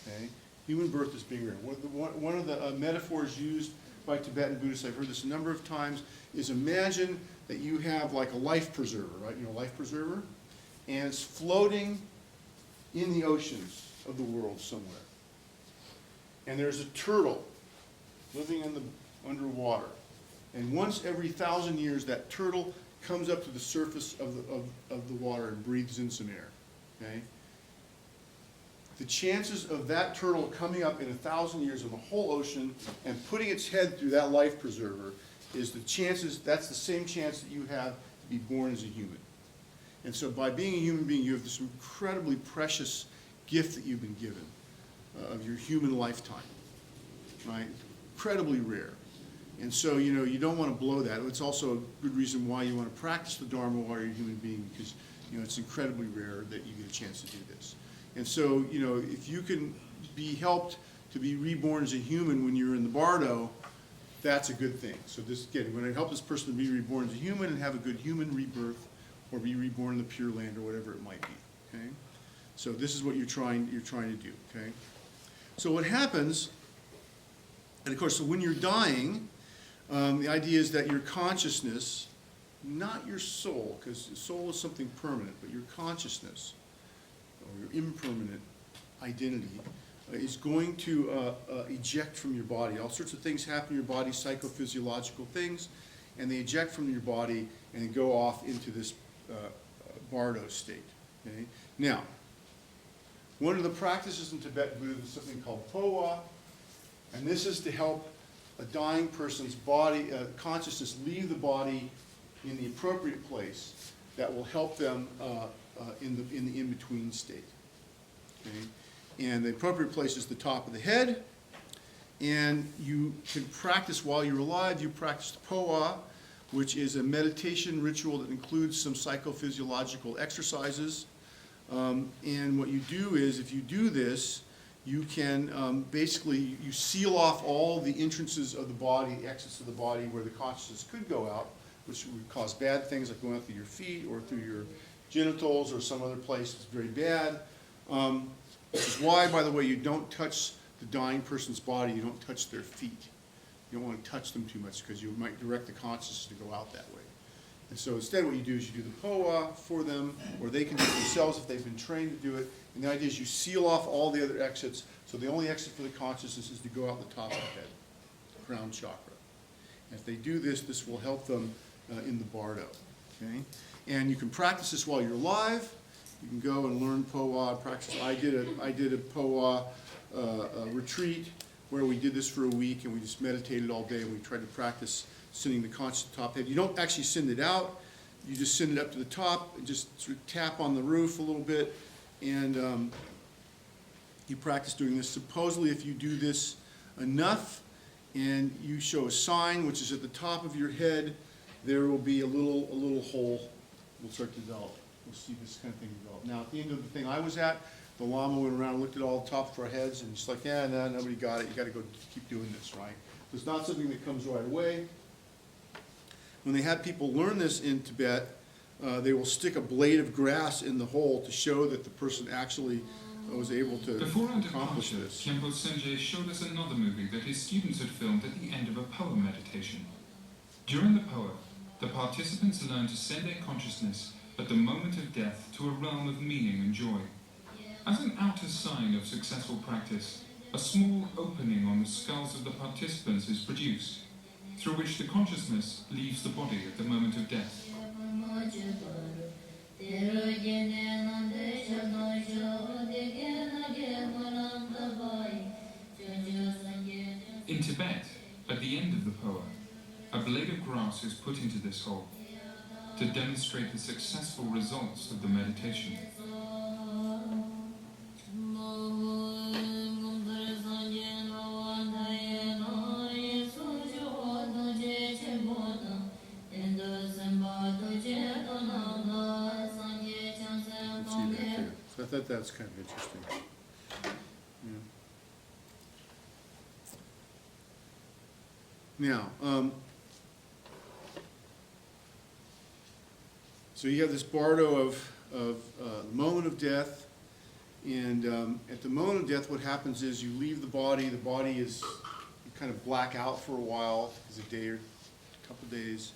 Okay? Human birth is being rare. One of the metaphors used by Tibetan Buddhists, I've heard this a number of times, is imagine that you have like a life preserver, right? You know, life preserver, and it's floating in the oceans of the world somewhere. And there's a turtle living underwater. And once every 1,000 years, that turtle comes up to the surface of the water and breathes in some air. Okay? The chances of that turtle coming up in 1,000 years in the whole ocean and putting its head through that life preserver is that's the same chance that you have to be born as a human. And so by being a human being, you have this incredibly precious gift that you've been given of your human lifetime, right? Incredibly rare. And so, you know, you don't want to blow that. It's also a good reason why you want to practice the Dharma while you're a human being, because, you know, it's incredibly rare that you get a chance to do this. And so, you know, if you can be helped to be reborn as a human when you're in the Bardo, that's a good thing. So this, again, when I help this person to be reborn as a human and have a good human rebirth, or be reborn in the Pure Land, or whatever it might be. Okay? So this is what you're trying to do. Okay? So what happens, and of course, so when you're dying, the idea is that your consciousness, not your soul, because soul is something permanent, but your consciousness, or your impermanent identity, is going to eject from your body. All sorts of things happen in your body, psychophysiological things, and they eject from your body and go off into this Bardo state. Okay? Now, one of the practices in Tibetan Buddhism is something called Puja, and this is to help a dying person's body, consciousness leave the body in the appropriate place that will help them in the in-between state. Okay? And the appropriate place is the top of the head, and you can practice while you're alive. You practice the Puja, which is a meditation ritual that includes some psychophysiological exercises. And what you do is, if you do this, you can basically, you seal off all the entrances of the body, the exits of the body where the consciousness could go out, which would cause bad things like going out through your feet or through your genitals or some other place that's very bad. Which is why, by the way, you don't touch the dying person's body, you don't touch their feet. You don't want to touch them too much because you might direct the consciousness to go out that way. And so instead what you do is you do the Puja for them, or they can do it themselves if they've been trained to do it. And the idea is you seal off all the other exits, so the only exit for the consciousness is to go out the top of the head, crown chakra. And if they do this, this will help them in the Bardo. Okay? And you can practice this while you're alive. You can go and learn Puja, practice. I did a Puja retreat where we did this for a week, and we just meditated all day, and we tried to practice sending the conscious to the top head. You don't actually send it out. You just send it up to the top and just sort of tap on the roof a little bit, and you practice doing this. Supposedly, if you do this enough and you show a sign, which is at the top of your head, there will be a little hole will start to develop. We'll see this kind of thing develop. Now, at the end of the thing I was at, the Lama went around and looked at all the top of our heads, and it's like, yeah, no, nobody got it. You got to go keep doing this, right? So it's not something that comes right away. When they have people learn this in Tibet, they will stick a blade of grass in the hole to show that the person actually was able to Before our accomplish departure, this. Khyentse Senje showed us another movie that his students had filmed at the end of a power meditation. During the power, the participants learned to send their consciousness at the moment of death to a realm of meaning and joy. As an outer sign of successful practice, a small opening on the skulls of the participants is produced, through which the consciousness leaves the body at the moment of death. In Tibet, at the end of the poa, a blade of grass is put into this hole to demonstrate the successful results of the meditation. I thought that was kind of interesting. Yeah. Now, so you have this bardo of the moment of death, and at the moment of death, what happens is you leave the body is, you kind of black out for a while, it's a day or a couple days,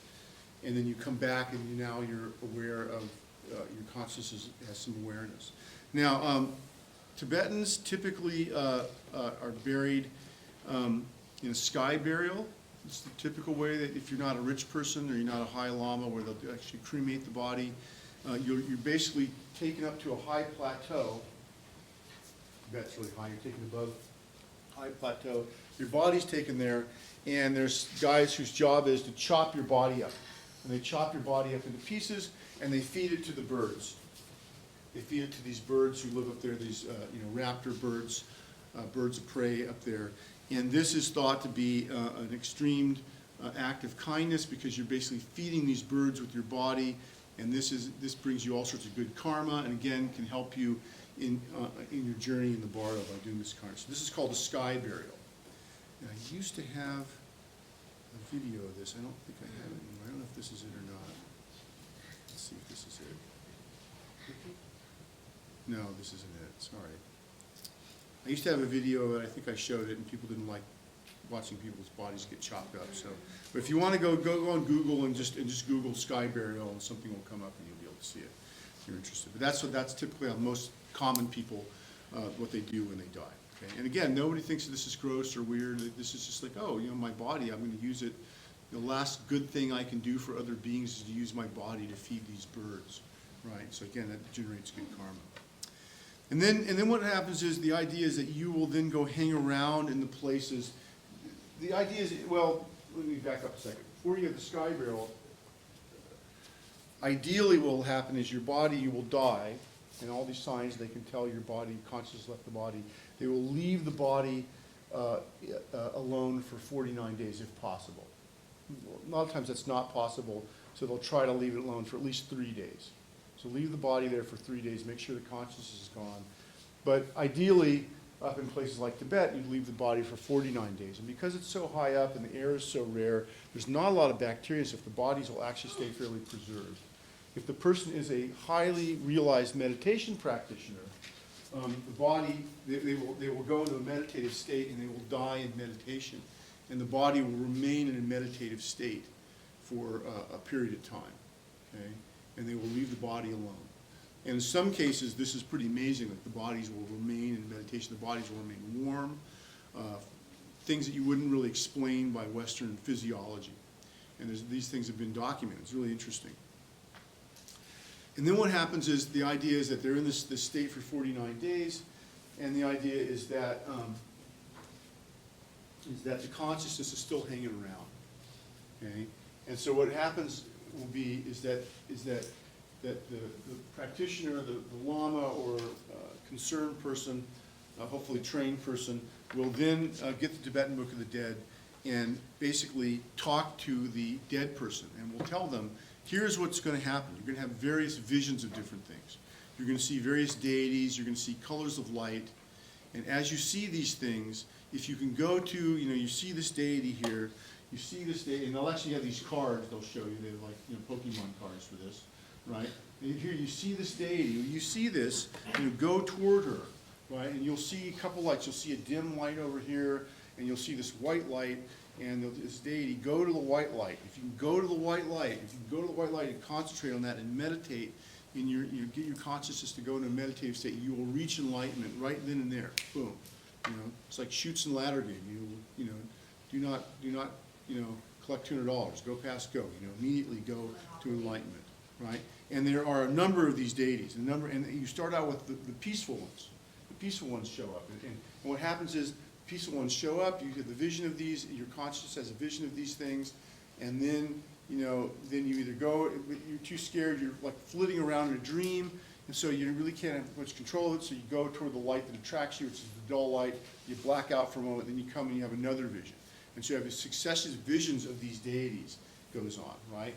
and then you come back and now you're aware of, your consciousness has some awareness. Now, Tibetans typically are buried in a sky burial. It's the typical way that if you're not a rich person or you're not a high lama where they'll actually cremate the body, you're basically taken up to a high plateau. Tibet's really high, you're taken above high plateau. Your body's taken there, and there's guys whose job is to chop your body up. And they chop your body up into pieces, and they feed it to the birds. They feed it to these birds who live up there, these raptor birds, birds of prey up there. And this is thought to be an extreme act of kindness because you're basically feeding these birds with your body, and this brings you all sorts of good karma, and again can help you in your journey in the bardo by doing this karma. So this is called a sky burial. And I used to have a video of this. I don't think I have it anymore. I don't know if this is it or not. Let's see if this is it. No, this isn't it. Sorry. I used to have a video of it. I think I showed it, and people didn't like watching people's bodies get chopped up. So, but if you want to go on Google and just Google sky burial, and something will come up, and you'll be able to see it if you're interested. But that's typically how most common people what they do when they die. Okay? And again, nobody thinks this is gross or weird. This is just like, oh, my body. I'm going to use it. The last good thing I can do for other beings is to use my body to feed these birds, right? So again, that generates good karma. And then what happens is the idea is that you will then go hang around in the places. The idea is, well, let me back up a second. Before you have the sky burial, ideally what will happen is your body, you will die, and all these signs, they can tell your body, consciousness left the body. They will leave the body alone for 49 days if possible. A lot of times that's not possible, so they'll try to leave it alone for at least 3 days. So leave the body there for 3 days, make sure the consciousness is gone. But ideally, up in places like Tibet, you'd leave the body for 49 days. And because it's so high up and the air is so rare, there's not a lot of bacteria, so if the bodies will actually stay fairly preserved. If the person is a highly realized meditation practitioner, the body, they will go into a meditative state and they will die in meditation. And the body will remain in a meditative state for a period of time, okay? And they will leave the body alone. And in some cases, this is pretty amazing, that the bodies will remain in meditation, the bodies will remain warm, things that you wouldn't really explain by Western physiology. And these things have been documented. It's really interesting. And then what happens is, the idea is that they're in this state for 49 days, and the idea is that the consciousness is still hanging around, okay? And so what happens will be is that the practitioner, the lama or concerned person, hopefully trained person, will then get the Tibetan Book of the Dead and basically talk to the dead person, and will tell them, here's what's going to happen. You're going to have various visions of different things. You're going to see various deities. You're going to see colors of light. And as you see these things, if you can go to, you see this deity here, you see this deity, and they'll actually have these cards they'll show you. They're like, Pokemon cards for this, right? And here you see this deity. When you see this, go toward her. right? And you'll see a couple lights. You'll see a dim light over here, and you'll see this white light, and this deity, go to the white light. If you can go to the white light, and concentrate on that and meditate, and you get your consciousness to go into a meditative state, you will reach enlightenment right then and there. Boom. You know, it's like Chutes and Ladder game. You know, do not collect $200. Go past go. You know, immediately go to enlightenment, right? And there are a number of these deities, and you start out with the peaceful ones. The peaceful ones show up, and what happens is, peaceful ones show up, you get the vision of these, your consciousness has a vision of these things, and then, then you either go, you're too scared, you're like flitting around in a dream, and so you really can't have much control of it, so you go toward the light that attracts you, which is the dull light, you black out for a moment, then you come and you have another vision. And so you have successive visions of these deities goes on, right?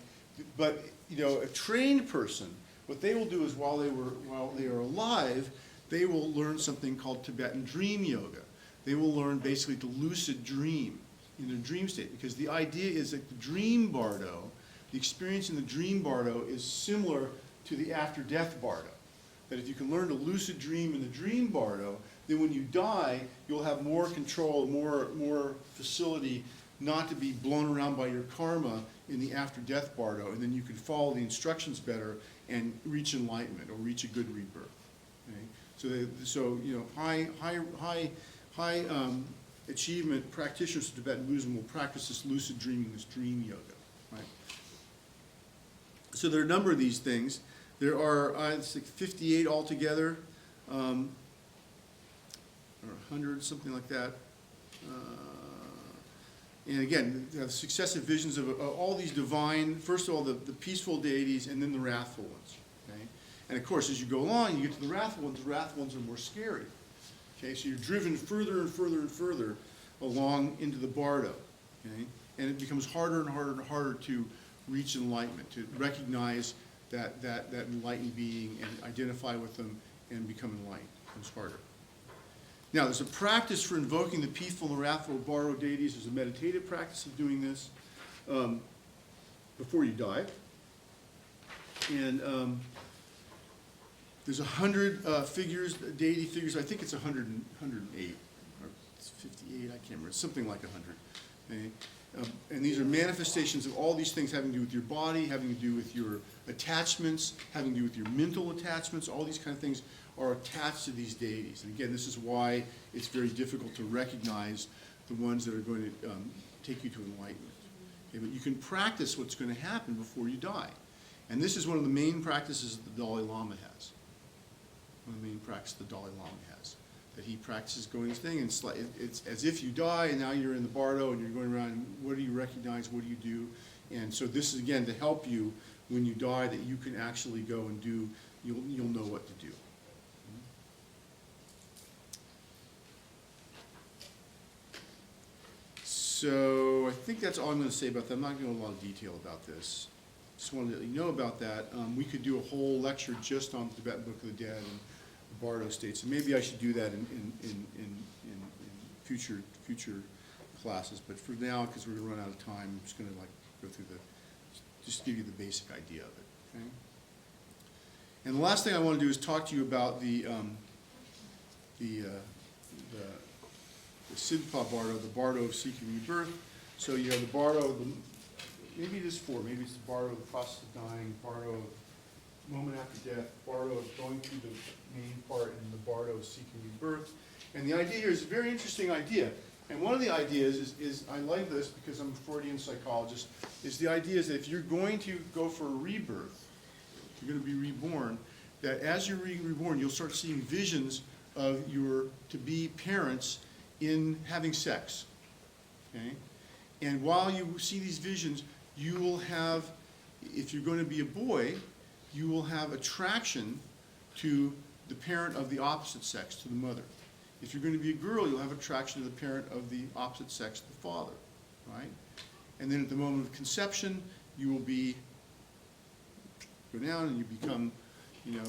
But, a trained person, what they will do is while they are alive, they will learn something called Tibetan dream yoga. They will learn basically to lucid dream in their dream state, because the idea is that the dream bardo, the experience in the dream bardo is similar to the after-death bardo. That if you can learn to lucid dream in the dream bardo, then when you die, you'll have more control, more facility not to be blown around by your karma in the after-death bardo, and then you can follow the instructions better and reach enlightenment or reach a good rebirth. Okay? So high achievement practitioners of Tibetan Buddhism will practice this lucid dreaming, this dream yoga, right? So there are a number of these things. There are, it's like 58 altogether, or 100, something like that. And again, they have successive visions of all these divine, first of all, the peaceful deities, and then the wrathful ones, okay? And of course, as you go along, you get to the wrathful ones are more scary. Okay, so you're driven further and further and further along into the bardo, okay? And it becomes harder and harder and harder to reach enlightenment, to recognize that enlightened being and identify with them and become enlightened. It becomes harder. Now, there's a practice for invoking the peaceful and the wrathful bardo deities. There's a meditative practice of doing this before you die. And there's 100 figures, deity figures. I think it's 108 or it's 58. I can't remember. It's something like 100. Okay? And these are manifestations of all these things having to do with your body, having to do with your attachments, having to do with your mental attachments. All these kind of things are attached to these deities. And again, this is why it's very difficult to recognize the ones that are going to take you to enlightenment. Okay? But you can practice what's going to happen before you die. And this is one of the main practices that the Dalai Lama has. One of the main practices the Dalai Lama has. That he practices going this thing, and it's as if you die, and now you're in the bardo, and you're going around, and what do you recognize, what do you do? And so this is, again, to help you when you die, that you can actually go and do, you'll know what to do. So I think that's all I'm going to say about that. I'm not going to go into a lot of detail about this. Just wanted to let you know about that. We could do a whole lecture just on the Tibetan Book of the Dead and the Bardo states, and maybe I should do that in future classes. But for now, because we're going to run out of time, I'm just going to go through just give you the basic idea of it. Okay. And the last thing I want to do is talk to you about the Sidpa Bardo, the Bardo of seeking rebirth. So you have the Bardo, maybe it is four. Maybe it's the Bardo of the process of dying, Bardo of moment after death, Bardo of going through the main part, and the Bardo of seeking rebirth. And the idea here is a very interesting idea. And one of the ideas is I like this because I'm a Freudian psychologist, is the idea is that if you're going to go for a rebirth, you're going to be reborn, that as you're reborn, you'll start seeing visions of your to-be parents in having sex. Okay? And while you see these visions, you will have, if you're going to be a boy, you will have attraction to the parent of the opposite sex, to the mother. If you're going to be a girl, you'll have attraction to the parent of the opposite sex, the father, right? And then at the moment of conception, you will go down and you become, your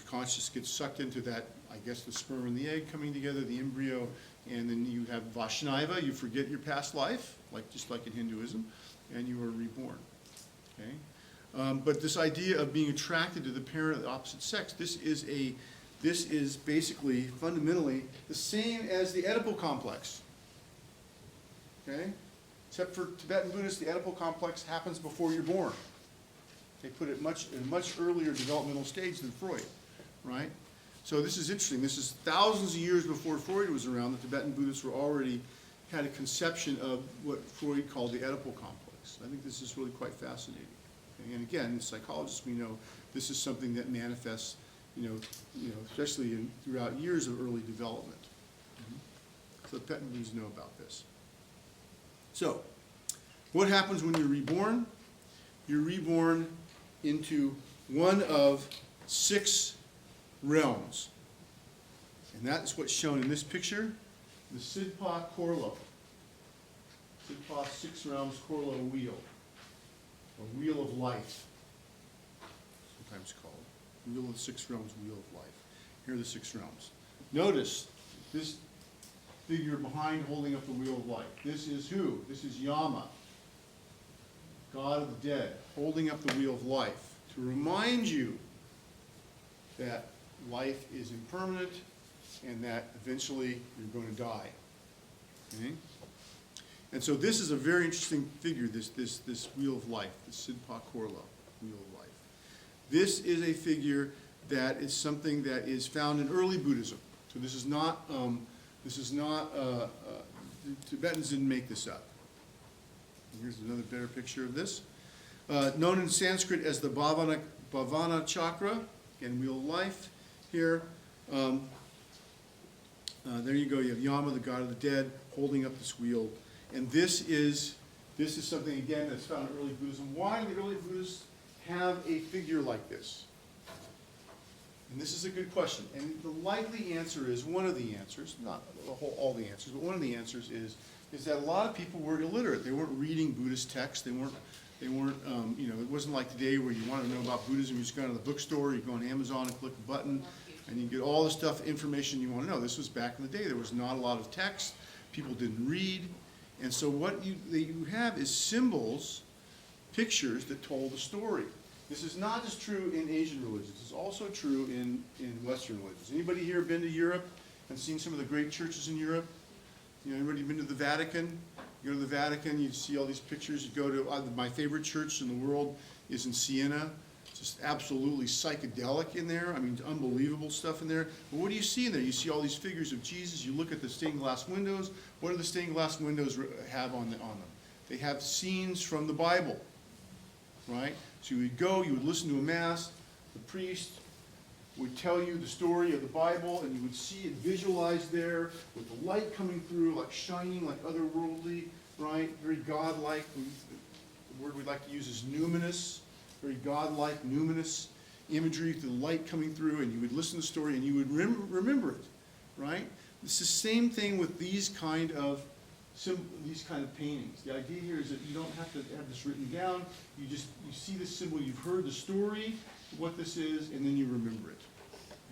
consciousness gets sucked into that, I guess, the sperm and the egg coming together, the embryo, and then you have Vaishnava, you forget your past life, just like in Hinduism, and you are reborn, okay? But this idea of being attracted to the parent of the opposite sex, this is a this is basically, fundamentally, the same as the Oedipal complex. Okay? Except for Tibetan Buddhists, the Oedipal complex happens before you're born. They put it in a much earlier developmental stage than Freud, right? So this is interesting. This is thousands of years before Freud was around. The Tibetan Buddhists were already had a conception of what Freud called the Oedipal complex. I think this is really quite fascinating. Okay? And again, as psychologists, we know this is something that manifests, especially throughout years of early development. So Tibetan Buddhists know about this. So, what happens when you're reborn? You're reborn into one of 6 realms. And that is what's shown in this picture, the Sidpa Korlo. Sidpa 6 realms Korlo wheel, or wheel of life, sometimes called. Wheel of the 6 realms, wheel of life. Here are the 6 realms. Notice this figure behind holding up the wheel of life. This is who? This is Yama, god of the dead, holding up the wheel of life to remind you that life is impermanent and that eventually you're going to die. Okay? And so this is a very interesting figure, this wheel of life, the Sidpa Korlo, wheel of life. This is a figure that is something that is found in early Buddhism. So this is not the Tibetans didn't make this up. Here's another better picture of this. Known in Sanskrit as the Bhavana Chakra, again, wheel of life here. There you go, you have Yama, the god of the dead, holding up this wheel. And this is something, again, that's found in early Buddhism. Why do the early Buddhists have a figure like this? And this is a good question. And the likely answer is, one of the answers, not all the answers, but one of the answers is that a lot of people were illiterate. They weren't reading Buddhist texts. They weren't, it wasn't like today where you want to know about Buddhism. You just go to the bookstore, you go on Amazon and click a button, and you get all the stuff, information you want to know. This was back in the day. There was not a lot of text. People didn't read. And so what you have is symbols, pictures that told a story. This is not just true in Asian religions. It's also true in Western religions. Anybody here been to Europe and seen some of the great churches in Europe? Anybody been to the Vatican? You go to the Vatican, you see all these pictures. You go to my favorite church in the world is in Siena. It's just absolutely psychedelic in there. I mean, unbelievable stuff in there. But what do you see in there? You see all these figures of Jesus. You look at the stained glass windows. What do the stained glass windows have on them? They have scenes from the Bible, right? So you would go, you would listen to a mass, the priest would tell you the story of the Bible, and you would see it visualized there with the light coming through, like shining, like otherworldly, right? Very godlike. The word we'd like to use is numinous, very godlike, numinous imagery, the light coming through, and you would listen to the story, and you would remember it, right? It's the same thing with these kind of paintings. The idea here is that you don't have to have this written down. You see the symbol, you've heard the story, what this is, and then you remember it.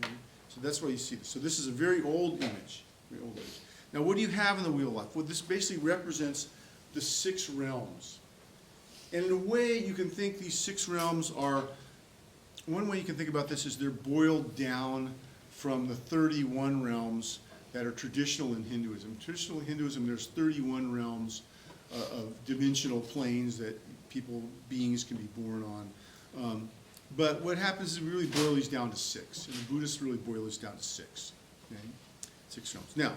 Okay? So that's why you see this. So this is a very old image. Very old image. Now what do you have in the Wheel of Life? Well, this basically represents the 6 realms. And in a way, you can think these 6 realms are, one way you can think about this is they're boiled down from the 31 realms that are traditional in Hinduism. Traditional in Hinduism, there's 31 realms of dimensional planes that beings can be born on. But what happens is we really boil these down to 6. And the Buddhists really boil this down to 6. Okay? 6 realms. Now,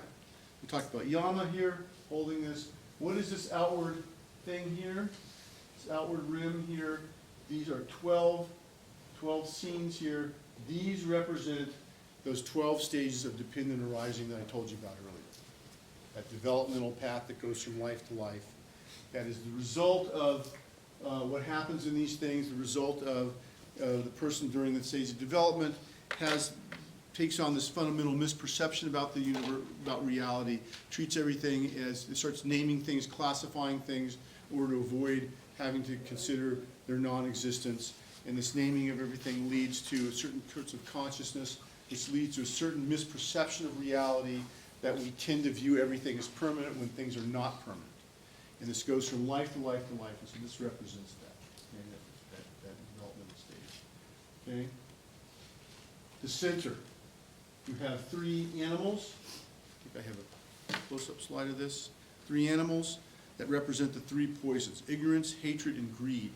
we talked about Yama here, holding this. What is this outward thing here? This outward rim here. These are 12 scenes here. These represent those 12 stages of dependent arising that I told you about earlier. That developmental path that goes from life to life. That is the result of what happens in these things, the result of the person during the stage of development takes on this fundamental misperception about the universe, about reality, treats everything as, it starts naming things, classifying things, in order to avoid having to consider their non-existence. And this naming of everything leads to a certain sorts of consciousness, which leads to a certain misperception of reality, that we tend to view everything as permanent when things are not permanent. And this goes from life to life to life, and so this represents that, okay, that developmental stage. Okay? The center. You have 3 animals. I think I have a close-up slide of this. 3 animals that represent the 3 poisons: ignorance, hatred, and greed.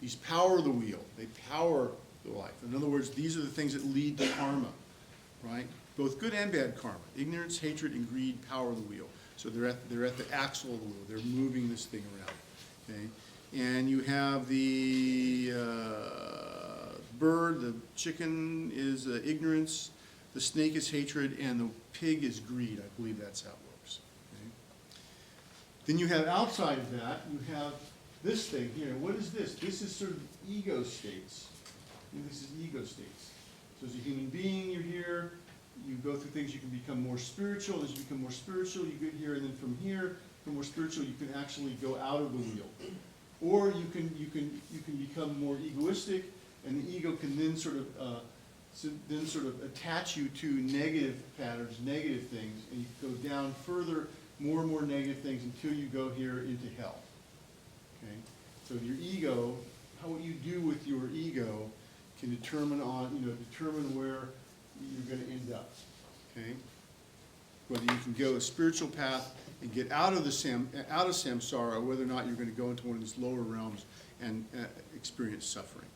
These power the wheel. They power the life. In other words, these are the things that lead to karma, right? Both good and bad karma. Ignorance, hatred, and greed power the wheel. So they're at the axle of the wheel. They're moving this thing around, okay? And you have the bird, the chicken is ignorance, the snake is hatred, and the pig is greed. I believe that's how it works. Okay? Then you have outside of that, you have this thing here. What is this? This is sort of ego states. And this is ego states. So as a human being, you're here. You go through things. You can become more spiritual. As you become more spiritual, you get here, and then from here, from more spiritual, you can actually go out of the wheel. Or you can become more egoistic, and the ego can then sort of attach you to negative patterns, negative things, and you go down further, more and more negative things until you go here into hell. Okay, so your ego, what you do with your ego, can determine where you're going to end up. Okay, whether you can go a spiritual path and get out of samsara, whether or not you're going to go into one of these lower realms and experience suffering.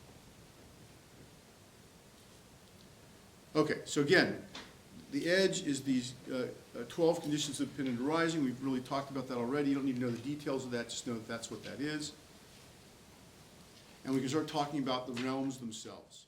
Okay, so again, the edge is these 12 conditions of dependent arising. We've really talked about that already. You don't need to know the details of that, just know that that's what that is. And we can start talking about the realms themselves.